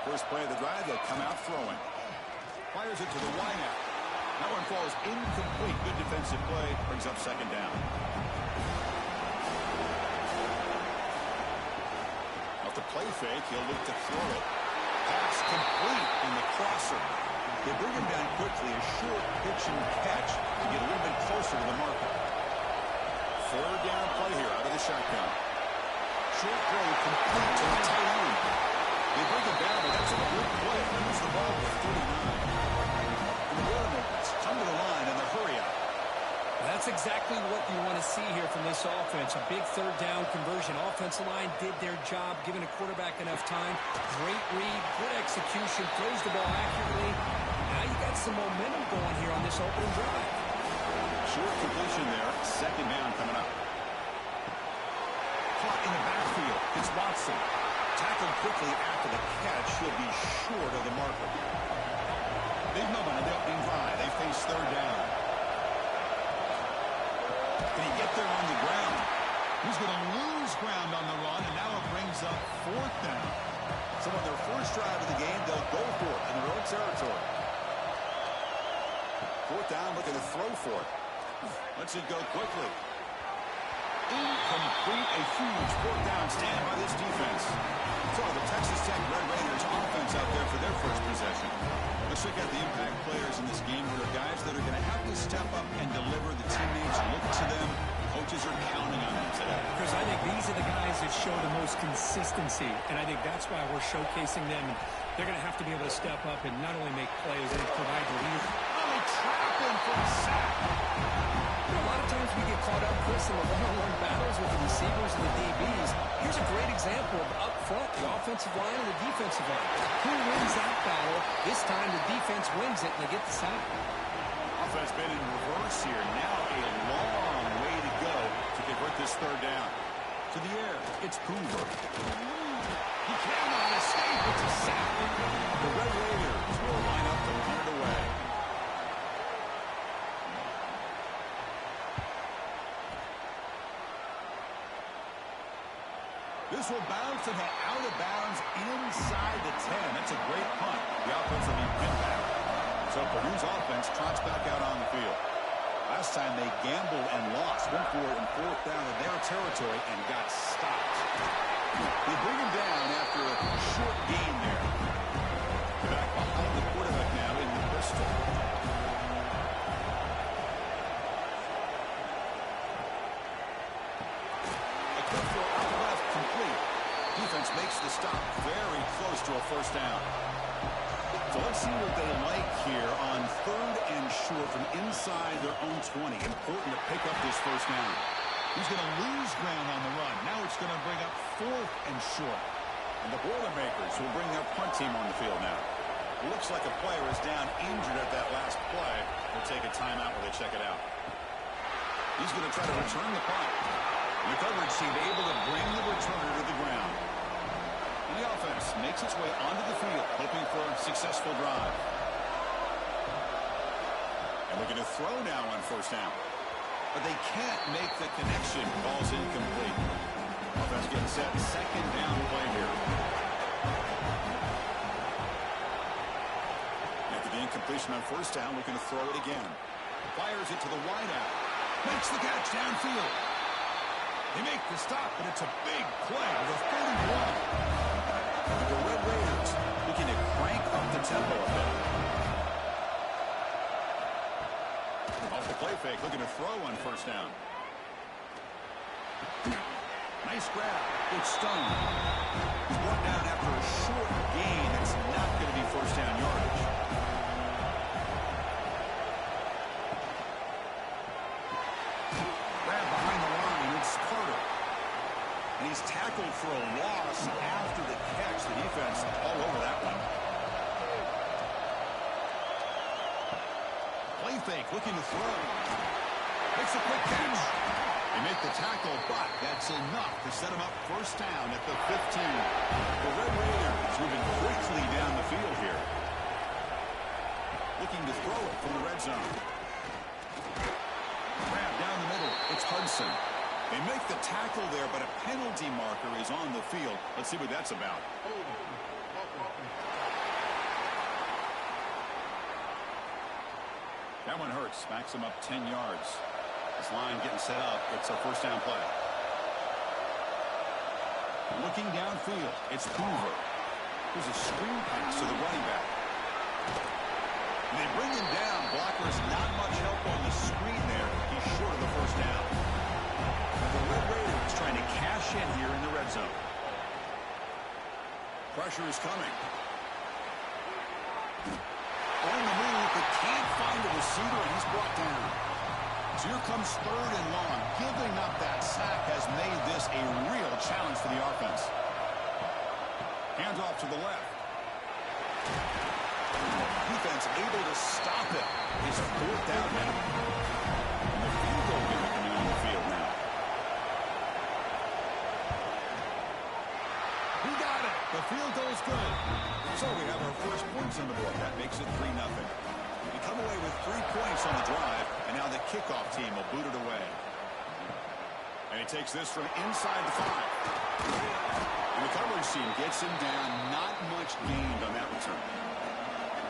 First play of the drive, they'll come out throwing. Fires it to the wideout. That one falls incomplete. Good defensive play. Brings up second down. Off the play fake, he'll look to throw it. Pass complete in the crosser. They bring him down quickly. A short pitch and catch to get a little bit closer to the marker. Third down play here out of the shotgun. Short throw complete to the tight end. They bring it down, but that's a good play. Moves the ball to 39. And the Boilermakers come to the line in the hurry up. That's exactly what you want to see here from this offense. A big third down conversion. Offensive line did their job, giving a quarterback enough time. Great read, good execution, throws the ball accurately. Now you got some momentum going here on this opening drive. Short completion there. Second down coming up. Caught in the backfield. It's Watson. Tackled quickly after the catch. He'll be short of the marker. Big moment in the opening drive. They face third down. Can he get there on the ground? He's going to lose ground on the run, and now it brings up fourth down. So on their first drive of the game, they'll go for it in their own territory. Fourth down, looking to throw for it. Lets it go quickly. Incomplete, a huge fourth down stand by this defense. So the Texas Tech Red Raiders offense out there for their first possession. Let's check out the impact players in this game who are guys that are going to have to step up and deliver. The teammates look to them. Coaches are counting on them today. Because I think these are the guys that show the most consistency, and I think that's why we're showcasing them. And they're going to have to be able to step up and not only make plays, and provide the lead. Oh, they trap him for a sack. You know, a lot of times we get caught up, Chris, in the one-on-one battles with the receivers and the DBs. Here's a great example of up front, the offensive line and the defensive line. Who wins that battle? This time the defense wins it, and they get the sack. Offense been in reverse here. Now a long way to go to convert this third down. To the air, it's Hoover. He cannot escape. It's a sack. The Red Raiders will line up to punt it away. This will bounce and head out of bounds inside the 10. That's a great punt. The offense will be pinned back. So Purdue's offense trots back out on the field. Last time they gambled and lost. Went for it in fourth down in their territory and got stopped. They bring him down after a short gain there. Back behind the quarterback now in the pistol. A quick throw out left, complete. Defense makes the stop very close to a first down. So let's see what they like here on third and short from inside their own 20. Important to pick up this first down. He's going to lose ground on the run. Now it's going to bring up fourth and short. And the Boilermakers will bring their punt team on the field now. It looks like a player is down injured at that last play. We'll take a timeout while they check it out. He's going to try to return the punt. The coverage team able to bring the returner to the ground. And the offense makes its way onto the field, hoping for a successful drive. And looking to throw now on first down. But they can't make the connection. Ball's incomplete. Offense getting set. Second down play here. After the incompletion on first down, looking to throw it again. Fires it to the wideout. Makes the catch downfield. They make the stop, but it's a big play with a 31. The Red Raiders looking to crank up the tempo a bit. Off the play fake, looking to throw on first down. Nice grab. It's stoned. He's brought down after a short gain. That's not going to be first down yardage. Grab behind the line. It's Carter. And he's tackled for a loss after the catch. The defense all over that one. Play fake, looking to throw. Makes a quick catch. They make the tackle, but that's enough to set him up first down at the 15. The Red Raiders moving quickly down the field here. Looking to throw it from the red zone. Grab down the middle. It's Hudson. They make the tackle there, but a penalty marker is on the field. Let's see what that's about. That one hurts. Backs him up 10 yards. This line getting set up. It's a first down play. Looking downfield. It's Hoover. There's a screen pass to the running back. They bring him down. Blockers not much help on the screen there. He's short of the first down. The Red Raiders trying to cash in here in the red zone. Pressure is coming. On the move, but can't find a receiver, and he's brought down. So here comes third and long. Giving up that sack has made this a real challenge for the offense. Hands off to the left. Defense able to stop it. It's fourth down now. And the field goal unit coming on the field now. He got it. The field goal's good. So we have our first points on the board. That makes it 3-0. We come away with 3 points on the drive, and now the kickoff team will boot it away. And he takes this from inside the 5. And the coverage team gets him down. Not much gained on that return.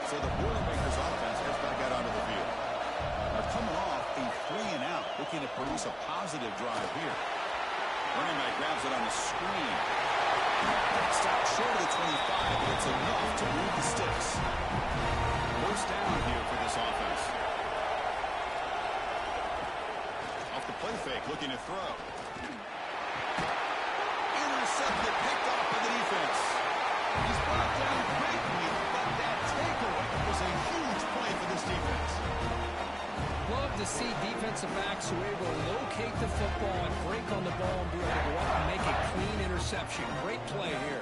So the Boilermakers offense gets back out onto the field. They're coming off a 3-and-out, looking to produce a positive drive here. Running back grabs it on the screen. Stopped short of the 25, but it's enough to move the sticks. First down here for this offense. Off the play fake, looking to throw. Intercepted, picked off by the defense. He's brought down quickly, but that takeaway was a huge play for this defense. Love to see defensive backs who are able to locate the football and break on the ball and be able to go up and make a clean interception. Great play here.